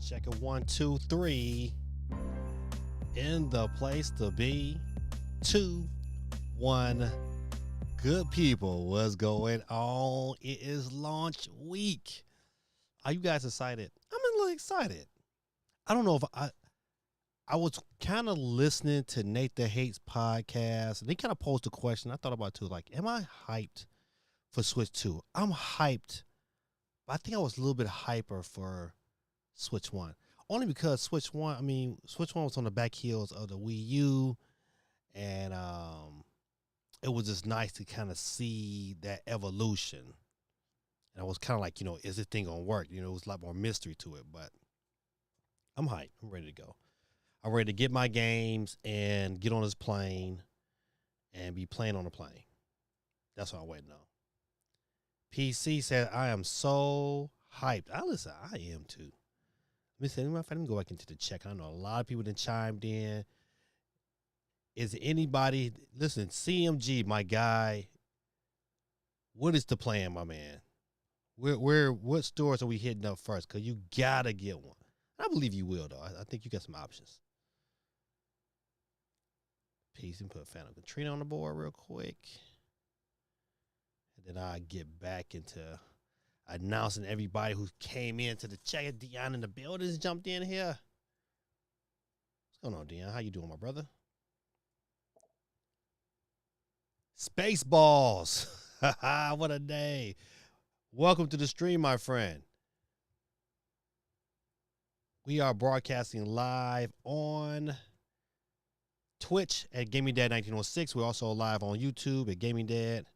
Check it 1, 2, 3. In the place to be. 2, 1. Good people, what's going on? It is launch week. Are you guys excited? I'm a little excited. I don't know if I was kind of listening to Nate the Hates podcast, and they kind of posed a question. I thought about it too, like, am I hyped for Switch 2? I'm hyped, but I think I was a little bit hyper for Switch 1. Only because Switch 1 was on the back heels of the Wii U, and it was just nice to kind of see that evolution. And I was kind of like, is this thing going to work? It was a lot more mystery to it, but I'm hyped. I'm ready to go. I'm ready to get my games and get on this plane and be playing on the plane. That's what I'm waiting on. PC said, I am so hyped. Listen, I am too. Let me go back into the check. I know a lot of people that chimed in. Is anybody, listen, CMG, my guy, what is the plan, my man? What stores are we hitting up first? Because you got to get one. I believe you will, though. I think you got some options. Peace and put Phantom Katrina on the board real quick. And then I get back into announcing everybody who came into the check. Dion in the buildings jumped in here. What's going on, Dion? How you doing, my brother? Spaceballs. What a day. Welcome to the stream, my friend. We are broadcasting live on Twitch at Gaming Dad 1906. We're also live on YouTube at Gaming Dad.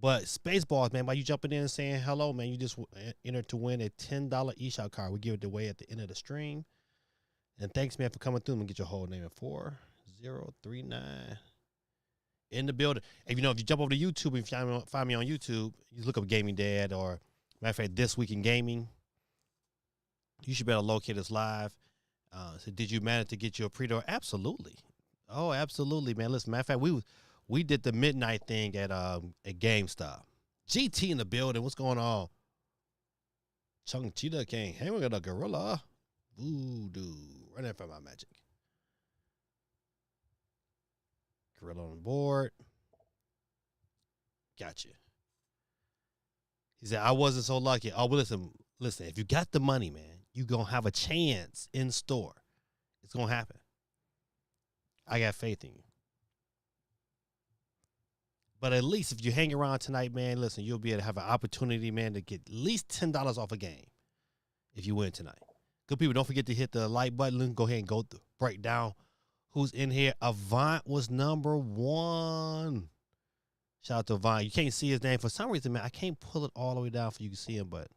But Spaceballs, man, by you jumping in and saying hello, man, you just entered to win a $10 eShop card. We give it away at the end of the stream. And thanks, man, for coming through. I'm going to get your whole name at 4039 in the building. And, if you jump over to YouTube and find me on YouTube, you look up Gaming Dad or, matter of fact, This Week in Gaming. You should better locate us live. So did you manage to get your pre-order? Absolutely. Oh, absolutely, man. Listen, matter of fact, we did the midnight thing at GameStop. GT in the building. What's going on? Chung Cheetah King. Hey, we got a gorilla. Voodoo. Right in front of my magic. Gorilla on board. Gotcha. He said, I wasn't so lucky. Oh, well, listen, if you got the money, man, you're going to have a chance in store. It's going to happen. I got faith in you. But at least if you hang around tonight, man, listen, you'll be able to have an opportunity, man, to get at least $10 off a game if you win tonight. Good people, don't forget to hit the like button. Let's go ahead and go break down who's in here. Avant was number 1. Shout out to Avant. You can't see his name. For some reason, man, I can't pull it all the way down for you to see him, but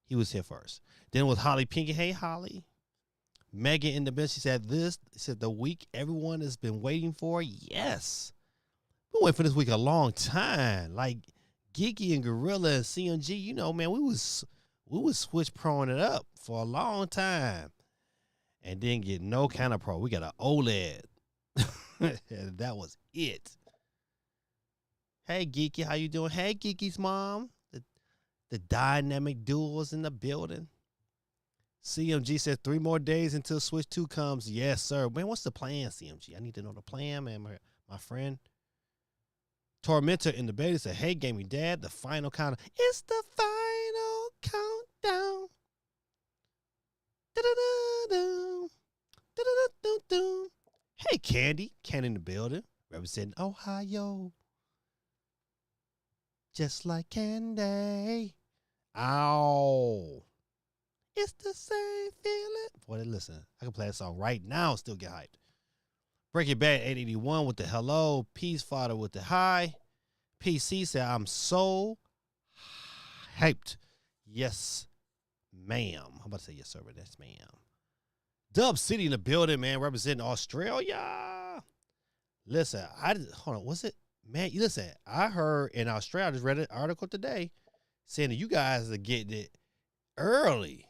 he was here first. Then it was Holly Pinky. Hey, Holly. Megan in the bench. She said the week everyone has been waiting for. Yes. Been waiting for this week a long time. Like Geeky and Gorilla and CMG, man, we was Switch proing it up for a long time and didn't get no kind of pro. We got an OLED. And that was it. Hey, Geeky, how you doing? Hey, Geeky's mom. The dynamic duos in the building. CMG says 3 more days until Switch 2 comes. Yes, sir. Man, what's the plan, CMG? I need to know the plan, man, my friend. Tormentor in the beta said, hey, Gaming Dad, the final countdown. It's the final countdown. Da-da-da-da. Da-da-da-da-da. Hey, Candy. Candy in the building. Representing Ohio. Just like Candy. Ow. It's the same feeling. Boy, listen, I can play that song right now and still get hyped. Break It Bad 881 with the hello. Peace Father with the hi. PC said, I'm so hyped. Yes, ma'am. I'm about to say yes, sir, but that's ma'am. Dub City in the building, man, representing Australia. Listen, hold on, was it? Man, listen, I heard in Australia, I just read an article today saying that you guys are getting it early.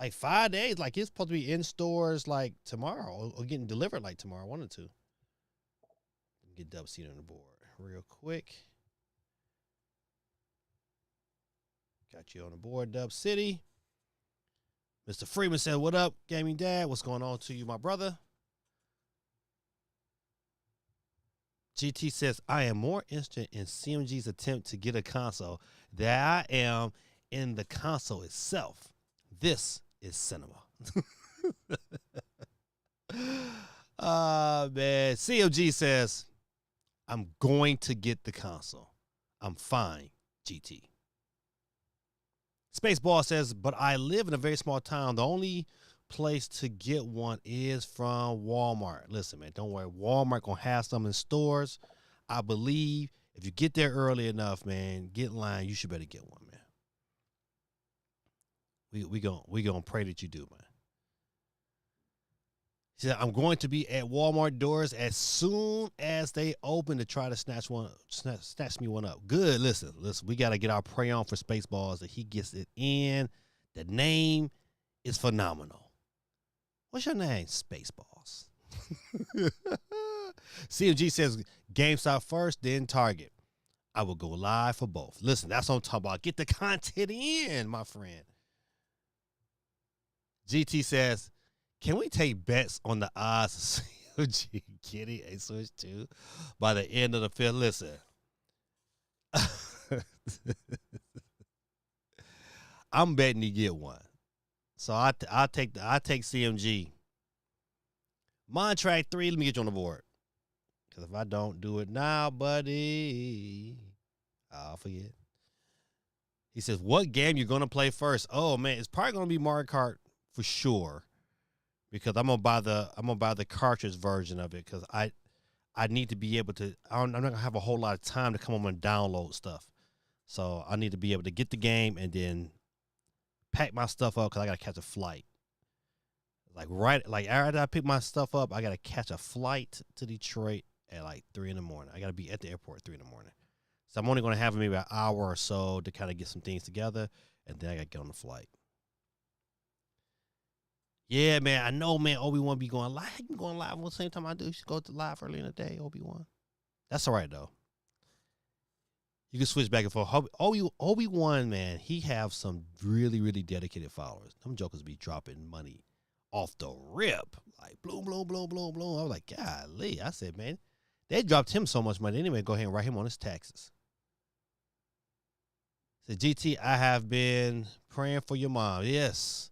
Like 5 days, like it's supposed to be in stores like tomorrow or getting delivered like tomorrow, 1 or 2. Get Dub City on the board real quick. Got you on the board, Dub City. Mr. Freeman said, what up, Gaming Dad? What's going on to you, my brother? GT says, I am more interested in CMG's attempt to get a console than I am in the console itself. This is cinema. Man. CMG says, I'm going to get the console. I'm fine, GT. Spaceball says, but I live in a very small town. The only place to get one is from Walmart. Listen, man, don't worry. Walmart going to have some in stores. I believe if you get there early enough, man, get in line, you should better get one, man. We gonna pray that you do, man. He said, I'm going to be at Walmart doors as soon as they open to try to snatch me one up. Good. Listen, we got to get our pray on for Spaceballs that he gets it in. The name is phenomenal. What's your name? Spaceballs. CMG says GameStop first, then Target. I will go live for both. Listen, that's what I'm talking about. Get the content in, my friend. GT says, can we take bets on the odds of CMG getting a Switch 2 by the end of the fifth? Listen. I'm betting he get one. So I take CMG. Montrack 3, let me get you on the board. Because if I don't do it now, buddy, I'll forget. He says, what game you going to play first? Oh, man, it's probably going to be Mario Kart for sure. Because I'm gonna buy the cartridge version of it because I need to be able to. I'm not gonna have a whole lot of time to come home and download stuff, so I need to be able to get the game and then pack my stuff up because I gotta catch a flight. Like after I pick my stuff up, I gotta catch a flight to Detroit at like 3 in the morning. I gotta be at the airport at 3 in the morning. So I'm only gonna have maybe an hour or so to kind of get some things together, and then I gotta get on the flight. Yeah, man, I know, man. Obi-Wan be going live. He going live at the same time I do. You should go to live early in the day, Obi-Wan. That's all right, though. You can switch back and forth. Obi-Wan, man, he have some really, really dedicated followers. Them jokers be dropping money off the rip. Like, bloom, bloom, bloom, bloom, bloom. I was like, golly. I said, man, they dropped him so much money. Anyway, go ahead and write him on his taxes. Said, GT, I have been praying for your mom. Yes.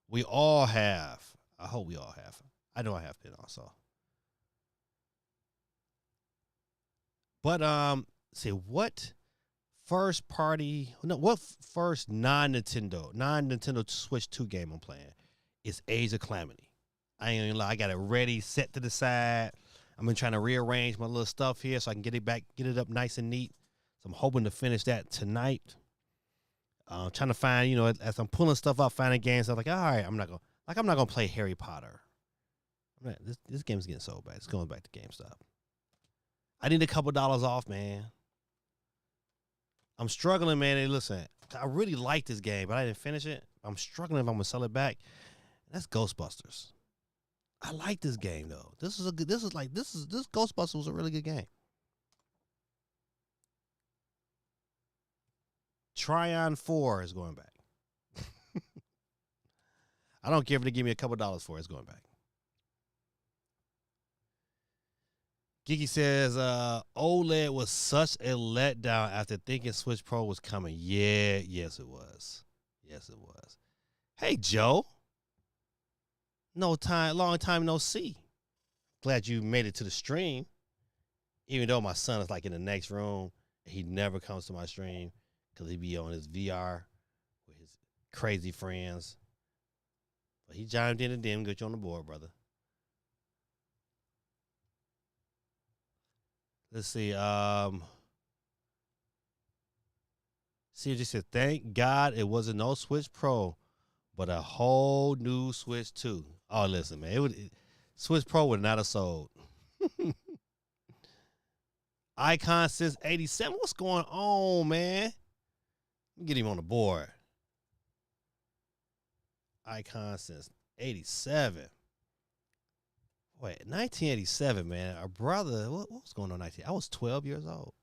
We all have. I hope we all have. I know I have been also. But say what first non-Nintendo Switch 2 game I'm playing is Age of Calamity. I ain't gonna lie, I got it ready, set to the side. I've been trying to rearrange my little stuff here so I can get it up nice and neat. So I'm hoping to finish that tonight. Trying to find, as I'm pulling stuff up, finding games, I'm like, all right, I'm not gonna play Harry Potter. This game's getting so bad. It's going back to GameStop. I need a couple dollars off, man. I'm struggling, man. Hey, listen, I really like this game, but I didn't finish it. I'm struggling if I'm gonna sell it back. That's Ghostbusters. I like this game though. This Ghostbusters was a really good game. Tryon 4 is going back. I don't care if they give me a couple dollars for it. It's going back. Geeky says, OLED was such a letdown after thinking Switch Pro was coming. Yeah, yes, it was. Yes, it was. Hey, Joe. Long time no see. Glad you made it to the stream. Even though my son is like in the next room, he never comes to my stream. Because he be on his VR with his crazy friends. But he chimed in and then got you on the board, brother. Let's see. CJ said, thank God it wasn't no Switch Pro, but a whole new Switch 2. Oh, listen, man. Switch Pro would not have sold. Icon since 87. What's going on, man? Get him on the board. Icon since 87. Wait, 1987, man. Our brother, what was going on in 19? I was 12 years old.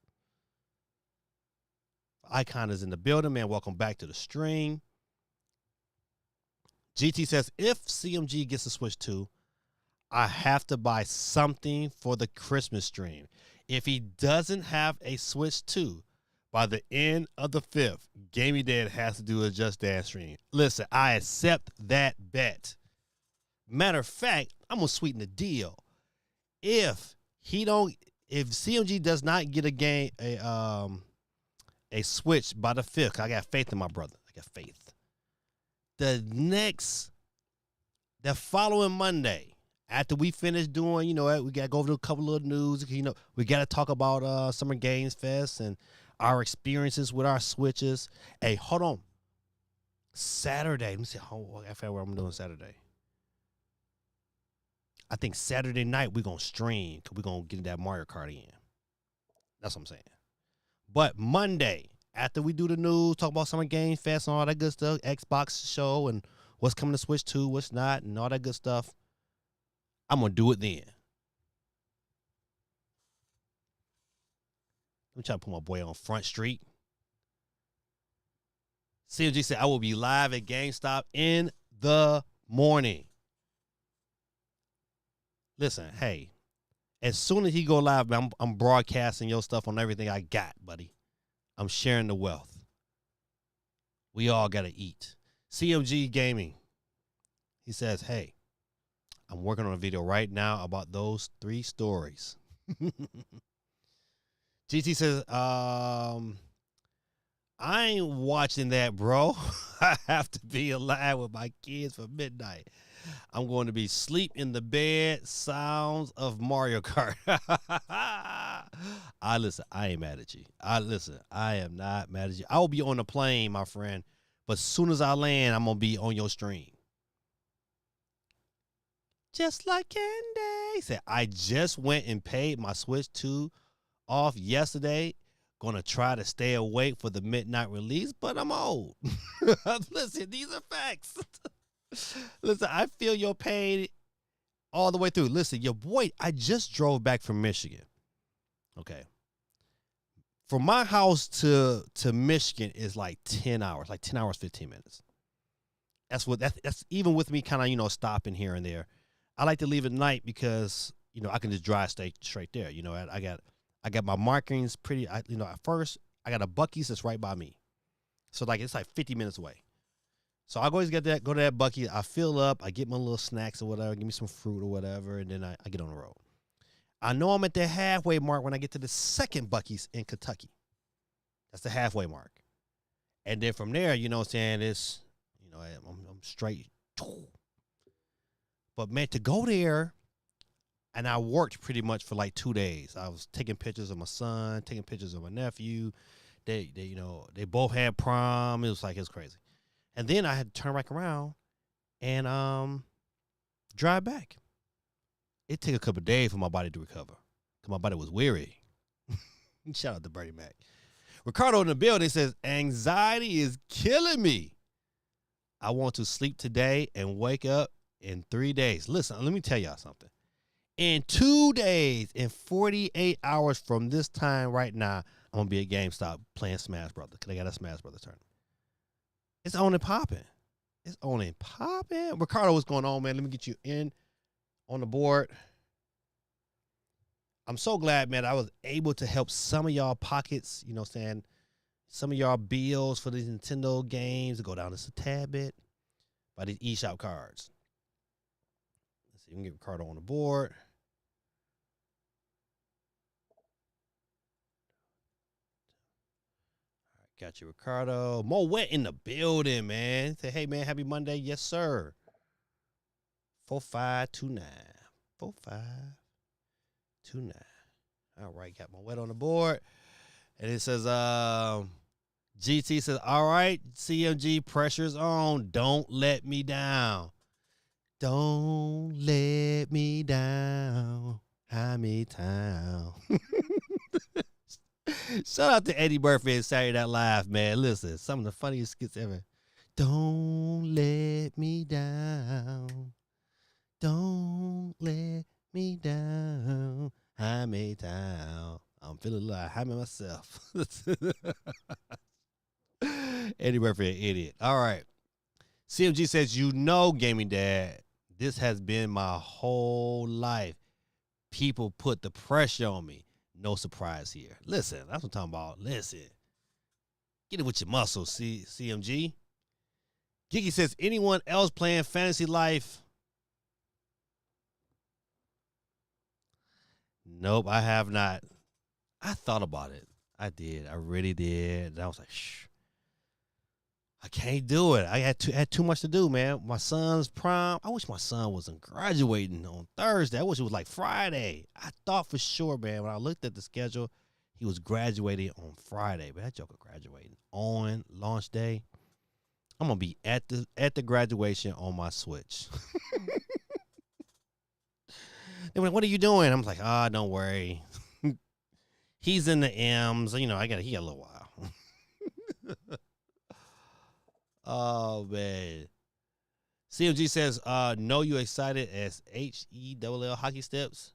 Icon is in the building, man. Welcome back to the stream. GT says, if CMG gets a Switch 2, I have to buy something for the Christmas stream. If he doesn't have a Switch 2, by the end of the 5th, Gamey Dad has to do a Just Dance stream. Listen, I accept that bet. Matter of fact, I'm gonna sweeten the deal. If CMG does not get a Switch by the 5th, I got faith in my brother. I got faith. The following Monday, after we finish doing, we got to go over a couple of news. We got to talk about Summer Games Fest and our experiences with our Switches. Hey, hold on. Saturday. Let me see. I forgot what I'm doing Saturday. I think Saturday night we're going to stream because we're going to get that Mario Kart in. That's what I'm saying. But Monday, after we do the news, talk about Summer Game Fest and all that good stuff, Xbox show and what's coming to Switch 2, what's not, and all that good stuff, I'm going to do it then. Let me try to put my boy on Front Street. CMG said, I will be live at GameStop in the morning. Listen, hey, as soon as he go live, man, I'm broadcasting your stuff on everything I got, buddy. I'm sharing the wealth. We all got to eat. CMG Gaming, he says, hey, I'm working on a video right now about those 3 stories. GT says, I ain't watching that, bro. I have to be alive with my kids for midnight. I'm going to be asleep in the bed. Sounds of Mario Kart. Listen, I ain't mad at you. I am not mad at you. I will be on the plane, my friend. But as soon as I land, I'm going to be on your stream. Just like Candy. Said, I just went and paid my Switch 2 off yesterday. Gonna try to stay awake for the midnight release, but I'm old. Listen, these are facts. Listen, I feel your pain all the way through. Listen, your boy, I just drove back from Michigan. Okay. From my house to Michigan is like 10 hours, 15 minutes. That's even with me kind of, stopping here and there. I like to leave at night because, I can just drive straight there. I got my markings pretty, at first, I got a Buc-ee's that's right by me. So, it's like 50 minutes away. So, I always go to that Buc-ee's. I fill up. I get my little snacks or whatever. Give me some fruit or whatever. And then I get on the road. I know I'm at the halfway mark when I get to the second Buc-ee's in Kentucky. That's the halfway mark. And then from there, it's, I'm straight. But, man, to go there. And I worked pretty much for like 2 days. I was taking pictures of my son, taking pictures of my nephew. They both had prom. It was crazy. And then I had to turn back around and drive back. It took a couple of days for my body to recover because my body was weary. Shout out to Bernie Mac. Ricardo in the building says, anxiety is killing me. I want to sleep today and wake up in 3 days. Listen, let me tell y'all something. In 2 days, in 48 hours from this time right now, I'm going to be at GameStop playing Smash Brothers because they got a Smash Brothers tournament. It's on and popping. It's on and popping. Ricardo, what's going on, man? Let me get you in on the board. I'm so glad, man, I was able to help some of y'all pockets, some of y'all bills for these Nintendo games to go down just a tad bit by these eShop cards. Let's see, we can get Ricardo on the board. Got you, Ricardo. Mo Wet in the building, man. Say, hey, man, happy Monday. Yes, sir. 4529. 4529. All right, got Mo Wet on the board. And it says, GT says, all right, CMG, pressure's on. Don't let me down. Don't let me down. Hammy Town. Shout out to Eddie Murphy and Saturday Night Live, man. Listen, some of the funniest skits ever. Don't let me down. Don't let me down. I'm a town. I'm feeling like I'm myself. Eddie Murphy, an idiot. All right. CMG says, Gaming Dad, this has been my whole life. People put the pressure on me. No surprise here. Listen, that's what I'm talking about. Listen. Get it with your muscles, CMG. Gigi says, anyone else playing Fantasy Life? Nope, I have not. I thought about it. I did. I really did. And I was like, shh. I can't do it. I had too much to do, man. My son's prom. I wish my son wasn't graduating on Thursday. I wish it was like Friday. I thought for sure, man, when I looked at the schedule, he was graduating on Friday. But that joker graduating on launch day. I'm gonna be at the graduation on my Switch. They were like, "What are you doing?" I'm like, "Ah, don't worry. He's in the M's. He got a little while." Oh man. CMG says, "Know you excited as HELL hockey steps."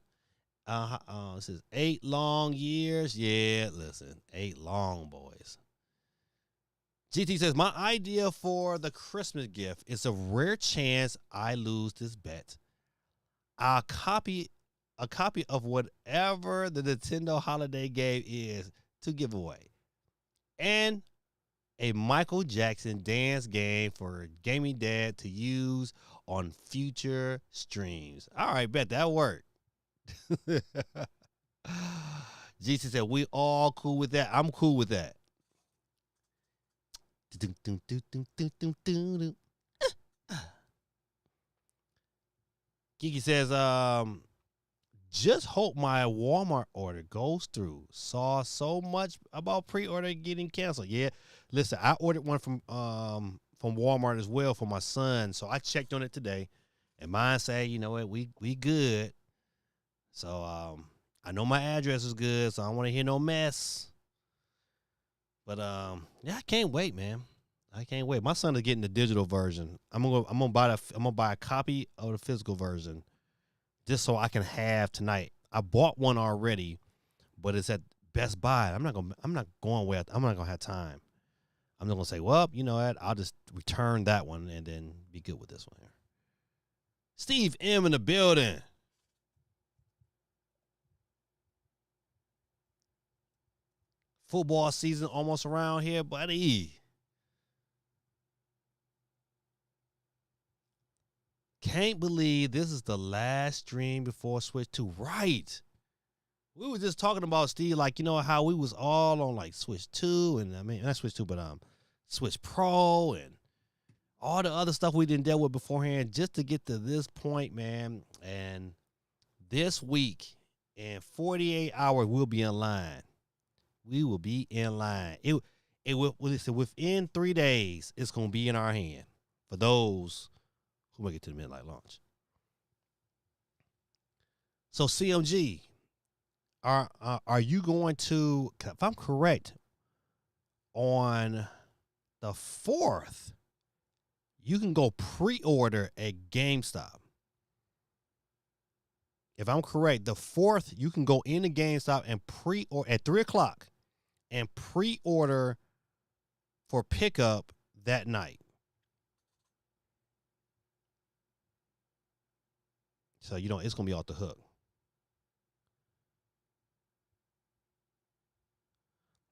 It says 8 long years. Yeah, listen, 8 long boys. GT says, "My idea for the Christmas gift is a rare chance I lose this bet. A copy of whatever the Nintendo holiday game is to give away, and a Michael Jackson dance game for Gaming Dad to use on future streams." All right, bet that worked. GT said, "We all cool with that. I'm cool with that." Kiki says, "Just hope my Walmart order goes through. Saw so much about pre-order getting canceled." Yeah, listen, I ordered one from Walmart as well for my son, so I checked on it today, and mine say, "You know what, we good." So I know my address is good, so I don't want to hear no mess. But yeah, I can't wait, man. I can't wait. My son is getting the digital version. I'm gonna buy a copy of the physical version just so I can have tonight. I bought one already, but it's at Best Buy. I'm not going with. I'm not gonna have time. I'm not gonna say, "Well, you know what? I'll just return that one and then be good with this one here." Steve M in the building. Football season almost around here, buddy. Can't believe this is the last stream before Switch 2. Right. We were just talking about, Steve, like, how we was all on like Switch 2 and not Switch 2, but Switch Pro and all the other stuff we didn't deal with beforehand just to get to this point, man. And this week in 48 hours, we'll be in line. We will be in line. It will, within 3 days, it's going to be in our hand for those who make it to the midnight launch. So CMG, are you going to, if I'm correct, on the 4th, you can go pre-order at GameStop. If I'm correct, the 4th, you can go into GameStop and pre-order at 3 o'clock and pre-order for pickup that night. So, it's going to be off the hook.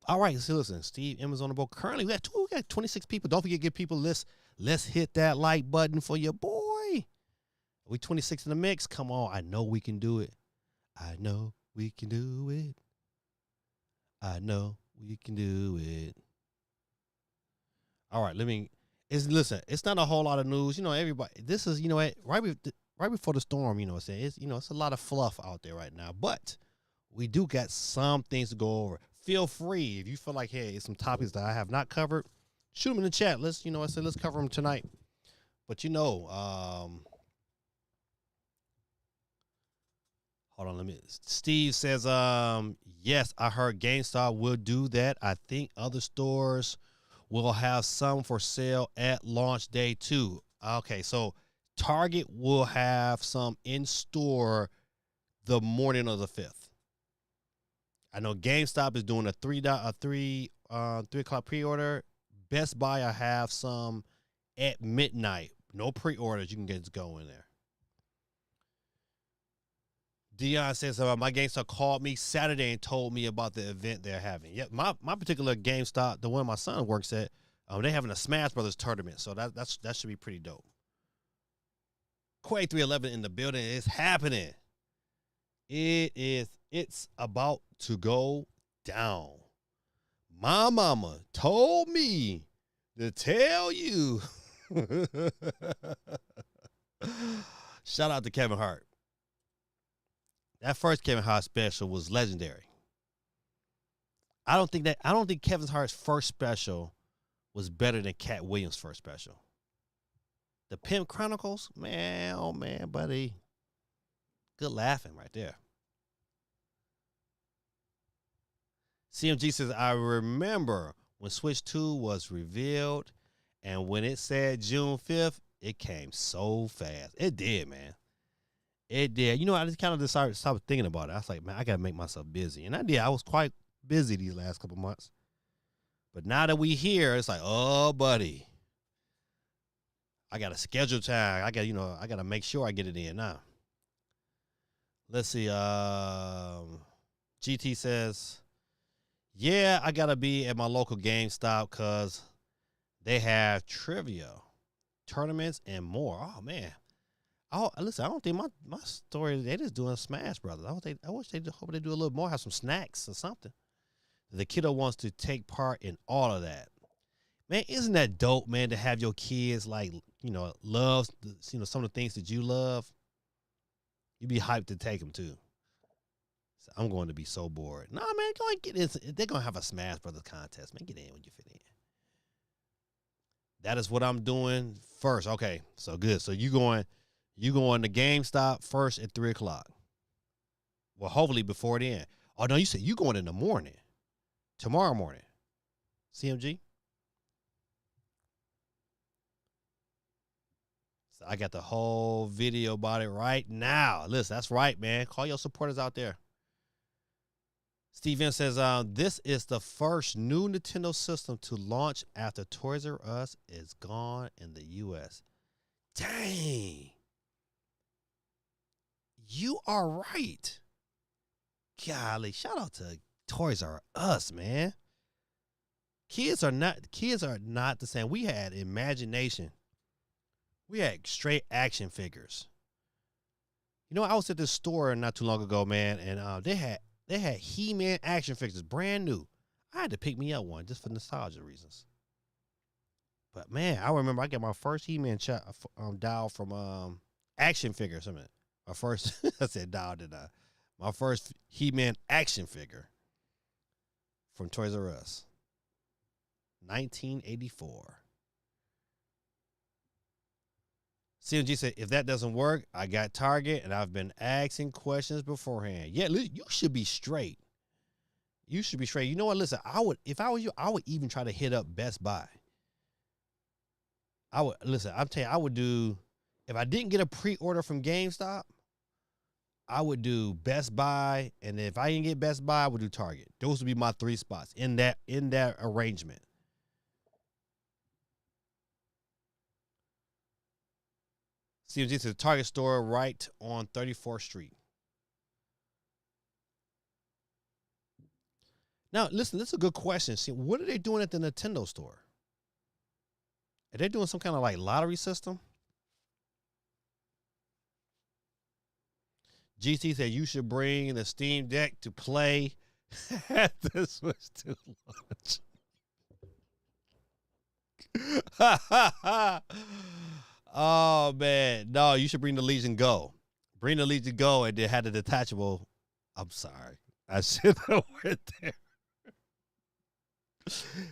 All right, so listen, Steve M is on the board. Currently, we got 26 people. Don't forget to give people lists. Let's hit that like button for your boy. We 26 in the mix. Come on. I know we can do it. I know we can do it. I know we can do it. All right, listen, it's not a whole lot of news. Everybody, this is, right before the storm, it's a lot of fluff out there right now. But we do got some things to go over. Feel free, if you feel like, hey, it's some topics that I have not covered, shoot them in the chat. Let's cover them tonight. But hold on, Steve says, yes, I heard GameStop will do that. I think other stores will have some for sale at launch day too. Okay, so Target will have some in store the morning of the 5th. I know GameStop is doing a 3 o'clock pre-order. Best Buy, I have some at midnight. No pre-orders. You can get to go in there. Dion says, my GameStop called me Saturday and told me about the event they're having. Yeah, my particular GameStop, the one my son works at, they're having a Smash Brothers tournament, so that should be pretty dope. Quay 311 in the building. It's happening. It's about to go down. My mama told me to tell you. Shout out to Kevin Hart. That first Kevin Hart special was legendary. I don't think Kevin Hart's first special was better than Cat Williams' first special. The Pimp Chronicles, man, oh man, buddy. Good laughing right there. CMG says, I remember when Switch 2 was revealed, and when it said June 5th, it came so fast. It did, man. It did. You know, I just kind of started thinking about it. I was like, man, I got to make myself busy. And I did. I was quite busy these last couple months. But now that we here, it's like, oh, buddy, I got to schedule time. I got to make sure I get it in now. Let's see. GT says, yeah, I got to be at my local GameStop because they have trivia, tournaments, and more. Oh, man. Listen, I don't think my story, they just doing Smash Brothers. I wish they hope they do a little more, have some snacks or something. The kiddo wants to take part in all of that. Man, isn't that dope, man, to have your kids, like, love, some of the things that you love? You'd be hyped to take them, too. So I'm going to be so bored. Nah, man, go and get in. They're going to have a Smash Brothers contest. Man, get in when you fit in. That is what I'm doing first. Okay, so good. So you going to GameStop first at 3 o'clock. Well, hopefully before then. Oh, no, you said you going in the morning. Tomorrow morning. CMG? So I got the whole video about it right now. Listen, that's right, man. Call your supporters out there. Steven says, this is the first new Nintendo system to launch after Toys R Us is gone in the U.S. Dang. You are right. Golly, shout out to Toys R Us, man. Kids are not the same. We had imagination. We had straight action figures. I was at this store not too long ago, man, and they had He-Man action figures, brand new. I had to pick me up one just for nostalgia reasons. But man, I remember I got my first He-Man doll from Action Figures. My first, I said doll, did I? My first He-Man action figure from Toys R Us. 1984. CMG said, if that doesn't work, I got Target, and I've been asking questions beforehand. Yeah, you should be straight. You should be straight. You know what? Listen, if I was you, I would even try to hit up Best Buy. I'm telling you, I would do, if I didn't get a pre-order from GameStop, I would do Best Buy, and if I didn't get Best Buy, I would do Target. Those would be my 3 spots in that arrangement. CMG says Target store right on 34th Street. Now, listen, this is a good question. See, what are they doing at the Nintendo store? Are they doing some kind of like lottery system? GT said you should bring the Steam Deck to play at the Switch 2 launch. Oh, man. No, you should bring the Legion Go. Bring the Legion Go and then have the detachable. I'm sorry. I should have went there.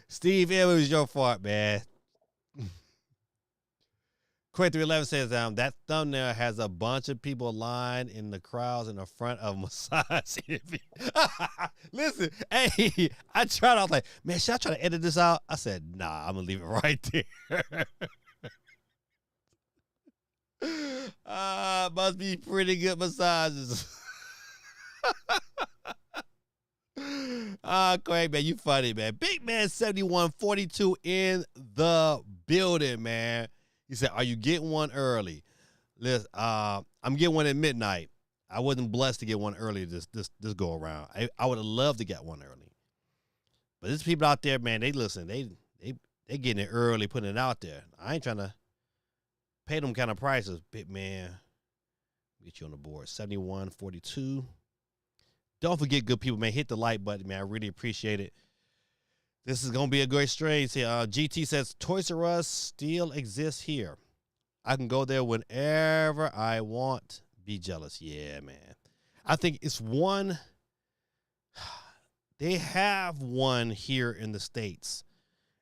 Steve, it was your fault, man. Quay311 says, that thumbnail has a bunch of people lined in the crowds in the front of massage. Listen, hey, I was like, man, should I try to edit this out? I said, nah, I'm going to leave it right there. Must be pretty good massages. Craig, man, you funny, man. Big Man 7142 in the building, man. He said, are you getting one early? Listen, I'm getting one at midnight. I wasn't blessed to get one early this go around. I would have loved to get one early. But there's people out there, man, they listen. They getting it early, putting it out there. I ain't trying to pay them kind of prices. Big Man, get you on the board. 7142. Don't forget, good people, man, hit the like button, man. I really appreciate it. This is going to be a great stream. GT says, Toys R Us still exists here. I can go there whenever I want. Be jealous. Yeah, man. I think it's one. They have one here in the States.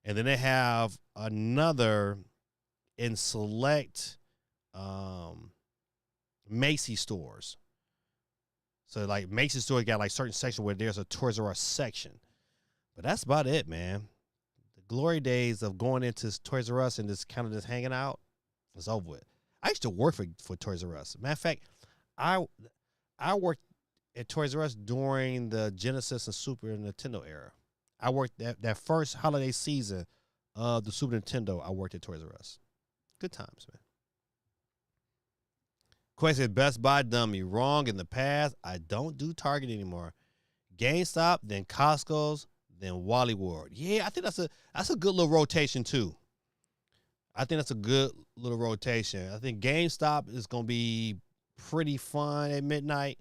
And then they have another in select Macy's stores. So like Macy's store got like certain section where there's a Toys R Us section, but that's about it, man. The glory days of going into Toys R Us and just kind of just hanging out is over with. I used to work for Toys R Us. Matter of fact, I worked at Toys R Us during the Genesis and Super Nintendo era. I worked that first holiday season of the Super Nintendo. I worked at Toys R Us. Good times, man. Question: Best Buy done me wrong in the past. I don't do Target anymore. GameStop, then Costco's, then Wally World. Yeah, I think that's a good little rotation too. I think that's a good little rotation. I think GameStop is gonna be pretty fun at midnight.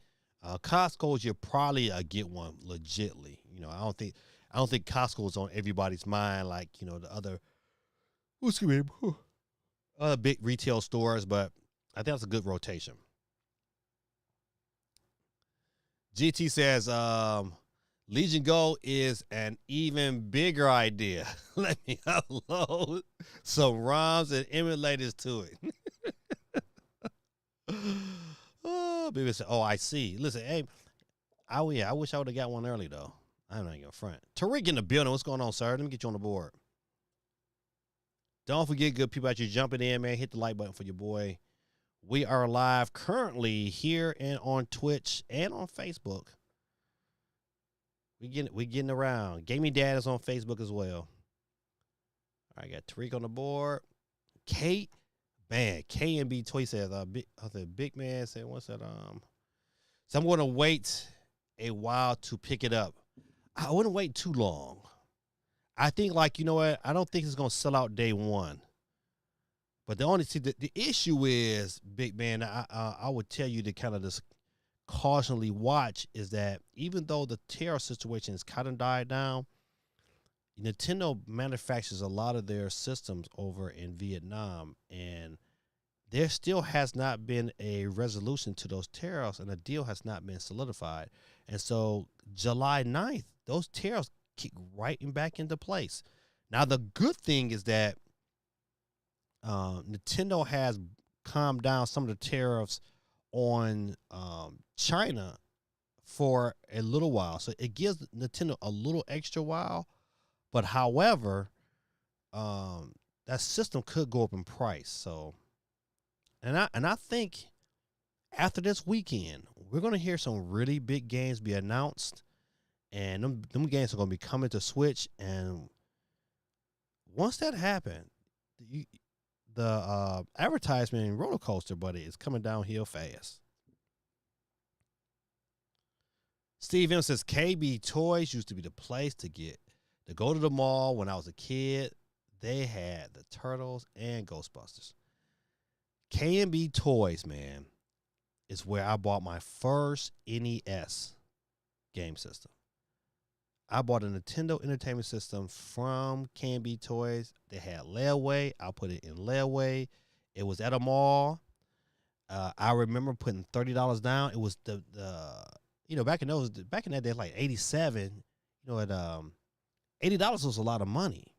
Costco's, you probably get one legitly. You know, I don't think Costco's on everybody's mind like the other other big retail stores, but I think that's a good rotation. GT says, Legion Go is an even bigger idea. Let me upload some ROMs and emulators to it. Oh, baby said, oh, I see. Listen, hey, I wish I would have got one early, though. I'm not going to front. Tariq in the building. What's going on, sir? Let me get you on the board. Don't forget, good people out you jumping in, man. Hit the like button for your boy. We are live currently here and on Twitch and on Facebook. We getting around. Gaming Dad is on Facebook as well. All right, got Tariq on the board. Kate, man, K&B Toy says, big man said, what's that? So I'm going to wait a while to pick it up. I wouldn't wait too long. I think, like, you know what? I don't think it's going to sell out day one. But the issue is, big man, I would tell you to kind of just cautionally watch is that even though the terror situation has kind of died down, Nintendo manufactures a lot of their systems over in Vietnam, and there still has not been a resolution to those tariffs, and a deal has not been solidified. And so July 9th, those tariffs kick right back into place. Now, the good thing is that Nintendo has calmed down some of the tariffs on China for a little while. So it gives Nintendo a little extra while. But however, that system could go up in price. So, and I think after this weekend, we're going to hear some really big games be announced. And them games are going to be coming to Switch. And once that happens, the advertisement in roller coaster, buddy, is coming downhill fast. Steve M says KB Toys used to be the place to go to the mall when I was a kid. They had the Turtles and Ghostbusters. K&B Toys, man, is where I bought my first NES game system. I bought a Nintendo Entertainment System from K&B Toys. They had layaway. I put it in layaway. It was at a mall. I remember putting $30 down. It was the back in that day, like 87. At $80 was a lot of money.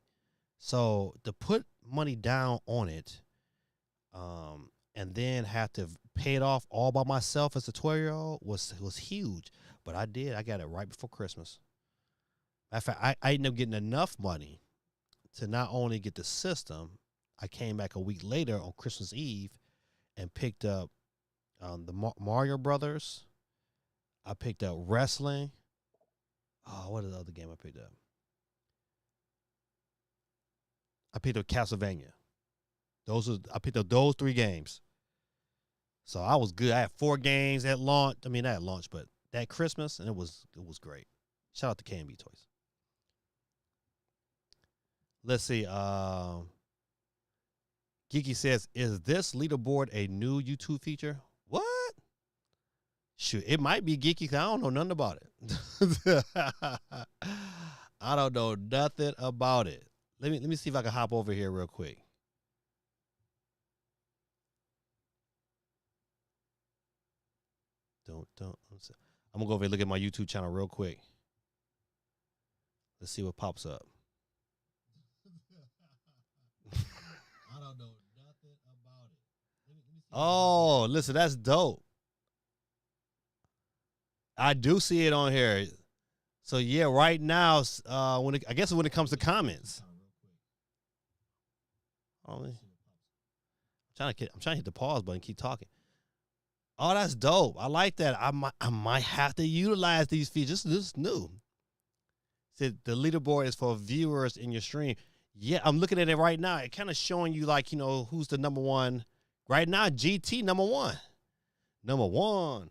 So to put money down on it, and then have to pay it off all by myself as a 12-year-old was huge. But I did. I got it right before Christmas. In fact, I ended up getting enough money to not only get the system, I came back a week later on Christmas Eve and picked up the Mario Brothers. I picked up wrestling. Oh, what is the other game I picked up? I picked up Castlevania. I picked up those 3 games. So I was good. I had 4 games at launch. I mean, not at launch, but that Christmas, and it was great. Shout out to K&B Toys. Let's see. Geeky says, is this leaderboard a new YouTube feature? What? Shoot, it might be Geeky because I don't know nothing about it. I don't know nothing about it. Let me see if I can hop over here real quick. I'm gonna go over and look at my YouTube channel real quick. Let's see what pops up. I don't know nothing about it. Let me see. Oh, listen, that's dope. I do see it on here. So yeah, right now, I guess when it comes to comments, I'm trying to hit the pause button, keep talking. Oh, that's dope. I like that. I might have to utilize these features. This is new. Said the leaderboard is for viewers in your stream. Yeah, I'm looking at it right now. It kind of showing you like, who's the number one right now. GT number one. Number one.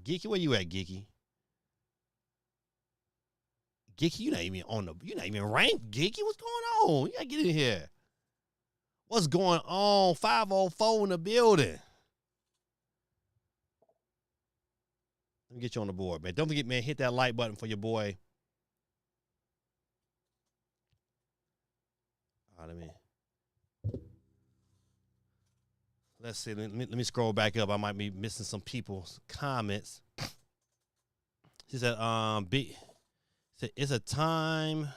Geeky, where you at, Geeky? Geeky, you're not even ranked, Geeky. What's going on? You gotta get in here. What's going on? 504 in the building. Let me get you on the board, man. Don't forget, man, hit that like button for your boy. All right, let's see. Let me scroll back up. I might be missing some people's comments. She said, it's a time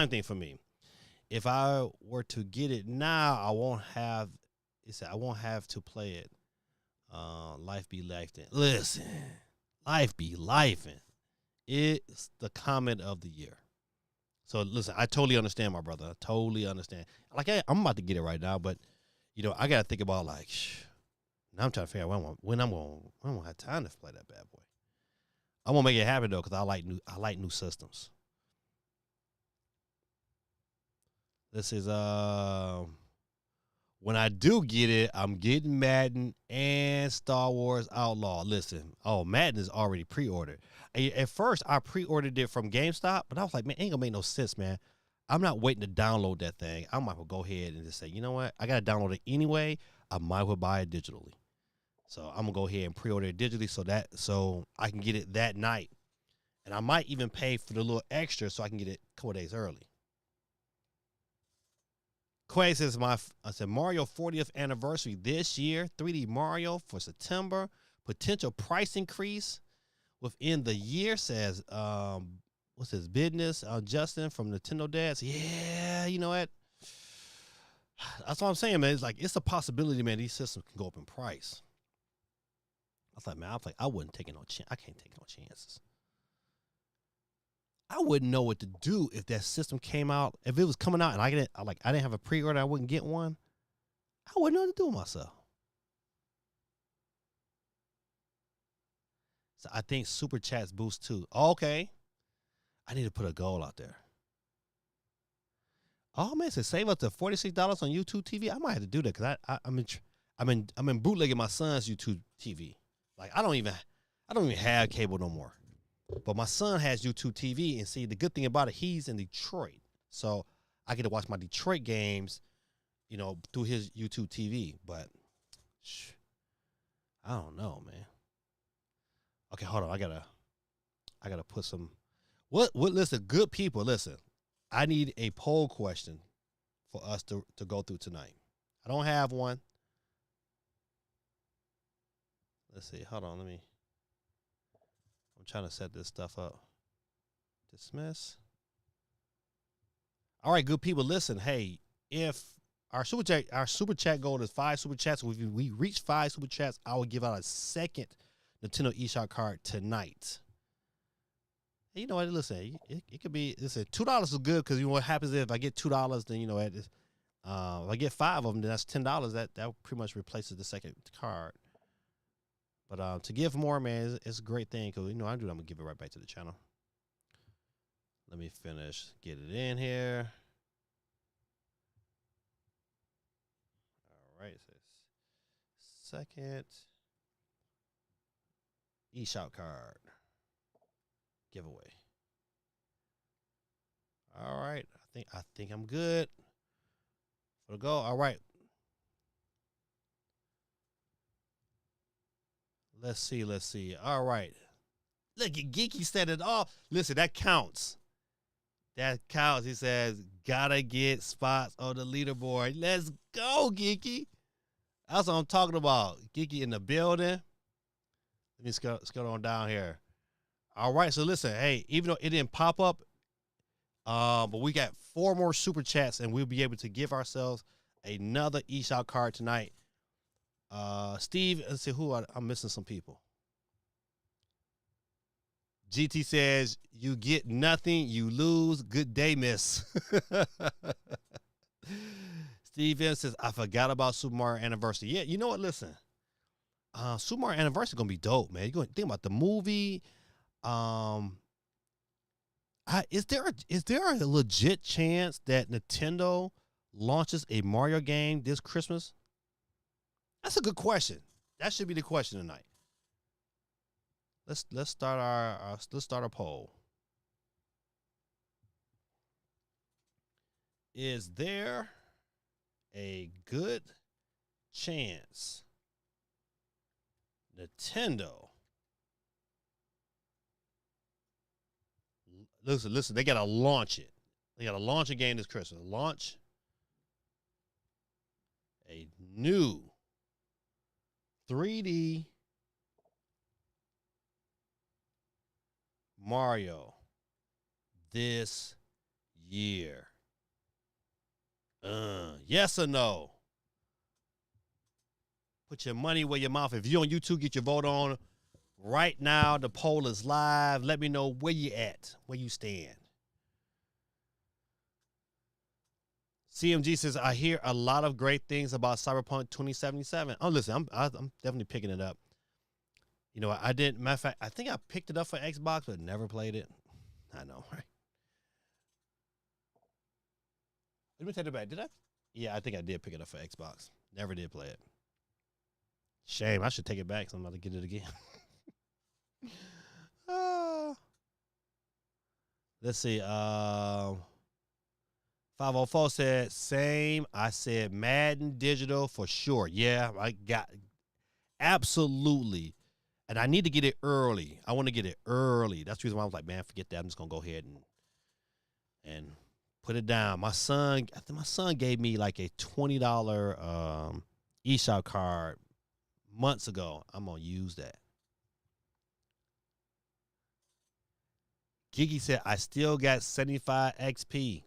thing for me. If I were to get it now, I won't have to play it. Life be life then. Listen, life be life. It's the comment of the year. So listen, I totally understand, my brother. I totally understand. Like I'm about to get it right now, but I gotta think about like, now I'm trying to figure out when I'm gonna have time to play that bad boy. I'm gonna make it happen though, because I like new systems. This is when I do get it, I'm getting Madden and Star Wars Outlaw. Listen, Madden is already pre-ordered. At first, I pre-ordered it from GameStop, but I was like, man, ain't gonna make no sense, man. I'm not waiting to download that thing. I might as well go ahead and just say, you know what? I gotta download it anyway. I might as well buy it digitally. So I'm gonna go ahead and pre-order it digitally so I can get it that night. And I might even pay for the little extra so I can get it a couple days early. Quay says, I said Mario 40th anniversary this year, 3D Mario for September. Potential price increase within the year, says, what's his business? Justin from Nintendo Dads. Yeah, you know what? That's what I'm saying, man. It's a possibility, man. These systems can go up in price. I was like, man, I wouldn't take no chance. I can't take no chances. I wouldn't know what to do if that system came out. If it was coming out and I didn't have a pre-order, I wouldn't get one. I wouldn't know what to do with myself. So I think Super Chats boost too. Okay. I need to put a goal out there. Oh man, so save up to $46 on YouTube TV. I might have to do that because I'm in bootlegging my son's YouTube TV. Like I don't even have cable no more. But my son has YouTube TV, and see, the good thing about it, he's in Detroit. So I get to watch my Detroit games, through his YouTube TV. But I don't know, man. Okay, hold on. I gotta put some listen, good people, listen. I need a poll question for us to go through tonight. I don't have one. Let's see. Hold on, I'm trying to set this stuff up. Dismiss. All right, good people. Listen, hey, if our super chat goal is 5 super chats, if we reach 5 super chats, I will give out a second Nintendo eShop card tonight. Hey, you know what? Listen, it could be. Listen, $2 is good because what happens is if I get $2, then if I get 5 of them, then that's $10. That pretty much replaces the second card. But to give more, man, it's a great thing because I'm gonna give it right back to the channel. Let me finish, get it in here. All right, it says second eShop card giveaway. All right, I think I'm good for the go. All right. Let's see. All right. Look at Geeky said it all. Listen, that counts. That counts. He says, gotta get spots on the leaderboard. Let's go, Geeky. That's what I'm talking about. Geeky in the building. Let me scroll on down here. All right. So listen, hey, even though it didn't pop up, but we got 4 more super chats and we'll be able to give ourselves another eShop card tonight. Steve, let's see I'm missing some people. GT says, you get nothing, you lose. Good day, miss. Steve M says, I forgot about Super Mario Anniversary. Yeah, you know what? Listen, Super Mario Anniversary is going to be dope, man. You're going to think about the movie. Is there a legit chance that Nintendo launches a Mario game this Christmas? That's a good question. That should be the question tonight. Let's start our poll. Is there a good chance Nintendo? Listen, they gotta launch it. They gotta launch a game this Christmas. Launch a new 3D Mario this year. Yes or no? Put your money where your mouth. If you're on YouTube, get your vote on. Right now, the poll is live. Let me know where you at, where you stand. CMG says, I hear a lot of great things about Cyberpunk 2077. Oh, listen, I'm definitely picking it up. You know, I didn't. Matter of fact, I think I picked it up for Xbox, but never played it. I know, right? Let me take it back. Did I? Yeah, I think I did pick it up for Xbox. Never did play it. Shame. I should take it back so I'm about to get it again. Let's see. 504 said, same. I said Madden Digital for sure. Yeah, I got absolutely. And I need to get it early. I want to get it early. That's the reason why I was like, man, forget that. I'm just going to go ahead and put it down. I think my son gave me like a $20 eShop card months ago. I'm going to use that. Gigi said, I still got 75 XP.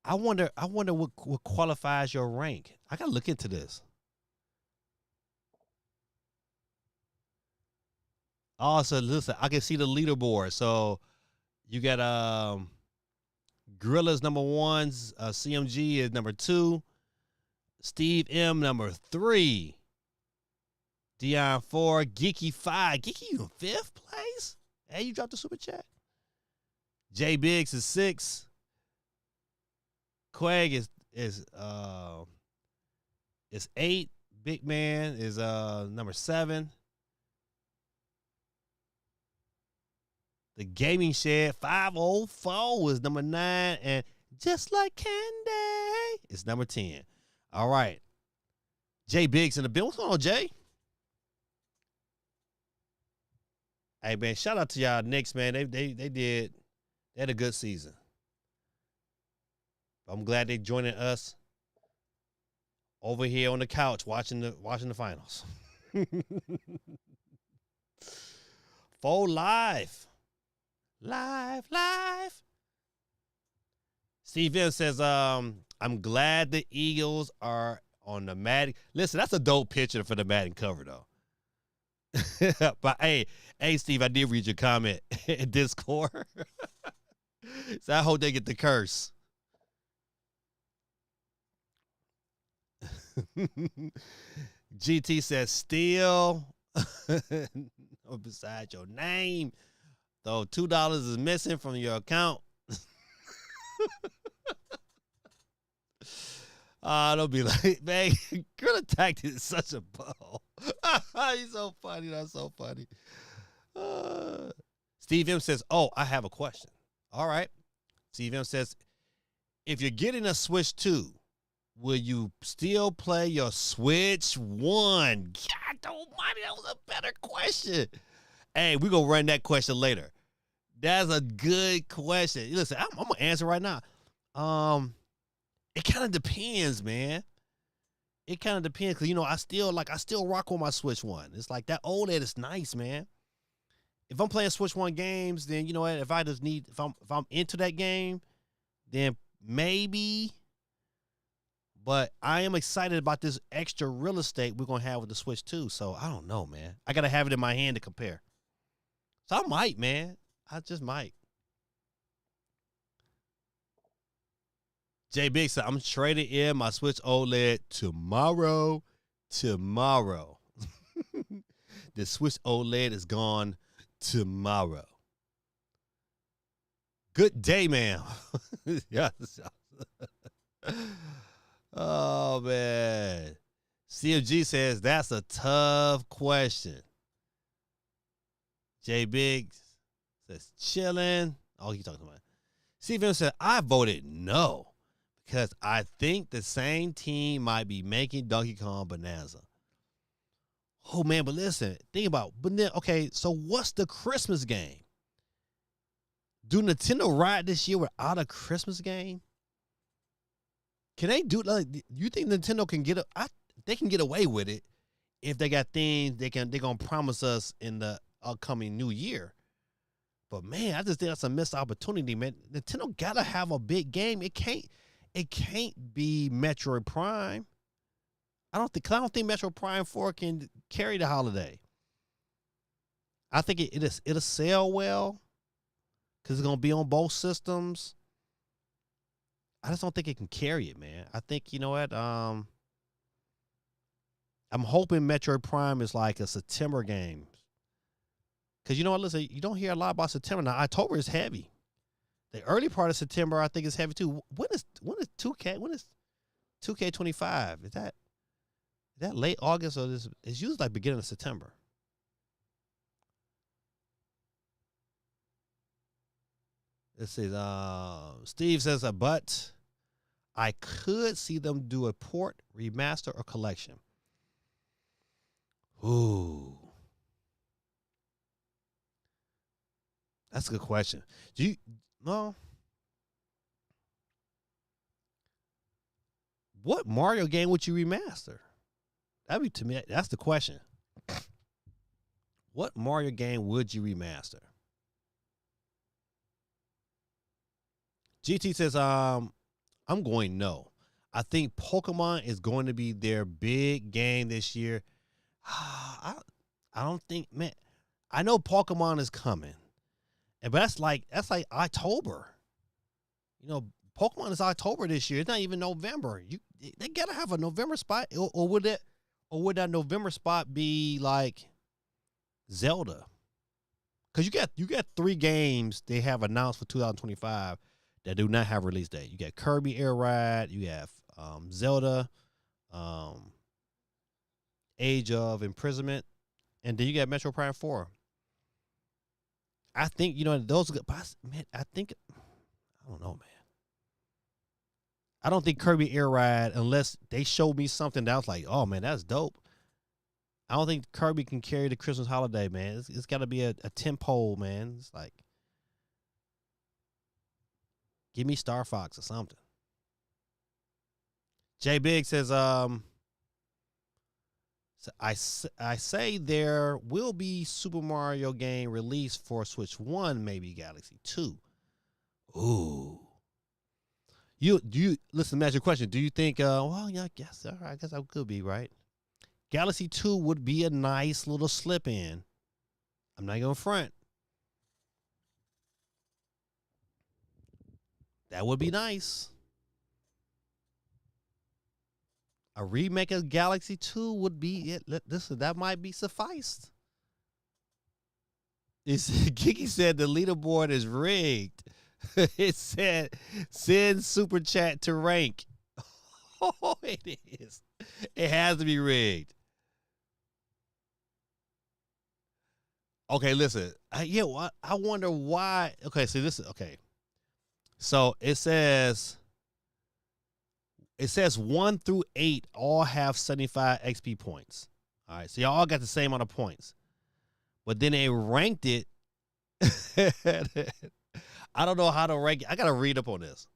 I wonder what qualifies your rank. I got to look into this. Also, listen, I can see the leaderboard. So you got Gorilla's number 1, CMG is number 2, Steve M number 3, Dion 4, Geeky 5. Geeky, you in 5th place? Hey, you dropped the super chat. J Biggs is 6. Quag is 8. Big Man is number 7. The Gaming Shed 504 is number 9, and Just Like Candy is number 10. All right, Jay Biggs in the bill. What's going on, Jay? Hey man, shout out to y'all Knicks, man. They had a good season. I'm glad they joining us over here on the couch watching the finals. For live. Steve M says, I'm glad the Eagles are on the Madden. Listen, that's a dope picture for the Madden cover, though. But hey, Steve, I did read your comment in Discord. So I hope they get the curse. GT says, still beside your name. Though $2 is missing from your account. Don't be like, man, girl attacked is such a ball. He's so funny. That's so funny. Steve M says, oh, I have a question. All right. Steve M says, if you're getting a Switch 2, will you still play your Switch 1? God almighty, that was a better question. Hey, we're going to run that question later. That's a good question. Listen, I'm going to answer right now. It kind of depends, man. It kind of depends because, I still rock on my Switch 1. It's like that OLED is nice, man. If I'm playing Switch 1 games, then, you know what, if I'm into that game, then maybe. But I am excited about this extra real estate we're gonna have with the Switch 2. So I don't know, man. I gotta have it in my hand to compare. So I might, man. I just might. J Big said, I'm trading in my Switch OLED tomorrow. Tomorrow. The Switch OLED is gone tomorrow. Good day, ma'am. Yes. Oh, man. CFG says, that's a tough question. J Biggs says, chilling. Oh, he's talking about it. CFM said, I voted no because I think the same team might be making Donkey Kong Bonanza. Oh, man, but listen, think about it. But then, okay, so what's the Christmas game? Do Nintendo ride this year without a Christmas game? Can they do, like, you think Nintendo can get they can get away with it if they got things they're gonna promise us in the upcoming new year. But man, I just think that's a missed opportunity, man. Nintendo gotta have a big game. It can't be Metroid Prime. I don't think Metroid Prime 4 can carry the holiday. I think it'll sell well because it's gonna be on both systems. I just don't think it can carry it, man. I think, you know what? I'm hoping Metroid Prime is like a September game. Because you know what? Listen, you don't hear a lot about September. Now, October is heavy. The early part of September, I think, is heavy too. When is 2K? When is 2K25? Is that late August or this? It's usually like beginning of September. Let's see. Steve says, but I could see them do a port, remaster, or collection. Ooh. That's a good question. No. What Mario game would you remaster? To me, that's the question. What Mario game would you remaster? GT says, I'm going no. I think Pokemon is going to be their big game this year. I don't think, man. I know Pokemon is coming. But that's like October. You know, Pokemon is October this year. It's not even November. They gotta have a November spot, or would that November spot be like Zelda? Because you got 3 games they have announced for 2025 that do not have a release date. You got Kirby Air Ride. You have Zelda, Age of Imprisonment, and then you got Metro Prime 4. I think, you know, those, man, I don't know, man. I don't think Kirby Air Ride, unless they showed me something that I was like, oh, man, that's dope. I don't think Kirby can carry the Christmas holiday, man. It's got to be a tentpole, man. It's like, give me Star Fox or something. J Big says, I say there will be Super Mario game released for Switch 1, maybe Galaxy 2. Ooh. Do you listen, that's your question. Do you think well, yeah, I guess I could be right. Galaxy 2 would be a nice little slip in. I'm not gonna front. That would be nice. A remake of Galaxy 2 would be it. Listen, that might be sufficed. Kiki said the leaderboard is rigged. It said send super chat to rank. Oh, it is. It has to be rigged. Okay, listen. I wonder why. Okay, so this is okay. So it says 1 through 8 all have 75 XP points. All right, so y'all all got the same amount of points. But then they ranked it. I don't know how to rank it. I got to read up on this.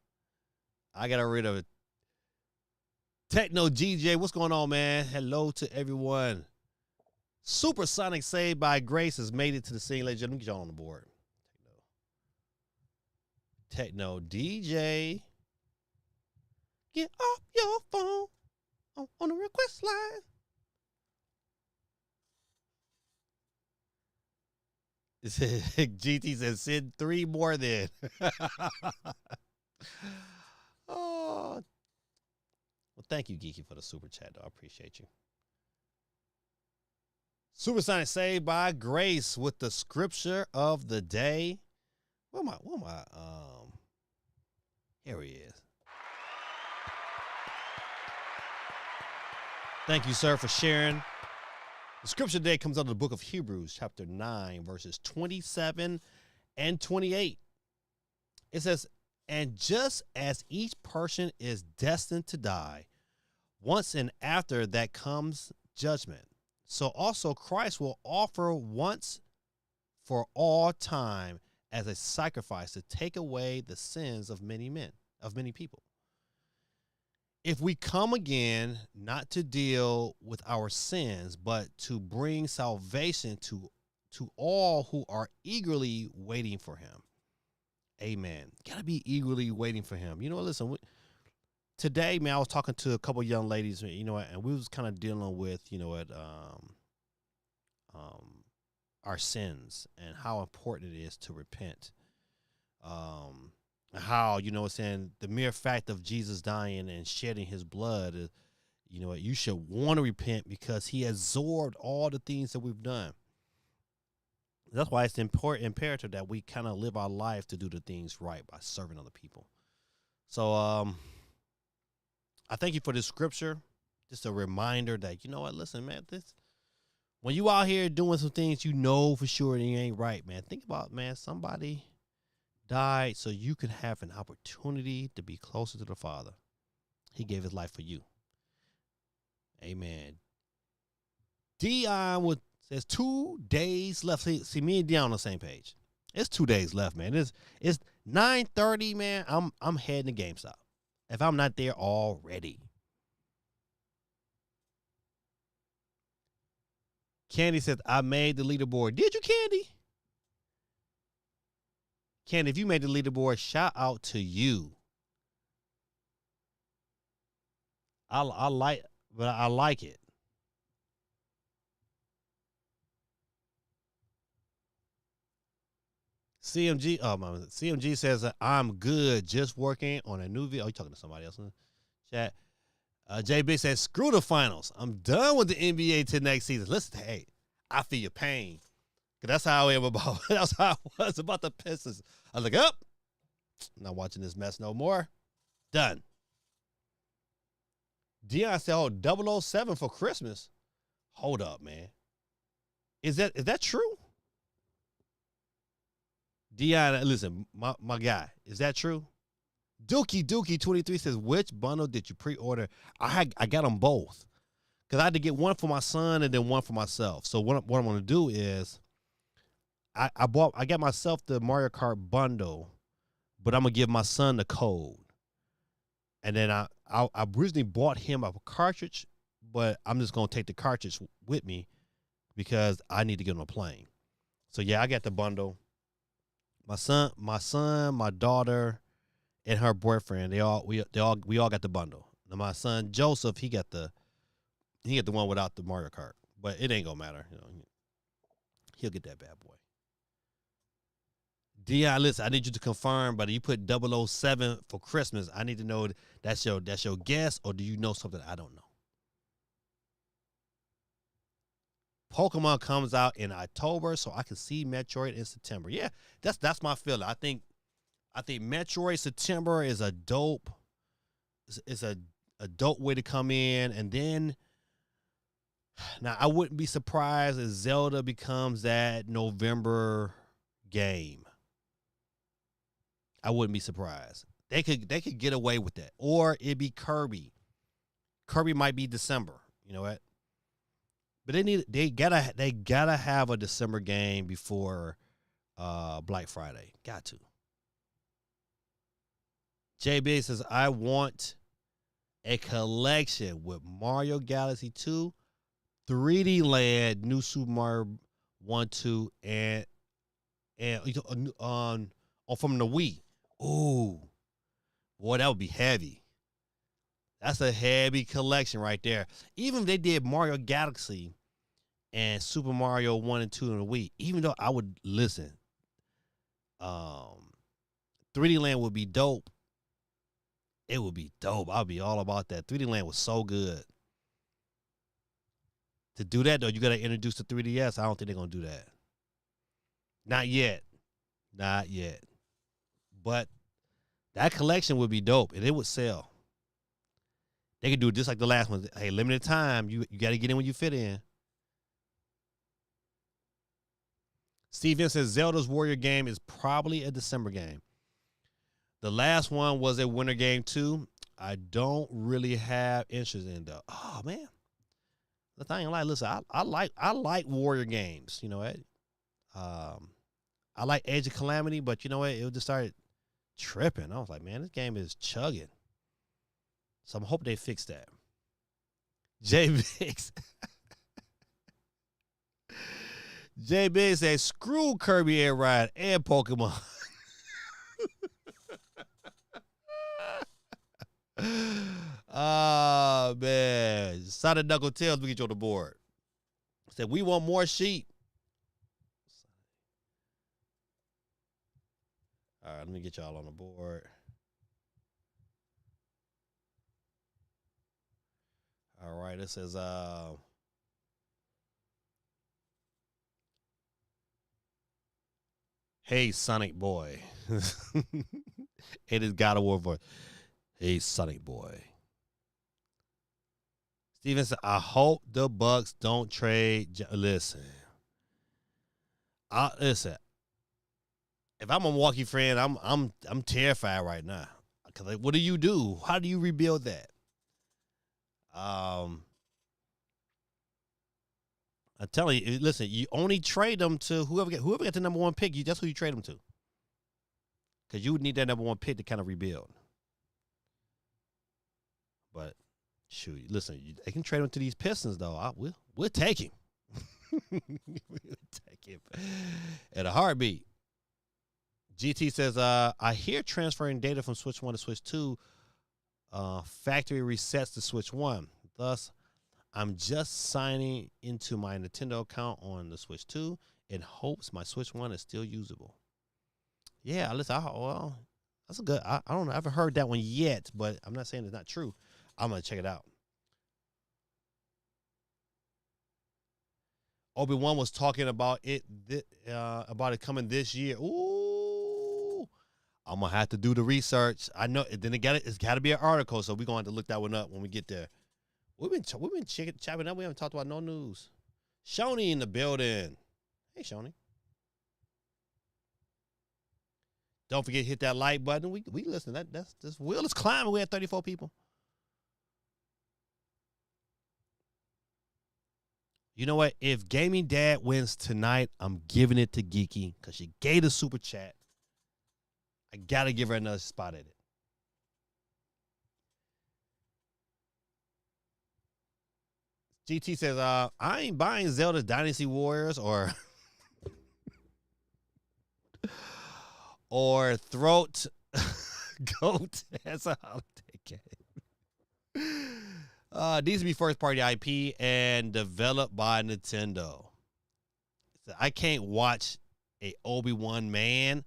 I got to read up. Techno GJ, what's going on, man? Hello to everyone. Supersonic Saved by Grace has made it to the scene. Ladies and gentlemen, get y'all on the board. Techno DJ. Get off your phone on the request line. It said, GT says, send 3 more then. Oh, well, thank you, Geeky, for the super chat, though. I appreciate you. Supersonic saved by grace with the scripture of the day. Where am I? Here he is. Thank you, sir, for sharing. The scripture today comes out of the book of Hebrews, chapter 9, verses 27 and 28. It says, and just as each person is destined to die, once and after that comes judgment, so also Christ will offer once for all time as a sacrifice to take away the sins of many people. If we come again, not to deal with our sins, but to bring salvation to all who are eagerly waiting for him. Amen. Gotta be eagerly waiting for him. You know, listen, today, man, I was talking to a couple of young ladies, you know, and we was kind of dealing with, you know, our sins and how important it is to repent. How, you know, saying the mere fact of Jesus dying and shedding his blood, you know, you should want to repent because he absorbed all the things that we've done. That's why it's imperative that we kind of live our life to do the things right by serving other people. So I thank you for this scripture. Just a reminder that, you know what, listen, man, when you out here doing some things you know for sure and you ain't right, man, think about, man, somebody died so you could have an opportunity to be closer to the Father. He gave his life for you. Amen. Dion says 2 days left. See, me and Dion on the same page. It's 2 days left, man. It's 9:30, man. I'm heading to GameStop. If I'm not there already. Candy says, I made the leaderboard. Did you, Candy? Candy, if you made the leaderboard, shout out to you. I like it. CMG says, I'm good, just working on a new video. Oh, you talking to somebody else in the chat? JB says, screw the finals. I'm done with the NBA till next season. Listen, hey, I feel your pain. Cause that's how I am about. That's how I was about the Pistons. I was like, up. Not watching this mess no more. Done. Dion said, oh, 007 for Christmas. Hold up, man. Is that true? Dion, listen, my guy, is that true? Dookie 23 says, which bundle did you pre-order? I got them both. Because I had to get one for my son and then one for myself. So what I'm going to do is I got myself the Mario Kart bundle, but I'm going to give my son the code. And then I originally bought him a cartridge, but I'm just going to take the cartridge with me because I need to get on a plane. So yeah, I got the bundle. My son, my daughter, and her boyfriend, we all got the bundle. Now my son Joseph, he got the one without the Mario Kart, but it ain't gonna matter. You know, he'll get that bad boy. Dion, listen, I need you to confirm, but you put 007 for Christmas. I need to know that's your guess, or do you know something I don't know? Pokemon comes out in October, so I can see Metroid in September. Yeah, that's my feeling. I think Metroid September is a dope. It's a dope way to come in, and then now I wouldn't be surprised if Zelda becomes that November game. I wouldn't be surprised. They could get away with that, or it'd be Kirby. Kirby might be December. You know what? But they gotta have a December game before Black Friday. Got to. JB says, I want a collection with Mario Galaxy 2, 3D Land, New Super Mario 1, 2, and from the Wii. Ooh, boy, that would be heavy. That's a heavy collection right there. Even if they did Mario Galaxy and Super Mario 1 and 2 in a week, even though I would listen, 3D Land would be dope. It would be dope. I'd be all about that. 3D Land was so good. To do that, though, you got to introduce the 3DS. I don't think they're going to do that. Not yet. Not yet. But that collection would be dope, and it would sell. They could do it just like the last one. Hey, limited time. You got to get in when you fit in. Steven says Zelda's Warrior game is probably a December game. The last one was a winter game, too. I don't really have interest in, though. Oh, man. The thing, listen, I like Warrior games. You know what? I like Age of Calamity, but you know what? It just started tripping. I was like, man, this game is chugging. So I hope they fix that. J Biggs. J Biggs says, screw Kirby Air Ride and Pokemon. Oh, man. Sonic Knuckle Tails, we get you on the board. Said, we want more sheep. All right, let me get y'all on the board. All right, it says, hey, Sonic Boy. It is God of War voice. Hey, Sonic Boy. Steven said, I hope the Bucks don't trade. Listen. Listen. If I'm a Milwaukee fan, I'm terrified right now. Cause like, what do you do? How do you rebuild that? I'm telling you, listen, you only trade them to whoever got the number one pick. That's who you trade them to. Because you would need that number one pick to kind of rebuild. But shoot, listen, they can trade him to these Pistons though. We'll take him. We'll take him at a heartbeat. GT says, I hear transferring data from Switch 1 to Switch 2 factory resets to Switch 1. Thus, I'm just signing into my Nintendo account on the Switch 2 in hopes my Switch 1 is still usable. Yeah, listen, that's a good, I don't know, I haven't heard that one yet, but I'm not saying it's not true. I'm going to check it out. Obi-Wan was talking about it coming this year. Ooh, I'm gonna have to do the research. I know. Then it's got to be an article, so we're gonna have to look that one up when we get there. We've been chopping up. We haven't talked about no news. Shoney in the building. Hey, Shoney. Don't forget to hit that like button. We listen. That's this wheel is climbing. We had 34 people. You know what? If Gaming Dad wins tonight, I'm giving it to Geeky because she gave the super chat. I got to give her another spot at it. GT says, I ain't buying Zelda Dynasty Warriors or Throat Goat as a holiday game. These be first party IP and developed by Nintendo. So I can't watch a Obi-Wan man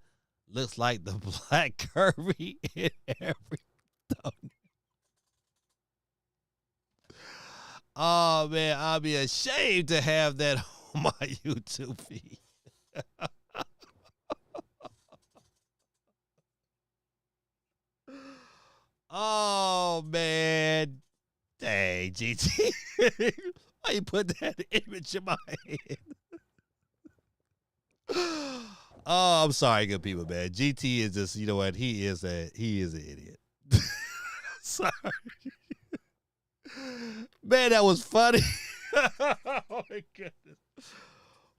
looks like the Black Kirby in every thumbnail. Oh man, I'll be ashamed to have that on my YouTube feed. Oh man. Dang, GT. Why you put that image in my head? Oh, I'm sorry, good people, man. GT is just, you know what? He is an idiot. Sorry. Man, that was funny. Oh my goodness.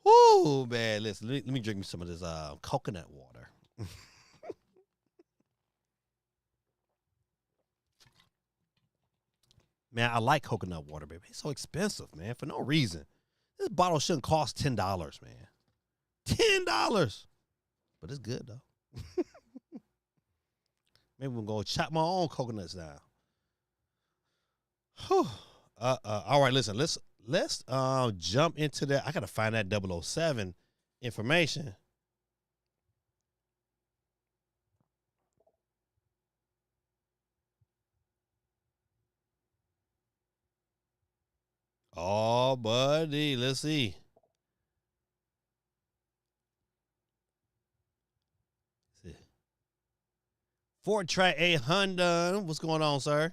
Woo, man. Listen, let me drink me some of this coconut water. Man, I like coconut water, baby. It's so expensive, man, for no reason. This bottle shouldn't cost $10, man. $10. But it's good, though. Maybe we'll go chop my own coconuts now. Whew. All right, listen. Let's jump into that. I gotta find that 007 information. Oh, buddy, let's see. 4-track 800. What's going on, sir?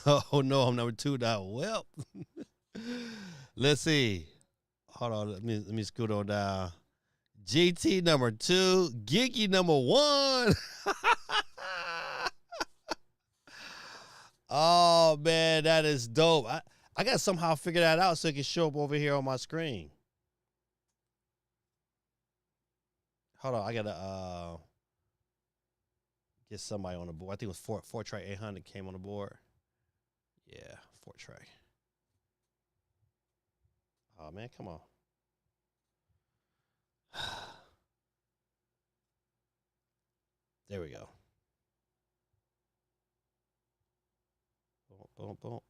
Oh no, I'm number 2 now. Well, let's see. Hold on, let me scoot on down. GT number 2, Geeky number 1. Oh man, that is dope. I got to somehow figure that out so it can show up over here on my screen. Hold on, I gotta get somebody on the board. I think it was 4-track 800 came on the board. Yeah, 4-track. Oh man, come on. There we go. Boom, boom, boom.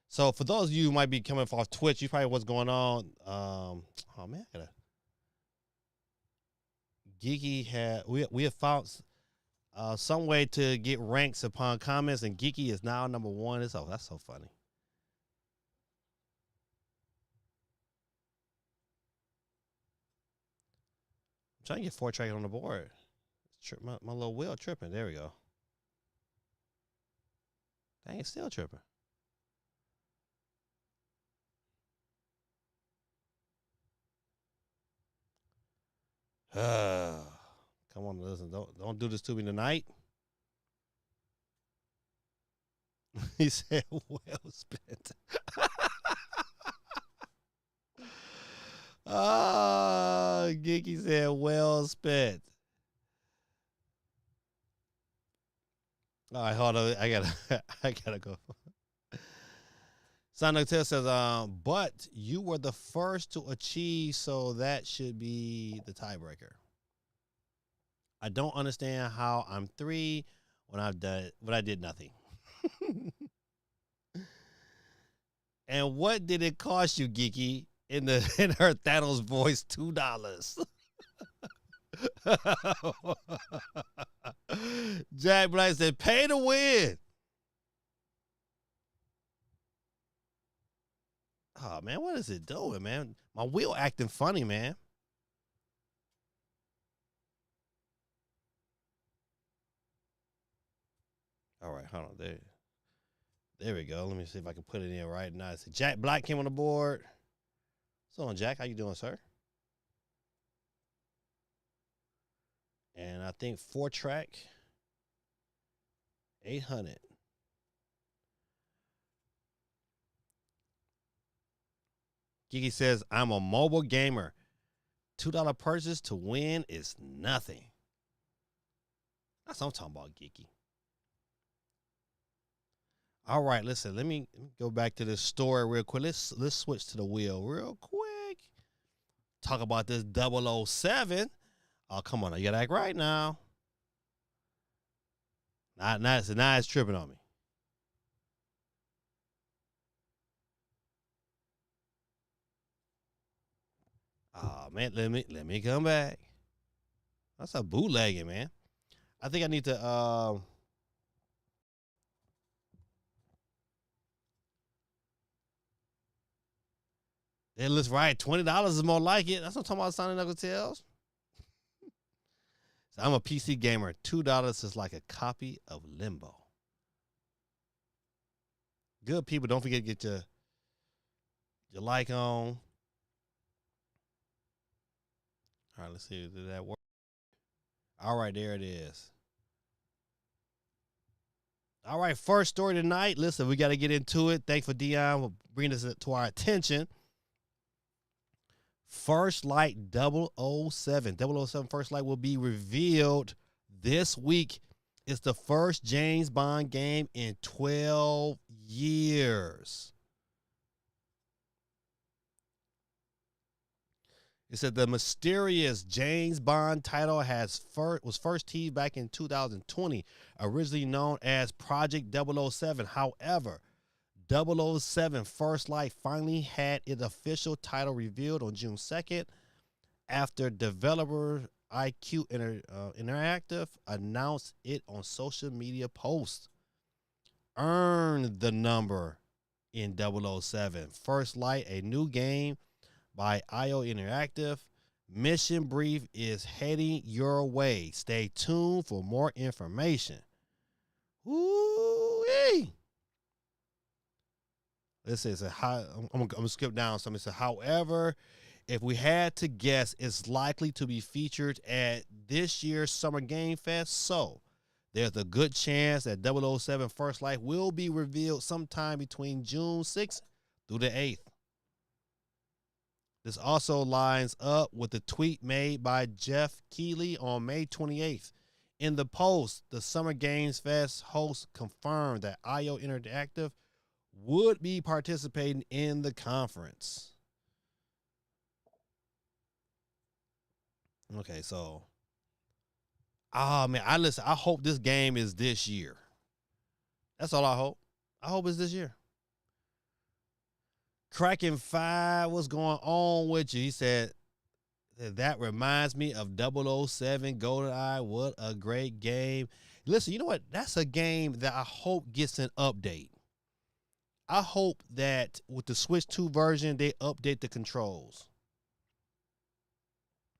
So for those of you who might be coming off Twitch, you probably what's going on. Oh man, I gotta. Geeky had we have found some way to get ranks upon comments, and Geeky is now number 1. That's so funny. I'm trying to get 4-track on the board. My little wheel tripping. There we go. Dang, it's still tripping. Come on, listen. Don't do this to me tonight. He said, "Well spent." Oh, Geeky said, "Well spent." All right, hold on. I gotta go. Sonic Tell says, but you were the first to achieve, so that should be the tiebreaker. I don't understand how I'm 3 when I did nothing. And what did it cost you, Geeky? In her Thanos voice, $2. Jack Black said, "Pay to win." Oh man, what is it doing, man? My wheel acting funny, man. All right, hold on. There we go. Let me see if I can put it in right now. So Jack Black came on the board. So on, Jack, how you doing, sir? And I think 4-track 800. Geeky says, "I'm a mobile gamer. $2 purchase to win is nothing." That's what I'm talking about, Geeky. All right, listen. Let me go back to this story real quick. Let's switch to the wheel real quick. Talk about this 007. Oh, come on, you gotta act right now. Now it's tripping on me. Oh man, let me come back. That's a bootlegging, man. I think I need to it looks right. $20 is more like it. That's what I'm talking about, Sonic Knuckle Tales. So I'm a PC gamer. $2 is like a copy of Limbo. Good people, don't forget to get your like on. All right, let's see. Did that work? All right, there it is. All right, first story tonight. Listen, we got to get into it. Thanks for Dion for bringing this to our attention. First Light 007. 007 First Light will be revealed this week. It's the first James Bond game in 12 years. It said the mysterious James Bond title was first teased back in 2020, originally known as Project 007. However, 007 First Light finally had its official title revealed on June 2nd after developer Interactive announced it on social media posts. Earn the number in 007 First Light, a new game by IO Interactive. Mission brief is heading your way. Stay tuned for more information. Woo-wee. This is I'm gonna skip down some. It says, however, if we had to guess, it's likely to be featured at this year's Summer Game Fest. So there's a good chance that 007 First Light will be revealed sometime between June 6th through the 8th. This also lines up with the tweet made by Jeff Keighley on May 28th. In the post, the Summer Games Fest host confirmed that IO Interactive would be participating in the conference. Okay, so, man, I hope this game is this year. That's all I hope. I hope it's this year. Kraken 5, what's going on with you? He said, that reminds me of 007 GoldenEye. What a great game. Listen, you know what? That's a game that I hope gets an update. I hope that with the Switch 2 version, they update the controls.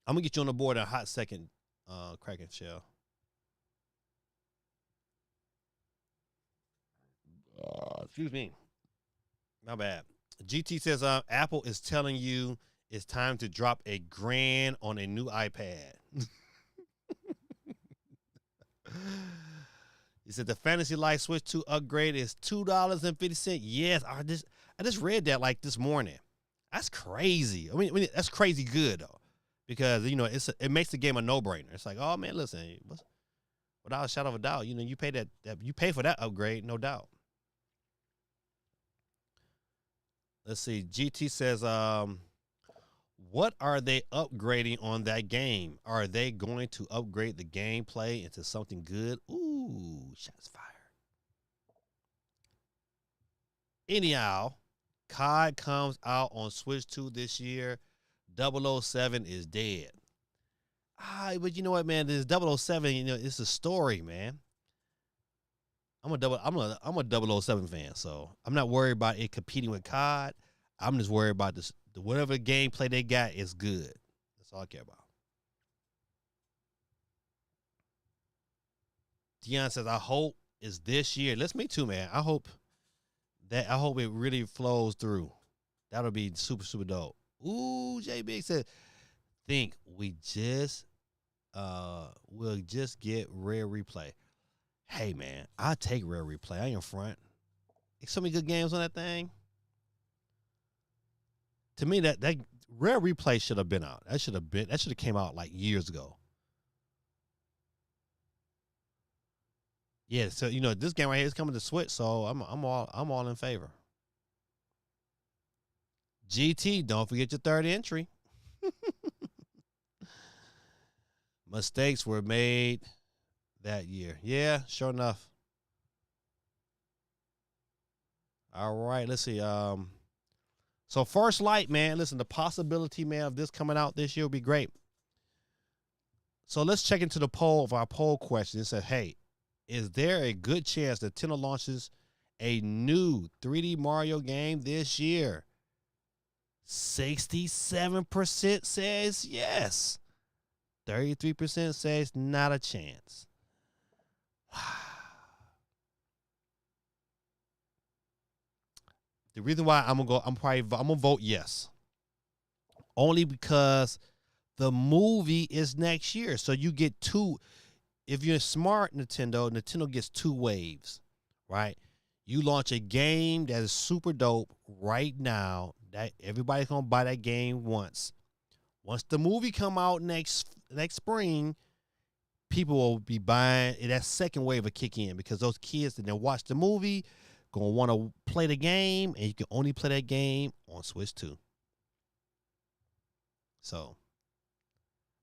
I'm going to get you on the board in a hot second, Kraken Shell. Excuse me. My bad. GT says Apple is telling you it's time to drop $1,000 on a new iPad. He said the Fantasy Life Switch 2 upgrade is $2.50. Yes, I just read that like this morning. That's crazy. I mean that's crazy good though, because it makes the game a no-brainer. It's like, oh man, listen, without a shadow of a doubt, you pay for that upgrade, no doubt. Let's see. GT says, what are they upgrading on that game? Are they going to upgrade the gameplay into something good? Ooh, shots fired. Anyhow, COD comes out on Switch 2 this year. 007 is dead. But you know what, man? This 007, it's a story, man. I'm a 007 fan, so I'm not worried about it competing with COD. I'm just worried about this. Whatever gameplay they got is good. That's all I care about. Dion says, I hope it's this year. Me too, man. I hope it really flows through. That'll be super, super dope. Ooh, J Big said, think we'll just get Rare Replay. Hey man, I'll take Rare Replay. I ain't front. There's so many good games on that thing. To me, that Rare Replay should have been out. That should have came out like years ago. Yeah, so this game right here is coming to Switch, so I'm all in favor. GT, don't forget your third entry. Mistakes were made that year. Yeah, sure enough. All right, let's see. So First Light, man, listen, the possibility, man, of this coming out this year would be great. So let's check into the poll of our poll question. It said, hey, is there a good chance that Nintendo launches a new 3D Mario game this year? 67% says yes. 33% says not a chance. The reason why I'm gonna vote yes, only because the movie is next year, so you get two. If you're smart, Nintendo gets two waves, right? You launch a game that is super dope right now that everybody's gonna buy that game once. Once the movie come out next spring, people will be buying it. That second wave will kick in because those kids that then watch the movie gonna want to play the game, and you can only play that game on Switch 2. So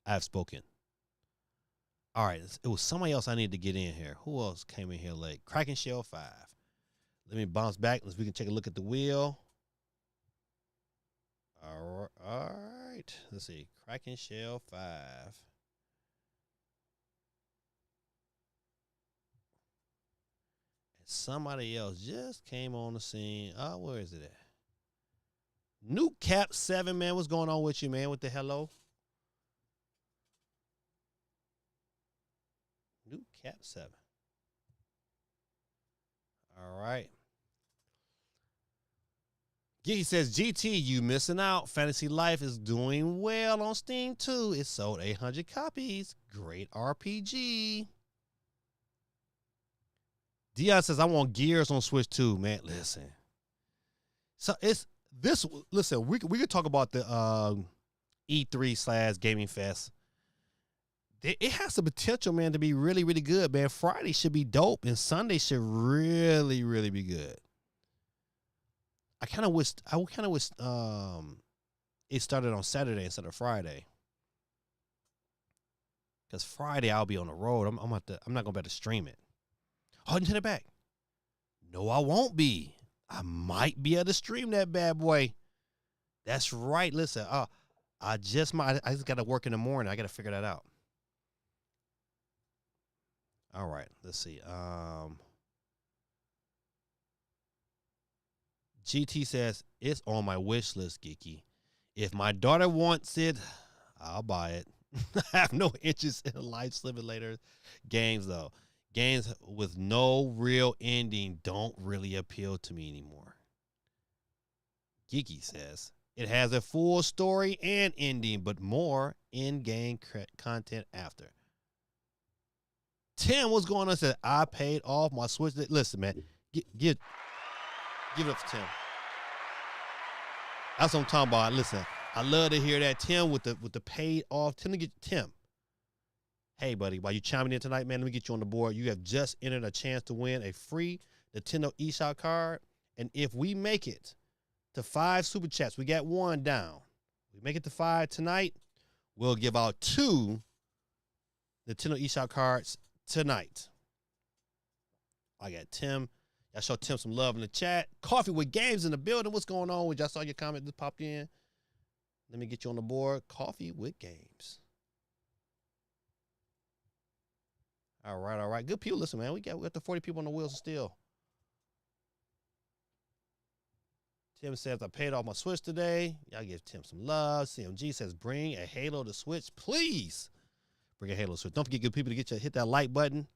I have spoken. All right, it was somebody else I need to get in here. Who else came in here late? Kraken Shell 5. Let me bounce back so we can take a look at the wheel. All right. Let's see. Kraken Shell 5. And somebody else just came on the scene. Oh, where is it at? New Cap 7, man. What's going on with you, man? With the hello? New Cap 7. All right. Geeky says, GT, you missing out. Fantasy Life is doing well on Steam, too. It sold 800 copies. Great RPG. Dion says, I want Gears on Switch, too, man. Listen. So it's this. Listen, we could talk about the E3 / Gaming Fest. It has the potential, man, to be really, really good, man. Friday should be dope, and Sunday should really, really be good. I kind of wish it started on Saturday instead of Friday. Because Friday I'll be on the road. I'm not gonna be able to stream it. Oh, turn it back. No, I won't be. I might be able to stream that bad boy. That's right. Listen, I just gotta work in the morning. I gotta figure that out. All right, let's see. GT says, it's on my wish list, Geeky. If my daughter wants it, I'll buy it. I have no interest in life simulator games, though. Games with no real ending don't really appeal to me anymore. Geeky says, it has a full story and ending, but more in-game content after. Tim, what's going on? Said, I paid off my Switch. Listen, man, give it up for Tim. That's what I'm talking about. Listen, I love to hear that. Tim with the paid off. Tim. Hey, buddy, while you chiming in tonight, man, let me get you on the board. You have just entered a chance to win a free Nintendo eShop card. And if we make it to 5 Super Chats, we got 1 down. We make it to 5 tonight, we'll give out 2 Nintendo eShop cards tonight. I got Tim. I show Tim some love in the chat. Coffee with Games in the building. What's going on? We just saw your comment that popped in. Let me get you on the board. Coffee with Games. All right. Good people. Listen, man. We got the 40 people on the wheels still. Tim says, I paid off my Switch today. Y'all give Tim some love. CMG says, bring a Halo to Switch, please. Bring a Halo to Switch. Don't forget, good people, to hit that like button.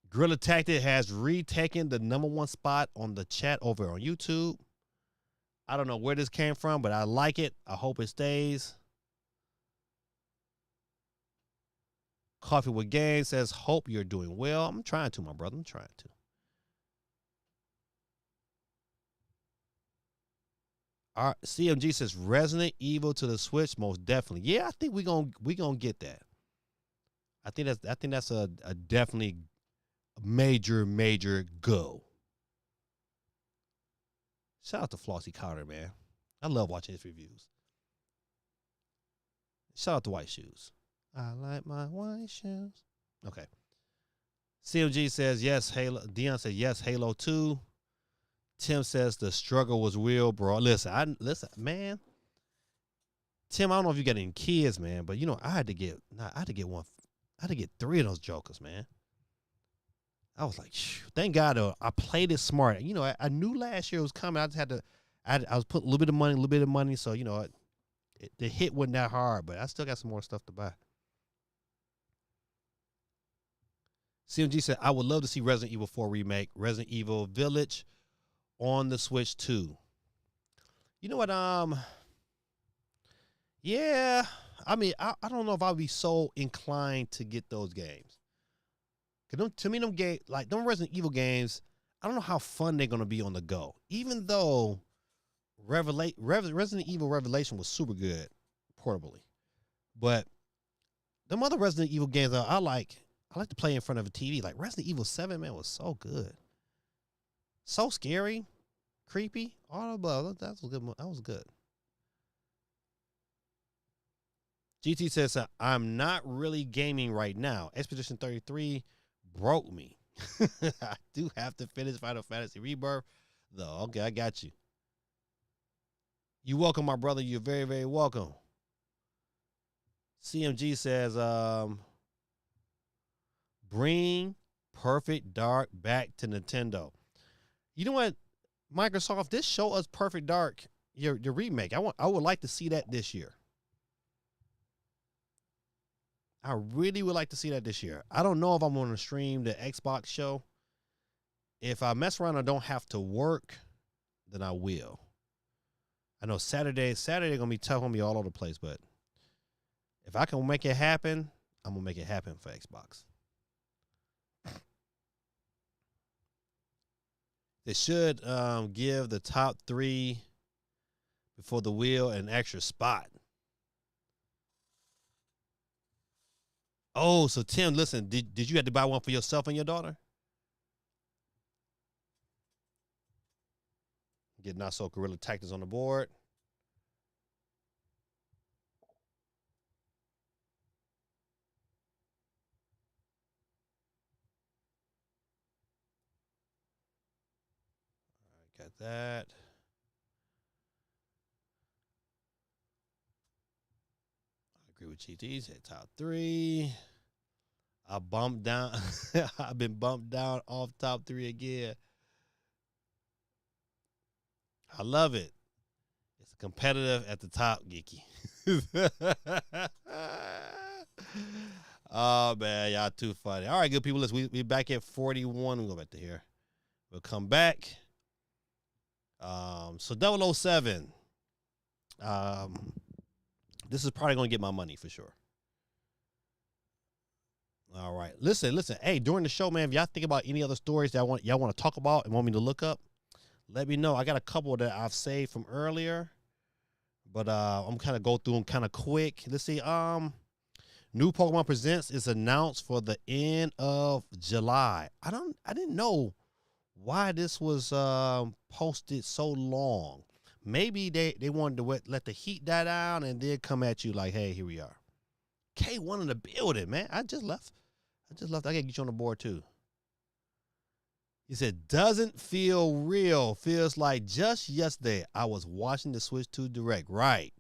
Gorilla Tactic has retaken the #1 spot on the chat over on YouTube. I don't know where this came from, but I like it. I hope it stays. Coffee with Games says, hope you're doing well. I'm trying to, my brother. I'm trying to. Our CMG says Resident Evil to the Switch, most definitely. Yeah, I think we gonna get that. I think that's a definitely major go. Shout out to Flossie Carter, man. I love watching his reviews. Shout out to White Shoes. I like my white shoes. Okay. CMG says yes, Halo. Dion says yes, Halo 2. Tim says the struggle was real, bro. Listen, man. Tim, I don't know if you got any kids, man, but I had to get 3 of those jokers, man. I was like, thank God I played it smart. I knew last year was coming. I just had to, I was putting a little bit of money. So, the hit wasn't that hard, but I still got some more stuff to buy. CMG said, I would love to see Resident Evil 4 remake, Resident Evil Village on the Switch too. You know what? Yeah. I mean, I don't know if I'll be so inclined to get those games. Cause to me, them Resident Evil games, I don't know how fun they're gonna be on the go. Even though Resident Evil Revelation was super good portably, but them other Resident Evil games I like to play in front of a TV. Like Resident Evil 7, man, was so good, so scary, creepy. All the above. That was good. GT says, I'm not really gaming right now. Expedition 33 broke me. I do have to finish Final Fantasy Rebirth, though. Okay, I got you. You're welcome, my brother. You're very, very welcome. CMG says, bring Perfect Dark back to Nintendo. You know what, Microsoft, this show us Perfect Dark, your remake. I would like to see that this year. I really would like to see that this year. I don't know if I'm going to stream the Xbox show. If I mess around and don't have to work, then I will. I know Saturday going to be tough on me all over the place, but if I can make it happen, I'm going to make it happen for Xbox. They should give the top 3 before the wheel an extra spot. Oh, so Tim, listen, did you have to buy one for yourself and your daughter? Get Not So Guerrilla Tactics on the board. All right, got that. I agree with GT. Said top 3. I bumped down. I've been bumped down off top 3 again. I love it. It's competitive at the top, geeky. Oh, man, y'all too funny. All right, good people. Listen, we back at 41. We'll go back to here. We'll come back. So 007. This is probably going to get my money for sure. All right. Listen. Hey, during the show, man, if y'all think about any other stories that y'all want to talk about and want me to look up, let me know. I got a couple that I've saved from earlier, but I'm kind of go through them kind of quick. Let's see. New Pokemon Presents is announced for the end of July. I didn't know why this was posted so long. Maybe they wanted to let the heat die down and then come at you like, hey, here we are. K1 in the building, man. I just left. I gotta get you on the board too. He said, doesn't feel real. Feels like just yesterday I was watching the Switch 2 Direct. Right.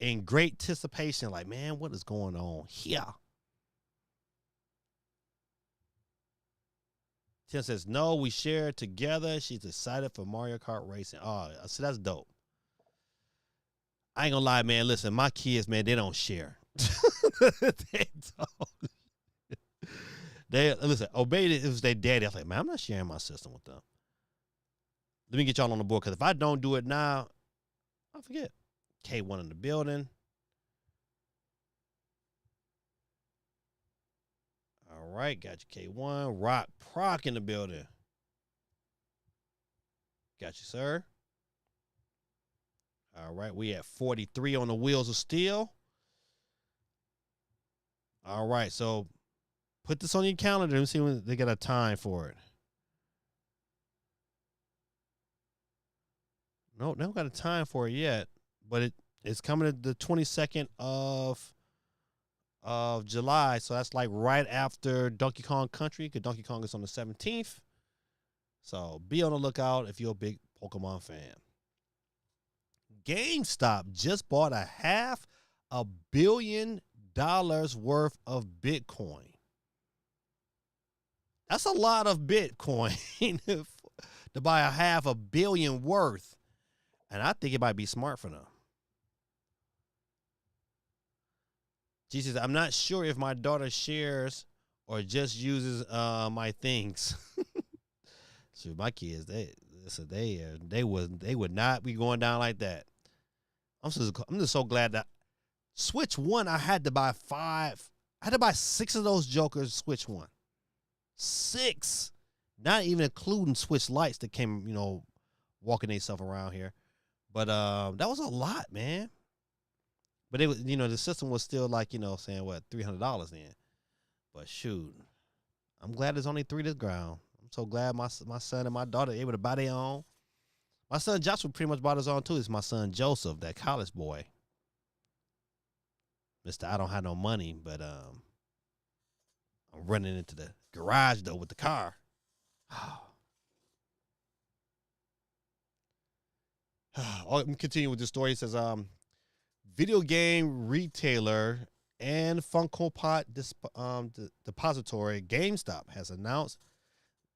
In great anticipation. Like, man, what is going on here? Tim says, no, we share it together. She's excited for Mario Kart Racing. Oh, so that's dope. I ain't gonna lie, man. Listen, my kids, man, they don't share. They don't. Listen, obeyed it. It was their daddy. I was like, man, I'm not sharing my system with them. Let me get y'all on the board, because if I don't do it now, I'll forget. K1 in the building. All right, got you, K1. Rock Proc in the building. Got you, sir. All right, we at 43 on the Wheels of Steel. All right, so put this on your calendar and see when they got a time for it. No, they don't got a time for it yet, but it's coming to the 22nd of July, so that's like right after Donkey Kong Country, because Donkey Kong is on the 17th. So be on the lookout if you're a big Pokemon fan. GameStop just bought $500 million worth of Bitcoin. That's a lot of Bitcoin to buy $500 million worth. And I think it might be smart for them. She says, I'm not sure if my daughter shares or just uses my things. So my kids, they would not be going down like that. I'm just so glad that Switch 1, I had to buy 6 of those Jokers Switch 1. 6. Not even including Switch Lights that came, walking themselves around here. But that was a lot, man. But it was, the system was still like, saying what, $300 then. But shoot, I'm glad there's only 3 this ground. I'm so glad my son and my daughter are able to buy their own. My son Joshua pretty much bought his own too. It's my son Joseph, that college boy. Mister, I don't have no money, but I'm running into the garage though with the car. Oh, let me continue with this story. It says, video game retailer and Funko Pop depository GameStop has announced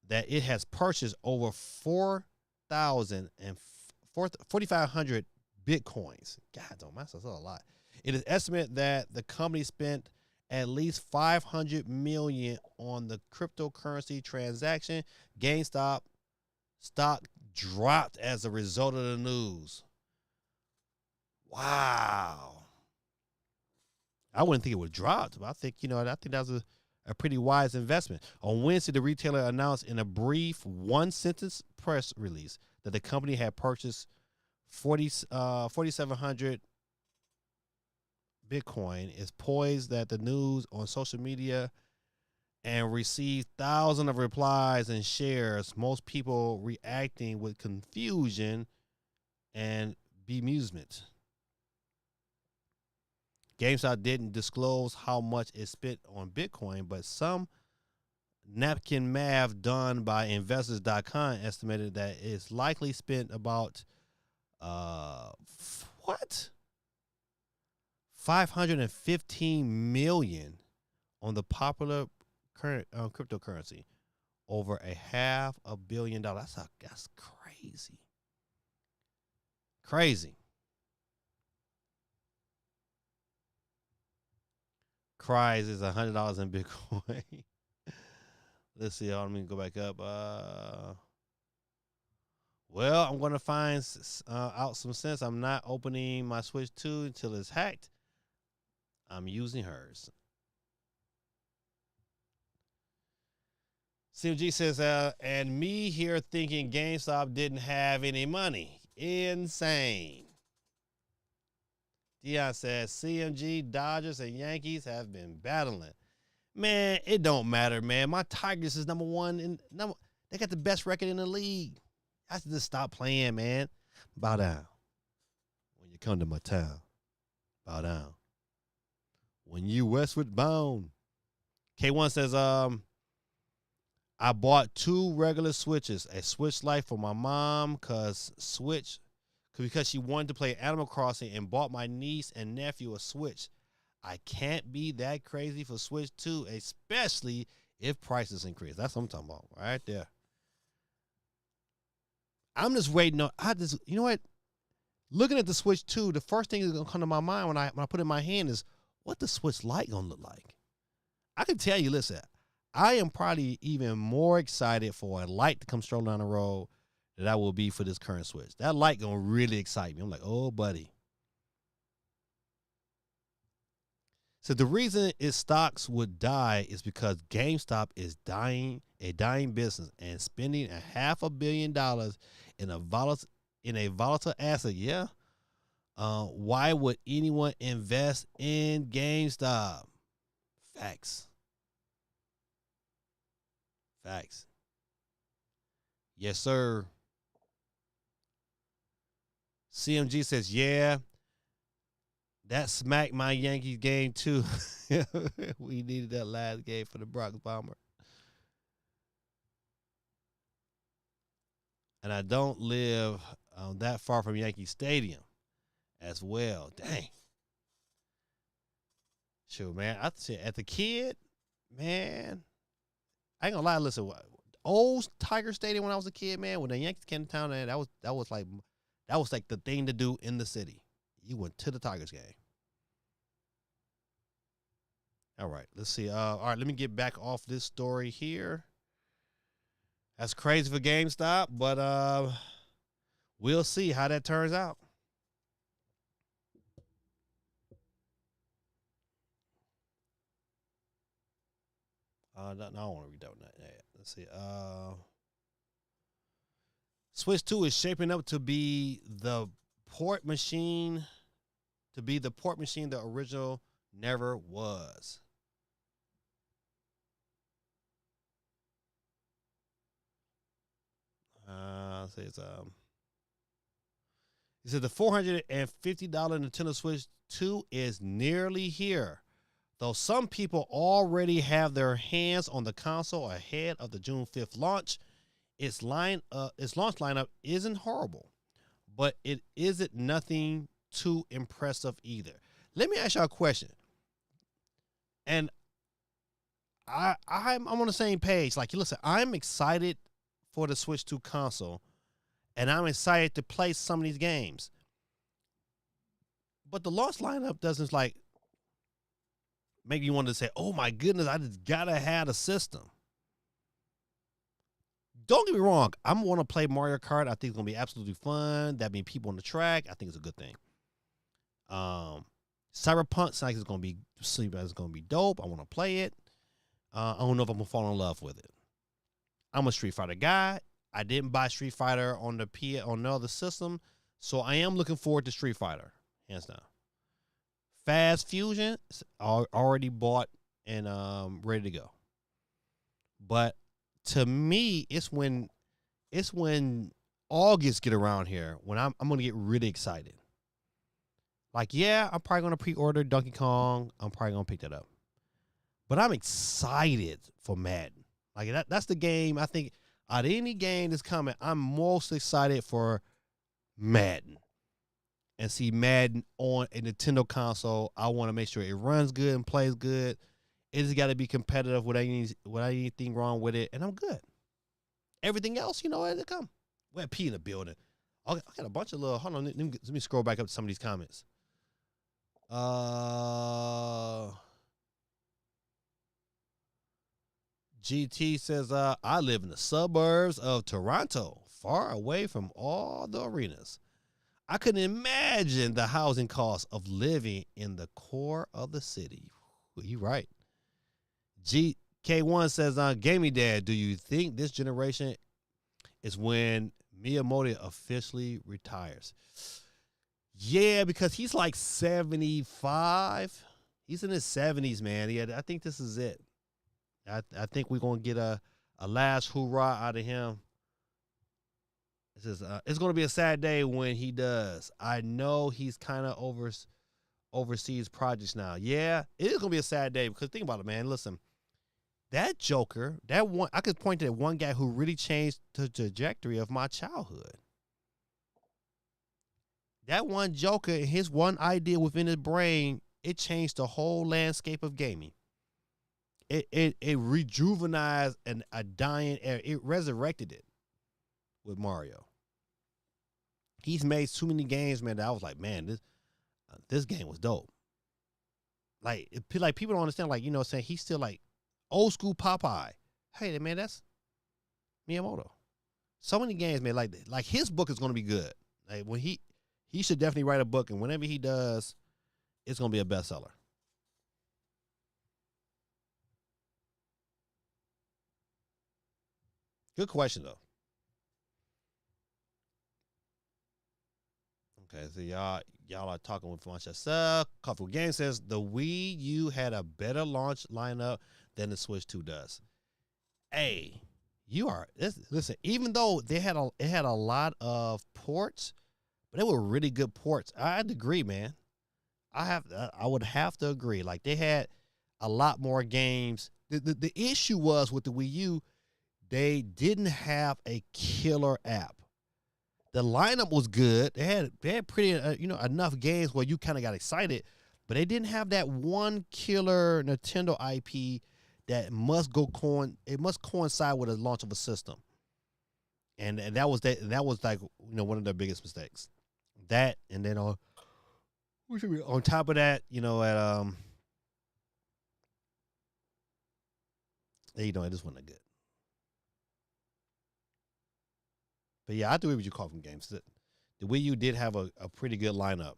that it has purchased over 4,500 bitcoins. God, don't that's a lot. It is estimated that the company spent at least 500 million on the cryptocurrency transaction. GameStop stock dropped as a result of the news. Wow. I wouldn't think it would drop, but I think, I think that was a pretty wise investment. On Wednesday, the retailer announced in a brief one-sentence press release that the company had purchased 4,700 Bitcoin. Is poised that the news on social media and received thousands of replies and shares, most people reacting with confusion and bemusement. GameStop didn't disclose how much it spent on Bitcoin, but some napkin math done by investors.com estimated that it's likely spent about what? 515 million on the popular current cryptocurrency, over $500 million. That's crazy. Crazy. Cries is $100 in Bitcoin. Let's see. Let me go back up. Well, I'm going to find out some sense. I'm not opening my Switch 2 until it's hacked. I'm using hers. CMG says, and me here thinking GameStop didn't have any money. Insane. Dion says, CMG, Dodgers, and Yankees have been battling. Man, it don't matter, man. My Tigers is number one. They got the best record in the league. I have to just stop playing, man. Bow down. When you come to my town, bow down. When you westward bound. K1 says, I bought 2 regular Switches, a Switch Lite for my mom because she wanted to play Animal Crossing, and bought my niece and nephew a Switch. I can't be that crazy for Switch 2, especially if prices increase. That's what I'm talking about right there. I'm just waiting on. You know what? Looking at the Switch 2, the first thing that's gonna come to my mind when I put it in my hand is, what the Switch Lite gonna look like? I can tell you, listen, I am probably even more excited for a light to come strolling down the road than I will be for this current Switch. That light gonna really excite me. I'm like, oh, buddy. So the reason its stocks would die is because GameStop is a dying business, and spending $500 million in a volatile asset. Yeah. Why would anyone invest in GameStop? Facts. Yes, sir. CMG says, yeah, that smacked my Yankees game too. We needed that last game for the Bronx Bomber. And I don't live that far from Yankee Stadium as well. Dang. Sure, man. I said, at the kid, man, I ain't gonna lie. Listen, old Tiger Stadium when I was a kid, man, when the Yankees came to town, that was like the thing to do in the city. You went to the Tigers game. All right, let's see. All right, let me get back off this story here. That's crazy for GameStop, but we'll see how that turns out. No, I don't want to read that. Let's see. Switch 2 is shaping up to be the port machine. The original never was. Let's see, He said the $450 Nintendo Switch 2 is nearly here. Though some people already have their hands on the console ahead of the June 5th launch, its launch lineup isn't horrible, but it isn't nothing too impressive either. Let me ask y'all a question. And I'm on the same page. Like, listen, I'm excited for the Switch 2 console, and I'm excited to play some of these games. But the launch lineup doesn't like make you want to say, "Oh my goodness, I just gotta have a system." Don't get me wrong, I'm gonna play Mario Kart. I think it's gonna be absolutely fun. That means people on the track. I think it's a good thing. Cyberpunk sounds like it's gonna be dope. I want to play it. I don't know if I'm gonna fall in love with it. I'm a Street Fighter guy. I didn't buy Street Fighter on the other system, so I am looking forward to Street Fighter, hands down. Fast Fusion already bought and ready to go. But to me, it's when August get around here when I'm gonna get really excited. Like, yeah, I'm probably gonna pre-order Donkey Kong. I'm probably gonna pick that up. But I'm excited for Madden. Like that's the game I think out of any game that's coming, I'm most excited for Madden. And see Madden on a Nintendo console. I want to make sure it runs good and plays good. It just got to be competitive without anything wrong with it, and I'm good. Everything else, it'll come. We have P in the building. I got a bunch of little. Hold on, let me scroll back up to some of these comments. GT says, I live in the suburbs of Toronto, far away from all the arenas. I couldn't imagine the housing costs of living in the core of the city. You're right. GK1 says, Gaming Dad, do you think this generation is when Miyamoto officially retires? Yeah, because he's like 75. He's in his 70s, man. Yeah, I think this is it. I think we're going to get a last hoorah out of him. It says, it's going to be a sad day when he does. I know he's kind of overseas projects now. Yeah, it is going to be a sad day because think about it, man. Listen, that Joker, I could point to that one guy who really changed the trajectory of my childhood. That one Joker, his one idea within his brain, it changed the whole landscape of gaming. It rejuvenized a dying era. It resurrected it with Mario. He's made too many games, man, that I was like, man, this game was dope. Like people don't understand, like, saying he's still like old school Popeye. Hey, man, that's Miyamoto. So many games, man, like his book is going to be good. Like when he should definitely write a book, and whenever he does, it's going to be a bestseller. Good question, though. Okay, so y'all are talking with much yourself. Coffee Game says the Wii U had a better launch lineup than the Switch 2 does. Hey, listen. Even though it had a lot of ports, but they were really good ports. I'd agree, man. I would have to agree. Like they had a lot more games. The issue was with the Wii U, they didn't have a killer app. The lineup was good. They had pretty enough games where you kind of got excited, but they didn't have that one killer Nintendo IP that must coincide with the launch of a system. And that was like one of their biggest mistakes. That, and then on top of that, it just wasn't good. But yeah, I do agree with you, Coffin Games. The Wii U did have a pretty good lineup.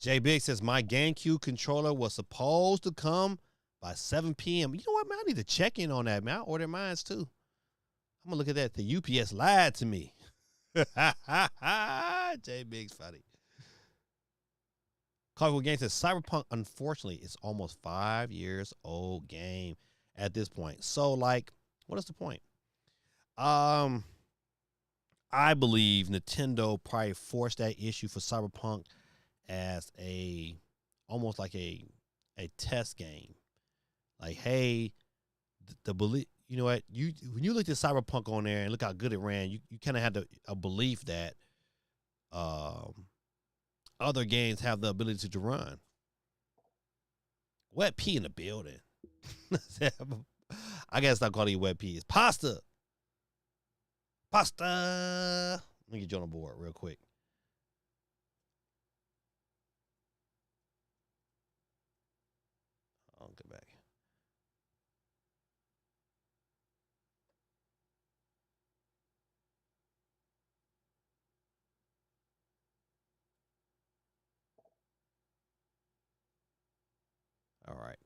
Jay Big says, my GameCube controller was supposed to come by 7 p.m. You know what, man? I need to check in on that, man. I ordered mine too. I'm going to look at that. The UPS lied to me. Jay Big's funny. Coffee Games says, Cyberpunk, unfortunately, is almost 5 years old game at this point. So, like, what is the point? I believe Nintendo probably forced that issue for Cyberpunk as a almost like a test game. Like, hey, the belief. You know what? You when you looked at Cyberpunk on there and look how good it ran, you kind of had a belief that um, other games have the ability to run. Wet pee in the building. I gotta stop calling you wet pee. It's pasta. Pasta. Let me get you on the board real quick. I'll get back. All right.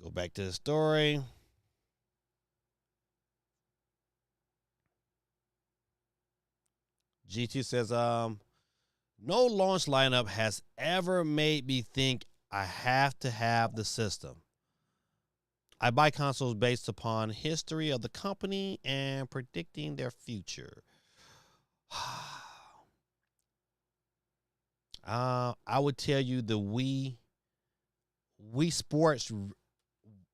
Go back to the story. GT says, no launch lineup has ever made me think I have to have the system. I buy consoles based upon history of the company and predicting their future. I would tell you the Wii Sports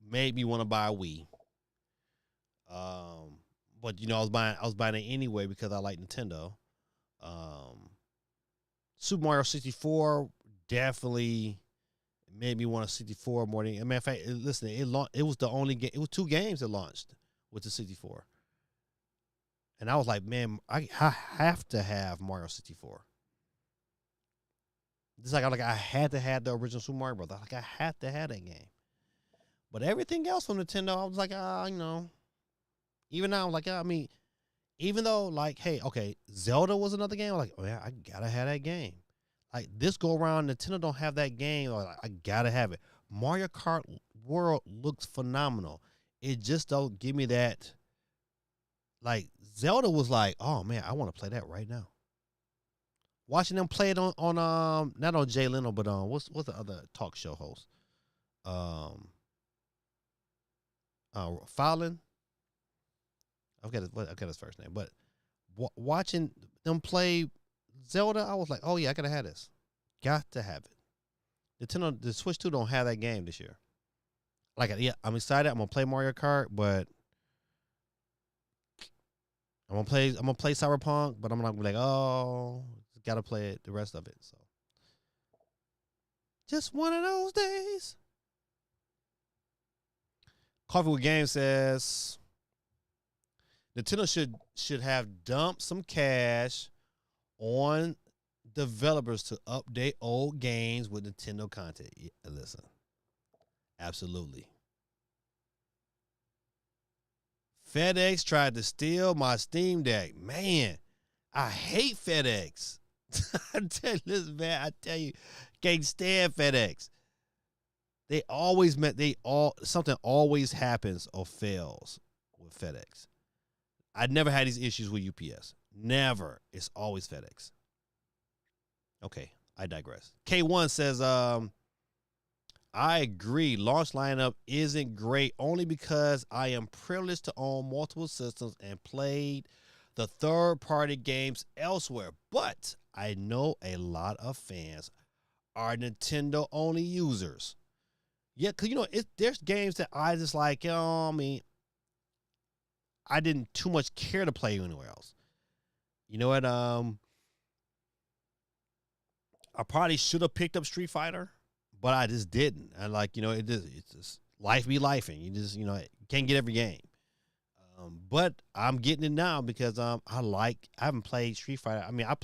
made me want to buy a Wii. But you know, I was buying it anyway because I like Nintendo. Super Mario 64 definitely made me want a 64 more than. As a matter of fact, listen, it was the only game. It was 2 games that launched with the 64, and I was like, man, I have to have Mario 64. Just like I had to have the original Super Mario Bros. Like I had to have that game. But everything else from Nintendo, I was like, you know. Even now, I'm like, I mean, even though, like, hey, okay, Zelda was another game. I'm like, oh yeah, I gotta have that game. Like this go around, Nintendo don't have that game. Like, I gotta have it. Mario Kart World looks phenomenal. It just don't give me that. Like Zelda was like, oh man, I want to play that right now. Watching them play it on not on Jay Leno, but what's the other talk show host? Fallon. I forget his first name, but watching them play Zelda, I was like, oh yeah, I gotta have this. Got to have it. The Switch 2 don't have that game this year. Like, yeah, I'm excited. I'm gonna play Mario Kart, but I'm gonna play Cyberpunk, but I'm not gonna be like, oh, gotta play it the rest of it. So, just one of those days. Coffee with Game says Nintendo should have dumped some cash on developers to update old games with Nintendo content. Yeah, listen, absolutely. FedEx tried to steal my Steam Deck. Man, I hate FedEx. I tell you this, man. I tell you, can't stand FedEx. Something always happens or fails with FedEx. I never had these issues with UPS. Never. It's always FedEx. Okay, I digress. K1 says, I agree. Launch lineup isn't great only because I am privileged to own multiple systems and played the third-party games elsewhere. But I know a lot of fans are Nintendo-only users. Yeah, because, you know, there's games that I just like, I mean, I didn't too much care to play anywhere else. You know what? I probably should have picked up Street Fighter, but I just didn't. And like, you know, it's just life be lifing. You just, you know, can't get every game. But I'm getting it now because I haven't played Street Fighter. I mean, I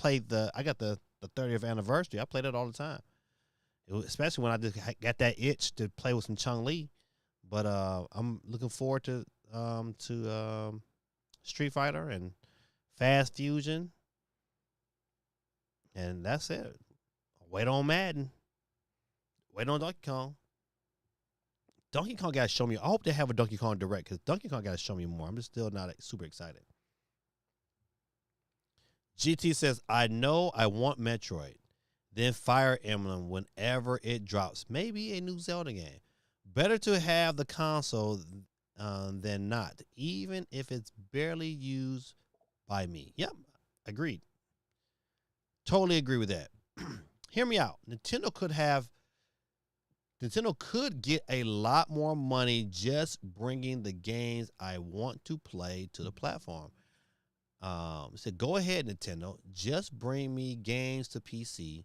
got the 30th anniversary. I played it all the time. Especially when I just got that itch to play with some Chun-Li. But I'm looking forward to Street Fighter and Fast Fusion. And that's it. Wait on Madden. Wait on Donkey Kong. Donkey Kong got to show me. I hope they have a Donkey Kong Direct because Donkey Kong got to show me more. I'm just still not super excited. GT says, I know I want Metroid. Then Fire Emblem whenever it drops. Maybe a new Zelda game. Better to have the console than not, even if it's barely used by me. Yep, agreed. Totally agree with that. Hear me out. Nintendo could get a lot more money just bringing the games I want to play to the platform. Said, go ahead, Nintendo. Just bring me games to PC.